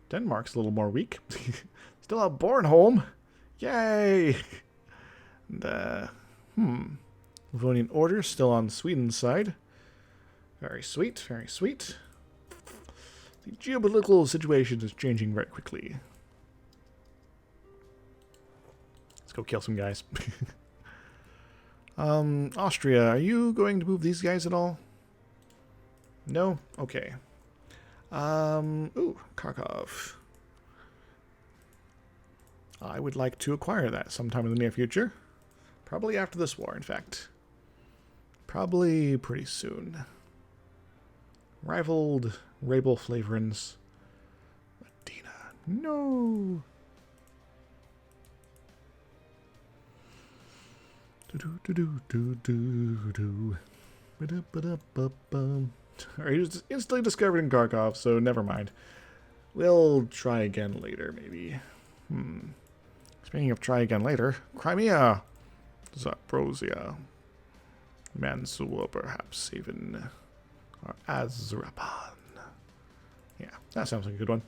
Denmark's a little more weak. Still have Bornholm. Yay! And, Livonian Order still on Sweden's side. Very sweet, very sweet. The geopolitical situation is changing very quickly. Let's go kill some guys. Austria, are you going to move these guys at all? No? Okay. Ooh, Kharkov. I would like to acquire that sometime in the near future. Probably after this war, in fact. Probably pretty soon. Rivaled Rabel Flavorins. Medina. No! Alright, he was instantly discovered in Kharkov, so never mind. We'll try again later, maybe. Speaking of try again later, Crimea, Zaporozhye, Mantua, perhaps even, or Azrapan. Yeah, that sounds like a good one.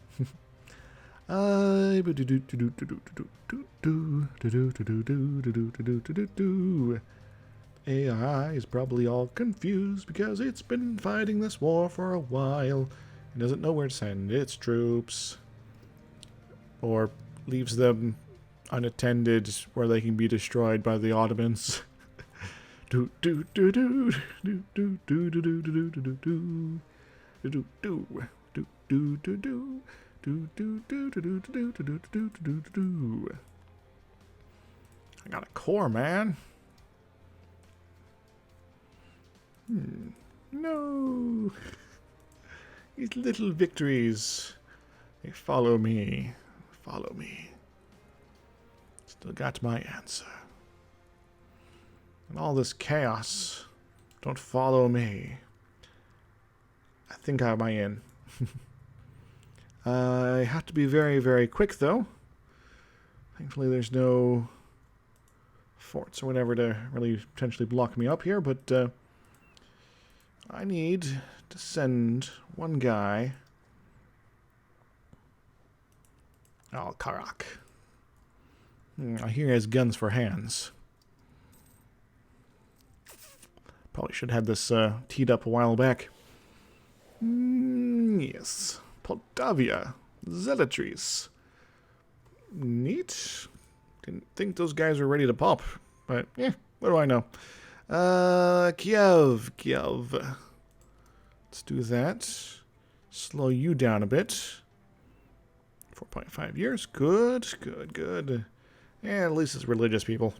AI is probably all confused because it's been fighting this war for a while and doesn't know where to send its troops. Or leaves them unattended where they can be destroyed by the Ottomans. I got a core, man. No. These little victories, they follow me. Follow me. Still got my answer. And all this chaos, don't follow me. I think I have my in. I have to be very, very quick, though. Thankfully, there's no forts or whatever to really potentially block me up here, but I need to send one guy Oh, Karak. I hear he has guns for hands. Probably should have had this teed up a while back. Yes. Poldavia. Zealotries. Neat. Didn't think those guys were ready to pop. But, yeah, what do I know? Kiev. Let's do that. Slow you down a bit. 4.5 years. Good. Yeah, at least it's religious people.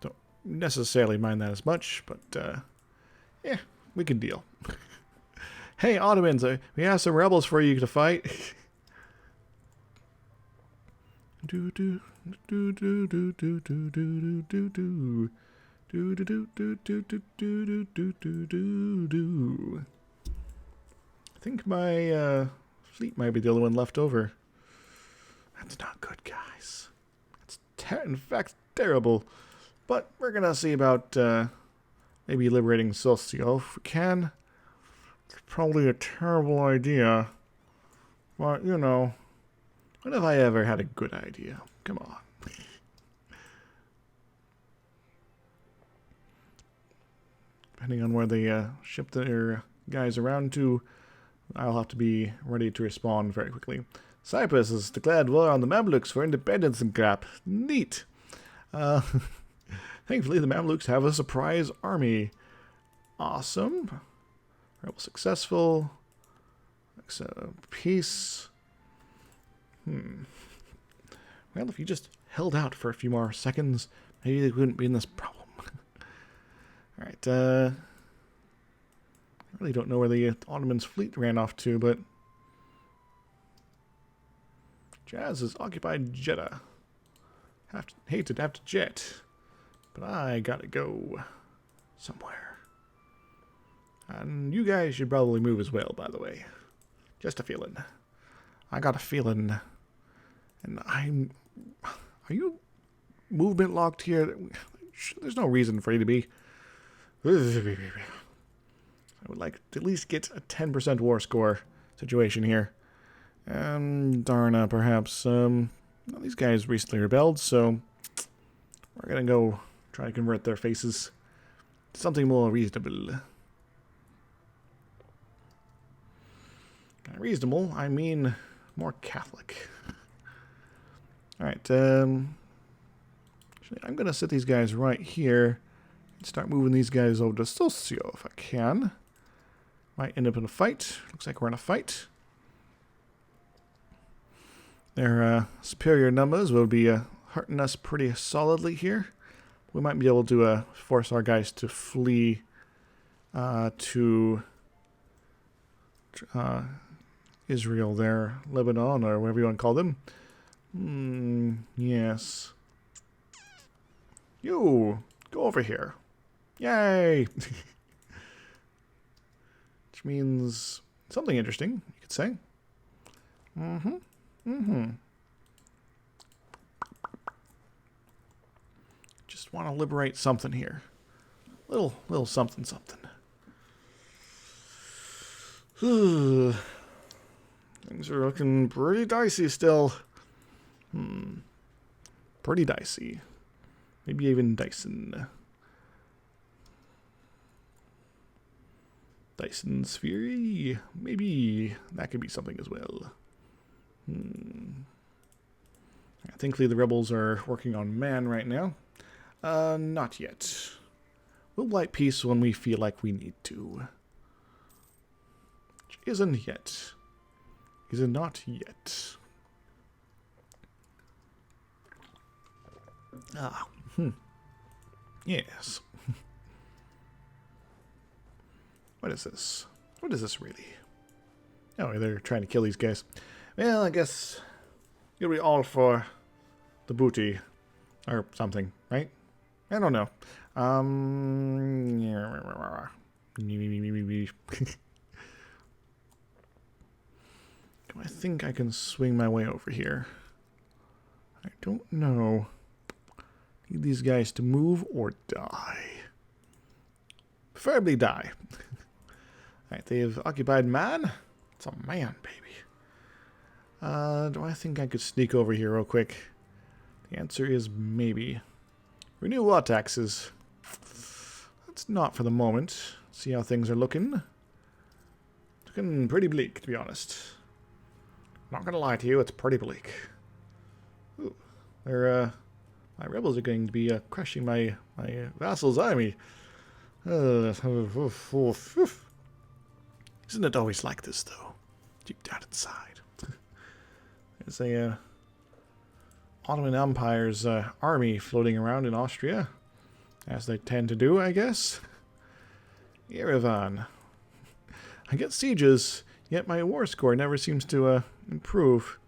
Don't necessarily mind that as much, but, yeah, we can deal. Hey, Ottomans, we have some rebels for you to fight. I think my fleet might be the only one left over. That's not good, guys. That's in fact terrible. But we're gonna see about maybe liberating Socio if we can. It's probably a terrible idea. But, you know, when have I ever had a good idea? Come on. Depending on where they ship their guys around to, I'll have to be ready to respond very quickly. Cyprus has declared war on the Mamluks for independence and crap. Neat. Thankfully, the Mamluks have a surprise army. Awesome. Rebel successful. Peace. Well, if you just held out for a few more seconds, maybe they wouldn't be in this problem. Alright, I really don't know where the Ottoman's fleet ran off to, but Jazz has occupied Jeddah. Hate to have to jet, but I gotta go somewhere. And you guys should probably move as well, by the way. Just a feeling. I got a feeling. And are you movement locked here? There's no reason for you to be. I would like to at least get a 10% war score situation here. Darna, perhaps. Well, these guys recently rebelled, so we're gonna go try to convert their faces to something more reasonable. By reasonable, I mean more Catholic. Alright, actually, I'm gonna set these guys right here. Start moving these guys over to Socio if I can. Might end up in a fight. Looks like we're in a fight. Their superior numbers will be hurting us pretty solidly here. We might be able to force our guys to flee to Israel there, Lebanon, or whatever you want to call them. Yes. You, go over here. Yay! Which means something interesting, you could say. Just want to liberate something here. Little something. Things are looking pretty dicey still. Pretty dicey. Maybe even Dyson. Dyson's Fury. Maybe that could be something as well. Thankfully the rebels are working on Man right now. Not yet. We'll light peace when we feel like we need to. Which isn't yet. Is it not yet? Yes. What is this? What is this really? Oh, they're trying to kill these guys. Well, I guess you'll be all for the booty or something, right? I don't know. I think I can swing my way over here. I don't know. Need these guys to move or die. Preferably die. Alright, they've occupied Man. It's a Man, baby. Do I think I could sneak over here real quick? The answer is maybe. Renew law taxes. That's not for the moment. See how things are looking. Looking pretty bleak, to be honest. Not gonna lie to you, it's pretty bleak. Ooh, they're, my rebels are going to be crushing my vassal's army. Isn't it always like this, though? Deep down inside. There's a Ottoman Empire's army floating around in Austria, as they tend to do, I guess. Yerevan. I get sieges, yet my war score never seems to improve.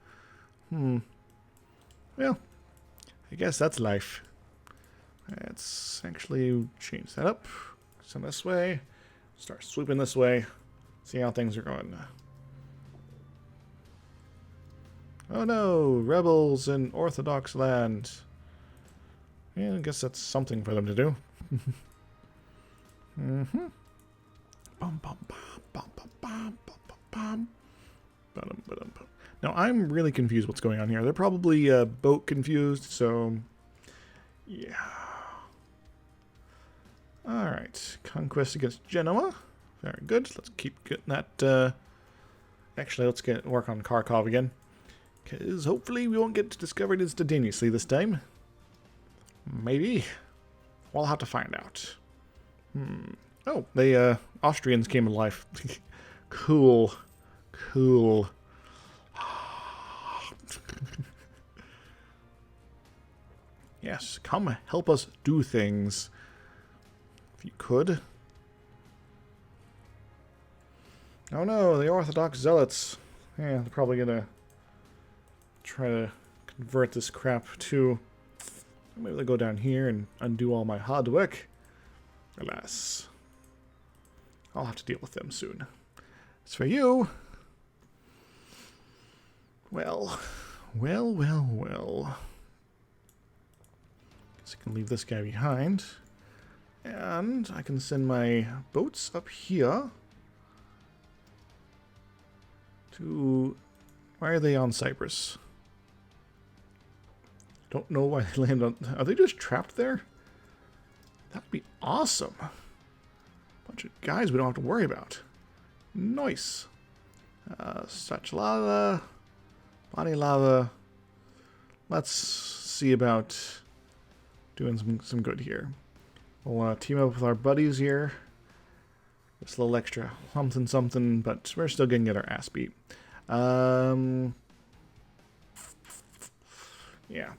Well, I guess that's life. Let's actually change that up. Send this way. Start swooping this way. See how things are going. Oh no, rebels in Orthodox land. Yeah, I guess that's something for them to do. Mm-hmm. Bum, bum, bum, bum, bum, bum, bum, bum. Ba-dum, ba-dum, bum. Now, I'm really confused what's going on here. They're probably boat confused, so yeah. Alright, conquest against Genoa. Very good. Let's keep getting that. Actually, let's work on Kharkov again. Because hopefully we won't get discovered instantaneously this time. Maybe. We'll have to find out. Oh, the Austrians came alive. Cool. Cool. Yes, come help us do things. If you could. Oh no, the Orthodox Zealots. Yeah, they're probably gonna try to convert this crap to... Maybe they'll go down here and undo all my hard work. Alas. I'll have to deal with them soon. As for you... Well. Well. Guess I can leave this guy behind. And I can send my boats up here to... Why are they on Cyprus? Don't know why they land on... Are they just trapped there? That'd be awesome. Bunch of guys we don't have to worry about. Nice. Such lava. Body lava. Let's see about doing some good here. We'll team up with our buddies here. Just a little extra something, but we're still gonna get our ass beat. Yeah,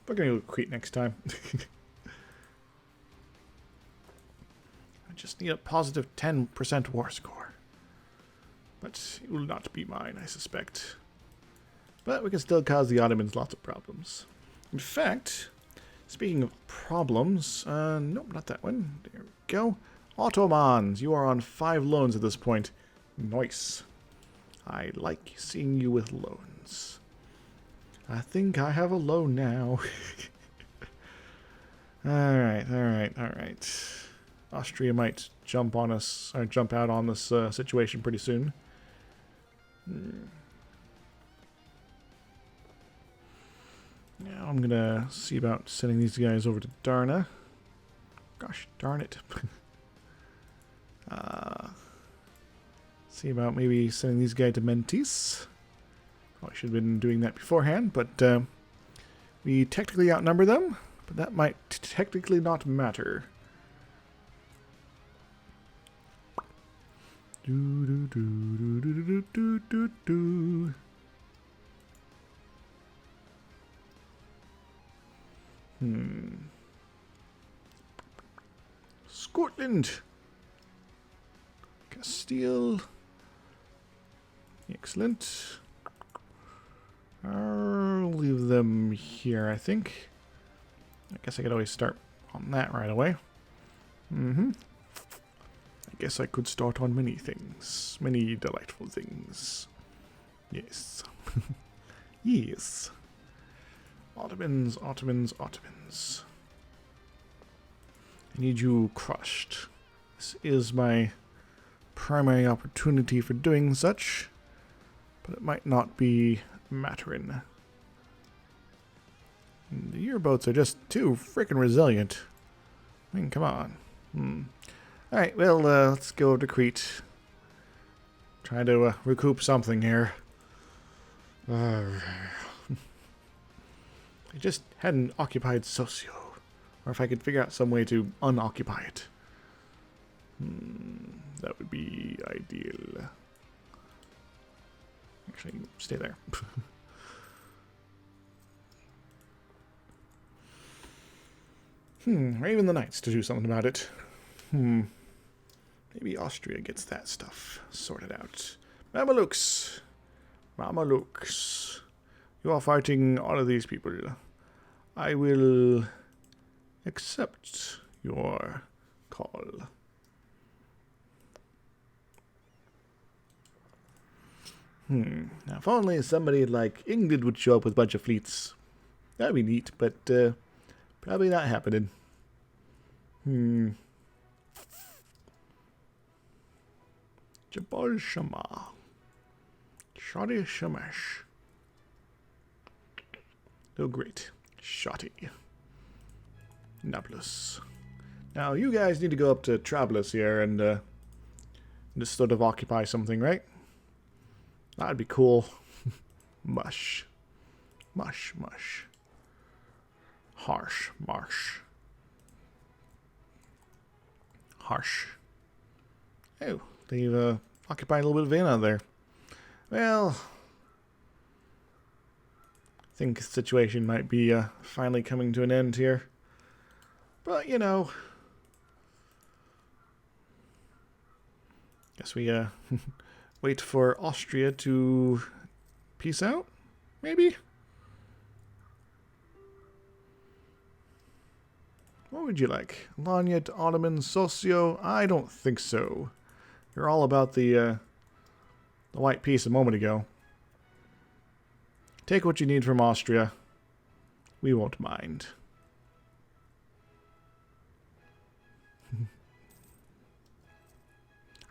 we're gonna go Crete next time. I just need a positive 10% war score. But it will not be mine, I suspect. But we can still cause the Ottomans lots of problems. In fact, speaking of problems, nope, not that one. There we go. Ottomans, you are on 5 loans at this point. Nice. I like seeing you with loans. I think I have a loan now. Alright. Austria might jump on us, or jump out on this situation pretty soon. Now I'm gonna see about sending these guys over to Darna. Gosh darn it. See about maybe sending these guys to Mentis. Probably should have been doing that beforehand, but we technically outnumber them, but that might technically not matter. Scotland. Castile. Excellent. I'll leave them here, I think. I guess I could always start on that right away. I guess I could start on many things. Many delightful things. Yes. Yes. Ottomans. I need you crushed. This is my primary opportunity for doing such, but it might not be mattering. The U-boats are just too freaking resilient. I mean, come on. Alright, well, let's go over to Crete. Try to recoup something here. I just hadn't occupied Socio. Or if I could figure out some way to unoccupy it. That would be ideal. Actually, stay there. Raven the Knights to do something about it. Maybe Austria gets that stuff sorted out. Mamelukes! Mamelukes. You are fighting all of these people. I will accept your call. Now, if only somebody like England would show up with a bunch of fleets. That'd be neat, but probably not happening. Jabal Shama. Shoddy Shamash. Oh, great. Shoddy. Nablus. Now, you guys need to go up to Trablus here and just sort of occupy something, right? That'd be cool. Mush. Mush, mush. Harsh, marsh. Harsh. Oh, they've occupied a little bit of Vienna there. Well, I think the situation might be finally coming to an end here. But, you know, guess we wait for Austria to peace out, maybe? What would you like? Lanyet, Ottoman, Socio? I don't think so. You're all about the white peace a moment ago. Take what you need from Austria. We won't mind.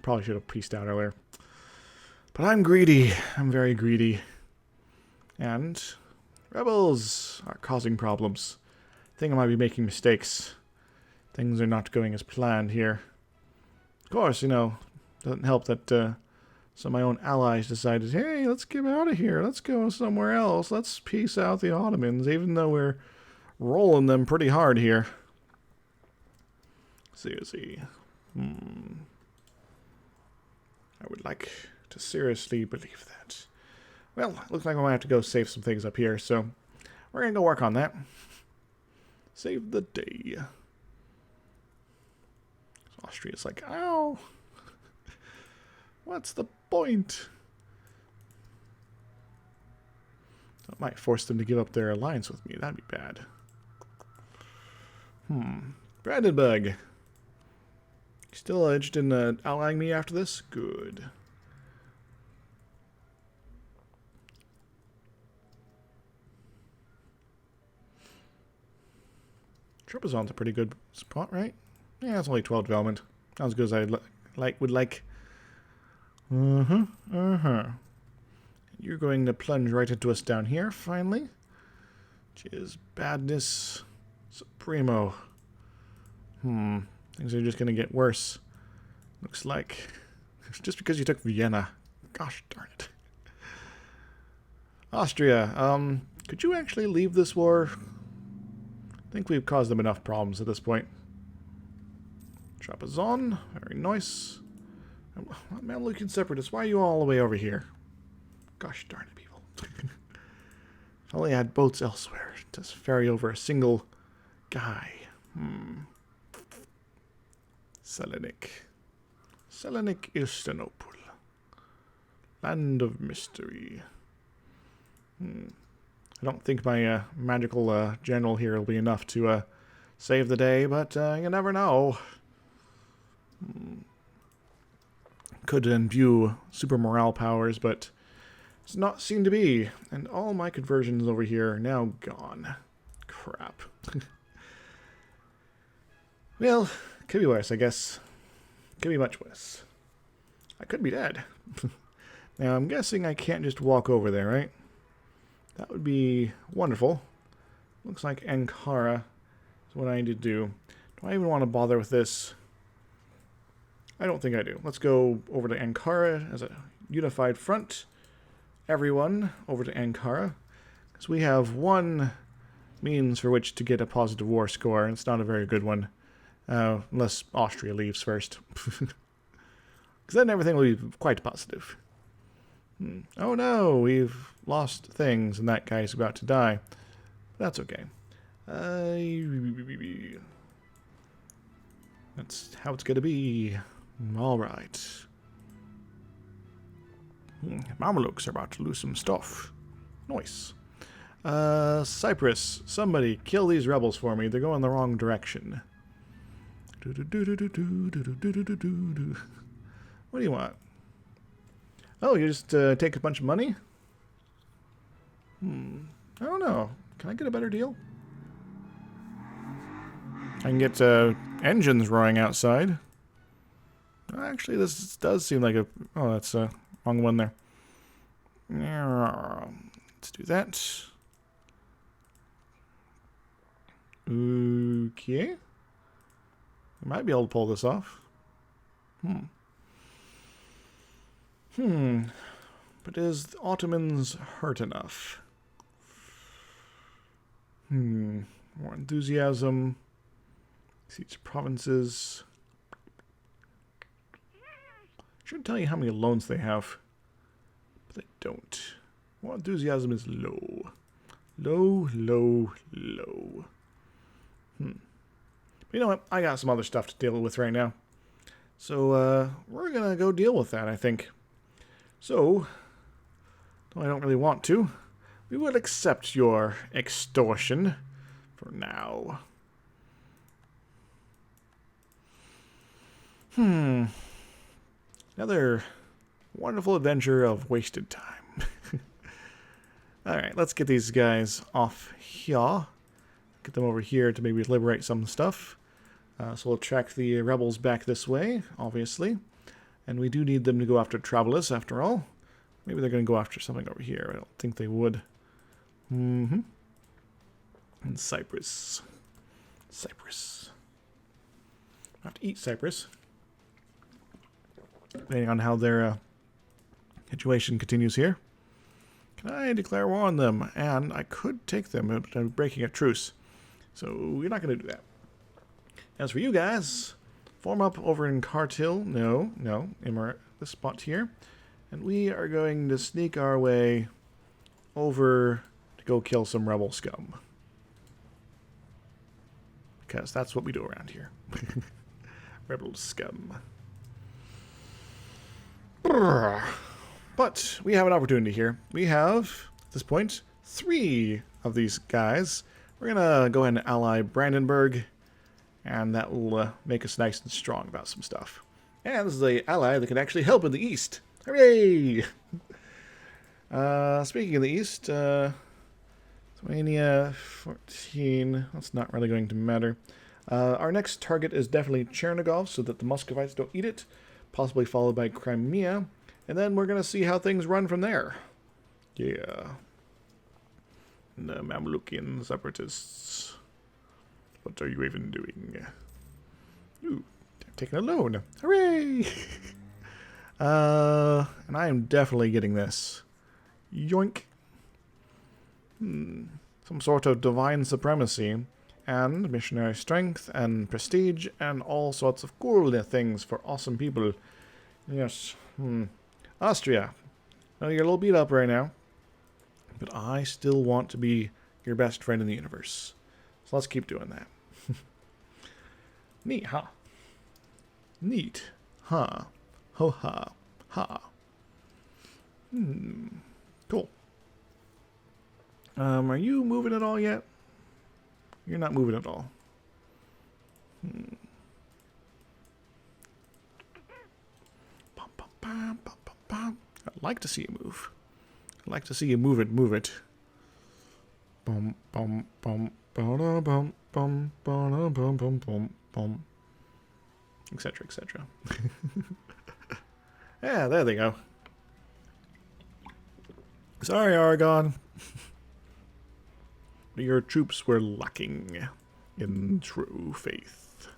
Probably should have pieced out earlier. But I'm greedy. I'm very greedy. And rebels are causing problems. I think I might be making mistakes. Things are not going as planned here. Of course, you know, doesn't help that some of my own allies decided, hey, let's get out of here. Let's go somewhere else. Let's peace out the Ottomans, even though we're rolling them pretty hard here. Seriously. I would like to seriously believe that. Well, looks like I might have to go save some things up here, so we're going to go work on that. Save the day. Austria's like, ow! What's the point? That might force them to give up their alliance with me. That'd be bad. Brandenburg. Still interested in allying me after this? Good. Trebizond's a pretty good spot, right? Yeah, it's only 12 development. Not as good as I would like. You're going to plunge right into us down here, finally. Which is badness supremo. Things are just going to get worse. Looks like. Just because you took Vienna. Gosh darn it. Austria, could you actually leave this war? I think we've caused them enough problems at this point. Trapezon, very nice. Mamelucan separatists, why are you all the way over here? Gosh darn it, people. If only I had boats elsewhere to ferry over a single guy. Selenik. Selenik Istanopul. Land of mystery. I don't think my magical general here will be enough to save the day, but you never know. Could imbue super morale powers, but it's not seen to be. And all my conversions over here are now gone. Crap. Well, could be worse, I guess. Could be much worse. I could be dead. Now, I'm guessing I can't just walk over there, right? That would be wonderful. Looks like Ankara is what I need to do. Do I even want to bother with this? I don't think I do. Let's go over to Ankara as a unified front. Everyone over to Ankara. Because we have one means for which to get a positive war score, and it's not a very good one. Unless Austria leaves first. Because then everything will be quite positive. Oh no, we've lost things, and that guy's about to die. That's okay. That's how it's gonna be. Alright. Mamelukes are about to lose some stuff. Nice. Cyprus, somebody kill these rebels for me. They're going the wrong direction. What do you want? Oh, you just take a bunch of money? I don't know. Can I get a better deal? I can get engines roaring outside. Actually, this does seem like a... Oh, that's a wrong one there. Let's do that. Okay. I might be able to pull this off. But is the Ottomans hurt enough? More enthusiasm. Siege provinces. Should tell you how many loans they have. But they don't. More enthusiasm is low. Low, low, low. But you know what? I got some other stuff to deal with right now. So, we're gonna go deal with that, I think. So, though I don't really want to, we will accept your extortion for now. Another wonderful adventure of wasted time. Alright, let's get these guys off here. Get them over here to maybe liberate some stuff. So we'll track the rebels back this way, obviously. And we do need them to go after Travelus, after all. Maybe they're going to go after something over here. I don't think they would. And Cyprus. Cyprus. I have to eat Cyprus. Depending on how their situation continues here. Can I declare war on them? And I could take them, but I'm breaking a truce. So we're not going to do that. As for you guys, form up over in Kartil. No, Emirate, this spot here. And we are going to sneak our way over to go kill some rebel scum. Because that's what we do around here. Rebel scum. But we have an opportunity here. We have, at this point, 3 of these guys. We're going to go ahead and ally Brandenburg. And that will make us nice and strong about some stuff. And this is an ally that can actually help in the East. Hooray! Speaking of the East, Lithuania 14. That's not really going to matter. Our next target is definitely Chernigov, so that the Muscovites don't eat it. Possibly followed by Crimea. And then we're going to see how things run from there. Yeah. And the Mamlukian separatists. What are you even doing? Ooh, they're taking a loan. Hooray! And I am definitely getting this. Yoink. Some sort of divine supremacy. And missionary strength and prestige and all sorts of cool things for awesome people. Yes. Austria. Now you're a little beat up right now. But I still want to be your best friend in the universe. So let's keep doing that. Neat, huh? Neat, huh? Ho ha, ha. Cool. Are you moving at all yet? You're not moving at all. I'd like to see you move. I'd like to see you move it. Bum bum bum bum bum bum bum bum bum bum bum, etc. etc. Yeah, there they go. Sorry, Aragon. your troops were lacking in true faith.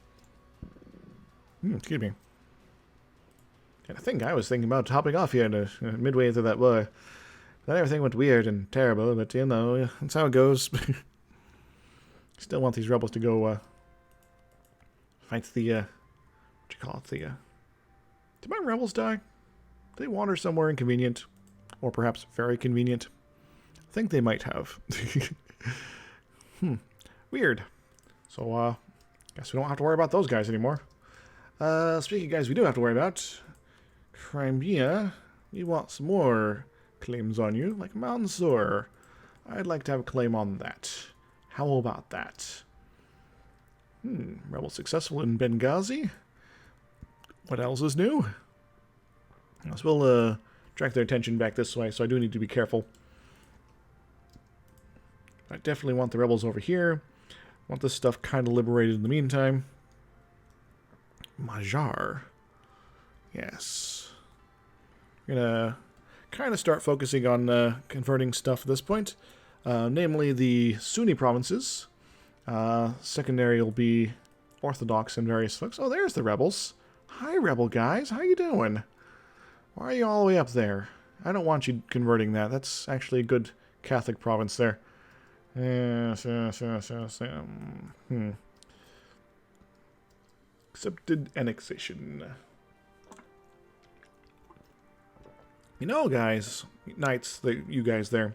Excuse me. And I think I was thinking about hopping off here midway through that war. Then everything went weird and terrible, but you know, that's how it goes. Still want these rebels to go fight the, what do you call it, did my rebels die? Did they wander somewhere inconvenient? Or perhaps very convenient? I think they might have. Weird. So, guess we don't have to worry about those guys anymore. Speaking of guys we do have to worry about, Crimea, we want some more claims on you, like Mansour. I'd like to have a claim on that. How about that? Rebel successful in Benghazi. What else is new? As we'll direct their attention back this way, so I do need to be careful. I definitely want the rebels over here. Want this stuff kind of liberated in the meantime. Majar. Yes. We're gonna kind of start focusing on converting stuff at this point. Namely the Sunni provinces. Secondary will be Orthodox and various folks. Oh, there's the rebels. Hi, rebel guys. How you doing? Why are you all the way up there? I don't want you converting that. That's actually a good Catholic province there. Yes. Accepted annexation. You know, guys, knights, you guys there,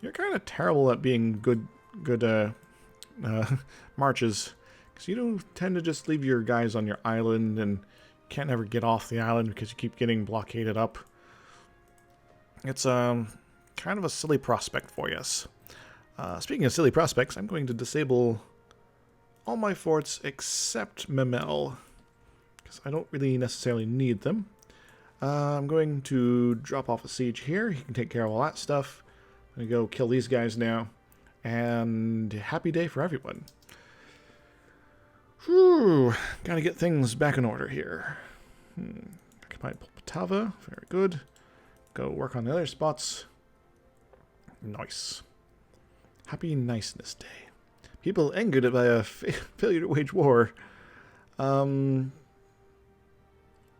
you're kind of terrible at being good marches. Because you do tend to just leave your guys on your island and can't ever get off the island because you keep getting blockaded up. It's kind of a silly prospect for us. Speaking of silly prospects, I'm going to disable all my forts except Memel, because I don't really necessarily need them. I'm going to drop off a siege here. He can take care of all that stuff. I'm going to go kill these guys now. And happy day for everyone. Whew. Gotta get things back in order here. Occupy Poltava. Very good. Go work on the other spots. Nice. Happy Niceness Day. People angered by a failure to wage war.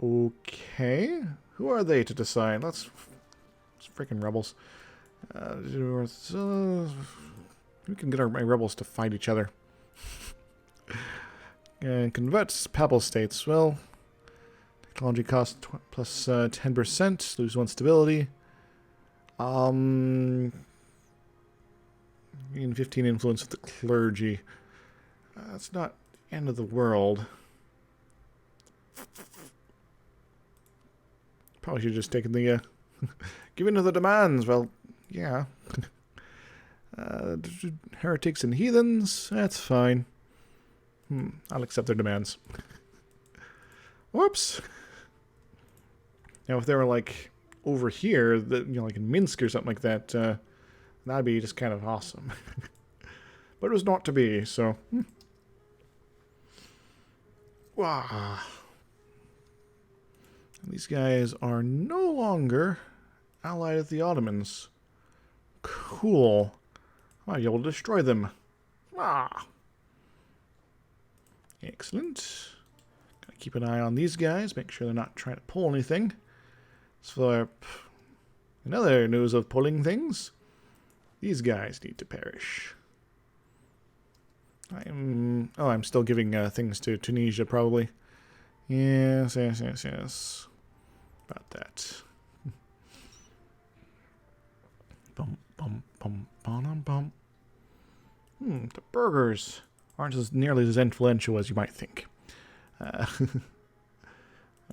Okay. Who are they to decide? Let's freaking rebels. We can get my rebels to fight each other. And converts Papal States. Well, technology cost plus 10%. Lose 1 stability. Gain 15 influence with the clergy. That's not the end of the world. Probably should have just taken the give in to the demands. Well, yeah. Heretics and heathens. That's fine. I'll accept their demands. Whoops. Now, if they were like over here, like in Minsk or something like that, that'd be just kind of awesome. But it was not to be, so. Wow. These guys are no longer allied with the Ottomans. Cool. I might be able to destroy them. Excellent. Gotta keep an eye on these guys, make sure they're not trying to pull anything. So, in other news of pulling things, these guys need to perish. I'm still giving things to Tunisia, probably. Yes. About that. The burgers aren't nearly as influential as you might think.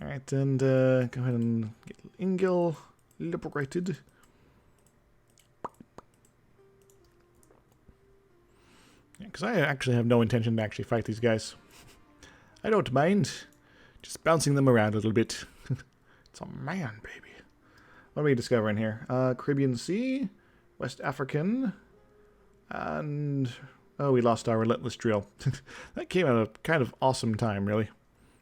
Alright, and go ahead and get Ingil liberated. Yeah, because I actually have no intention to actually fight these guys. I don't mind. Just bouncing them around a little bit. It's a man, baby. What are we discovering here? Caribbean Sea, West African, and... oh, we lost our Relentless Drill. That came at a kind of awesome time, really.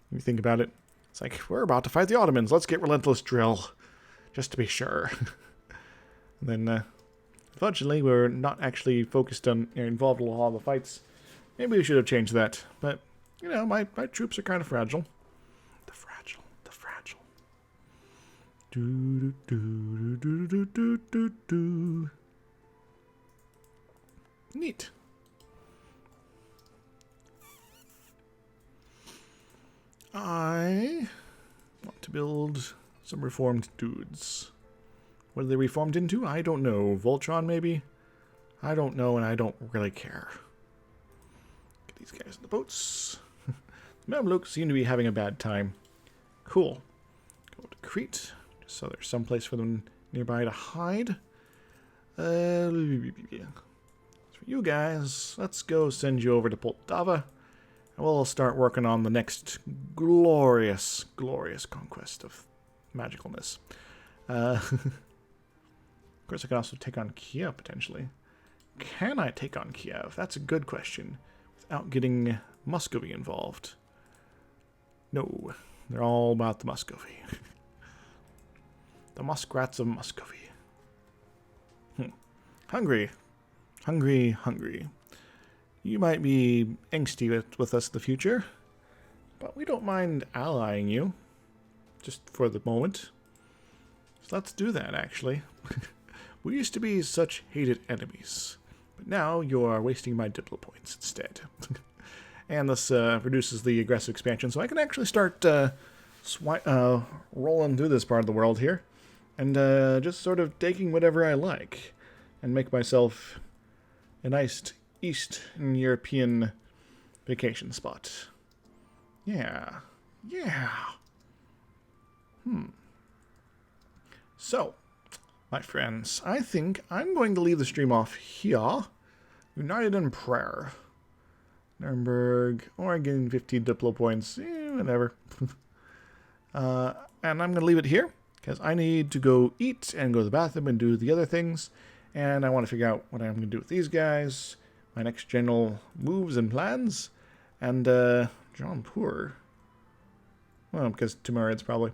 When you think about it. It's like, we're about to fight the Ottomans. Let's get Relentless Drill. Just to be sure. And then, Unfortunately, we're not actually focused on, involved in a lot of the fights. Maybe we should have changed that. But, you know, my troops are kind of fragile. The fragile. Do, do, do, do, do, do, do, do. Neat. I want to build some reformed dudes. What are they reformed into? I don't know. Voltron, maybe? I don't know, and I don't really care. Get these guys in the boats. The Mamluks seem to be having a bad time. Cool. Go to Crete, just so there's some place for them nearby to hide. As for you guys, let's go send you over to Poltava, and we'll start working on the next glorious, glorious conquest of magicalness. Of course, I can also take on Kiev, potentially. Can I take on Kiev? That's a good question. Without getting Muscovy involved. No. They're all about the Muscovy. The muskrats of Muscovy. Hungry. Hungry. You might be angsty with us in the future, but we don't mind allying you. Just for the moment. So let's do that, actually. We used to be such hated enemies, but now you are wasting my Diplo points instead. And this reduces the aggressive expansion, so I can actually start rolling through this part of the world here, and just sort of taking whatever I like, and make myself a nice Eastern European vacation spot. Yeah. So, my friends, I think I'm going to leave the stream off here. United in prayer. Nuremberg, Oregon, 15 Diplo points, whatever. And I'm going to leave it here, because I need to go eat and go to the bathroom and do the other things. And I want to figure out what I'm going to do with these guys, my next general moves and plans. And, John Poor. Well, because Timurids, probably.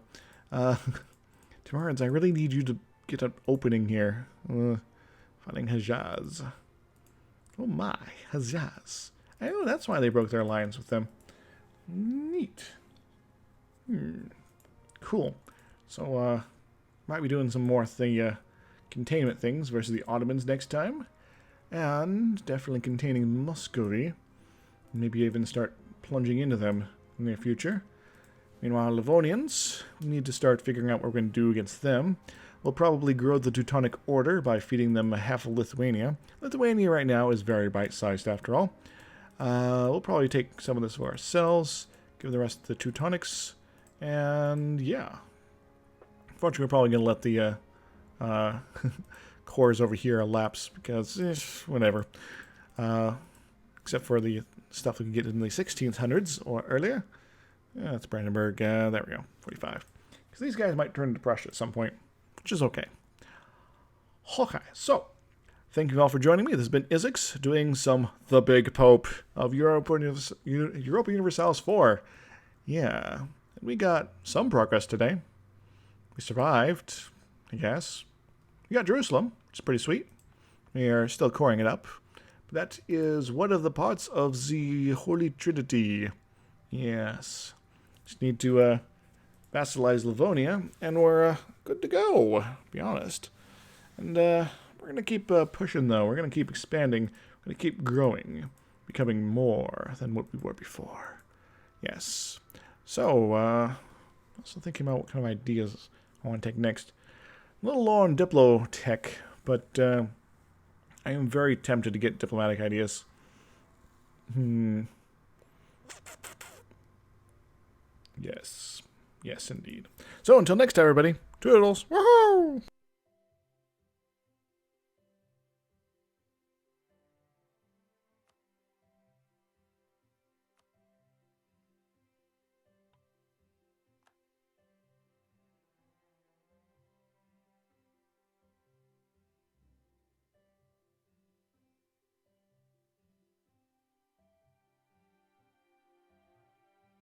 Timurids, I really need you to get an opening here. Fighting Hejaz. Oh my, Hejaz. Oh, that's why they broke their alliance with them. Neat. Cool. So, might be doing some more containment things versus the Ottomans next time. And definitely containing Muscovy. Maybe even start plunging into them in the near future. Meanwhile, Livonians, we need to start figuring out what we're going to do against them. We'll probably grow the Teutonic Order by feeding them half of Lithuania. Lithuania right now is very bite-sized after all. We'll probably take some of this for ourselves, give the rest to the Teutonics, and yeah. Unfortunately, we're probably going to let the cores over here elapse, because, whatever. Except for the stuff we can get in the 1600s or earlier. Yeah, that's Brandenburg. There we go, 45. Because these guys might turn into Prussia at some point, which is okay. Okay, so thank you all for joining me. This has been Isix doing some The Big Pope of Europa Universalis 4. Yeah, we got some progress today. We survived, I guess. We got Jerusalem, which is pretty sweet. We are still coring it up. But that is one of the parts of the Holy Trinity. Yes. Just need to vassalize Livonia, and we're good to go, to be honest. And we're going to keep pushing, though. We're going to keep expanding. We're going to keep growing, becoming more than what we were before. Yes. So, also thinking about what kind of ideas I want to take next. A little low on Diplo tech, but I am very tempted to get diplomatic ideas. Yes. Yes, indeed. So, until next time, everybody. Toodles. Woohoo!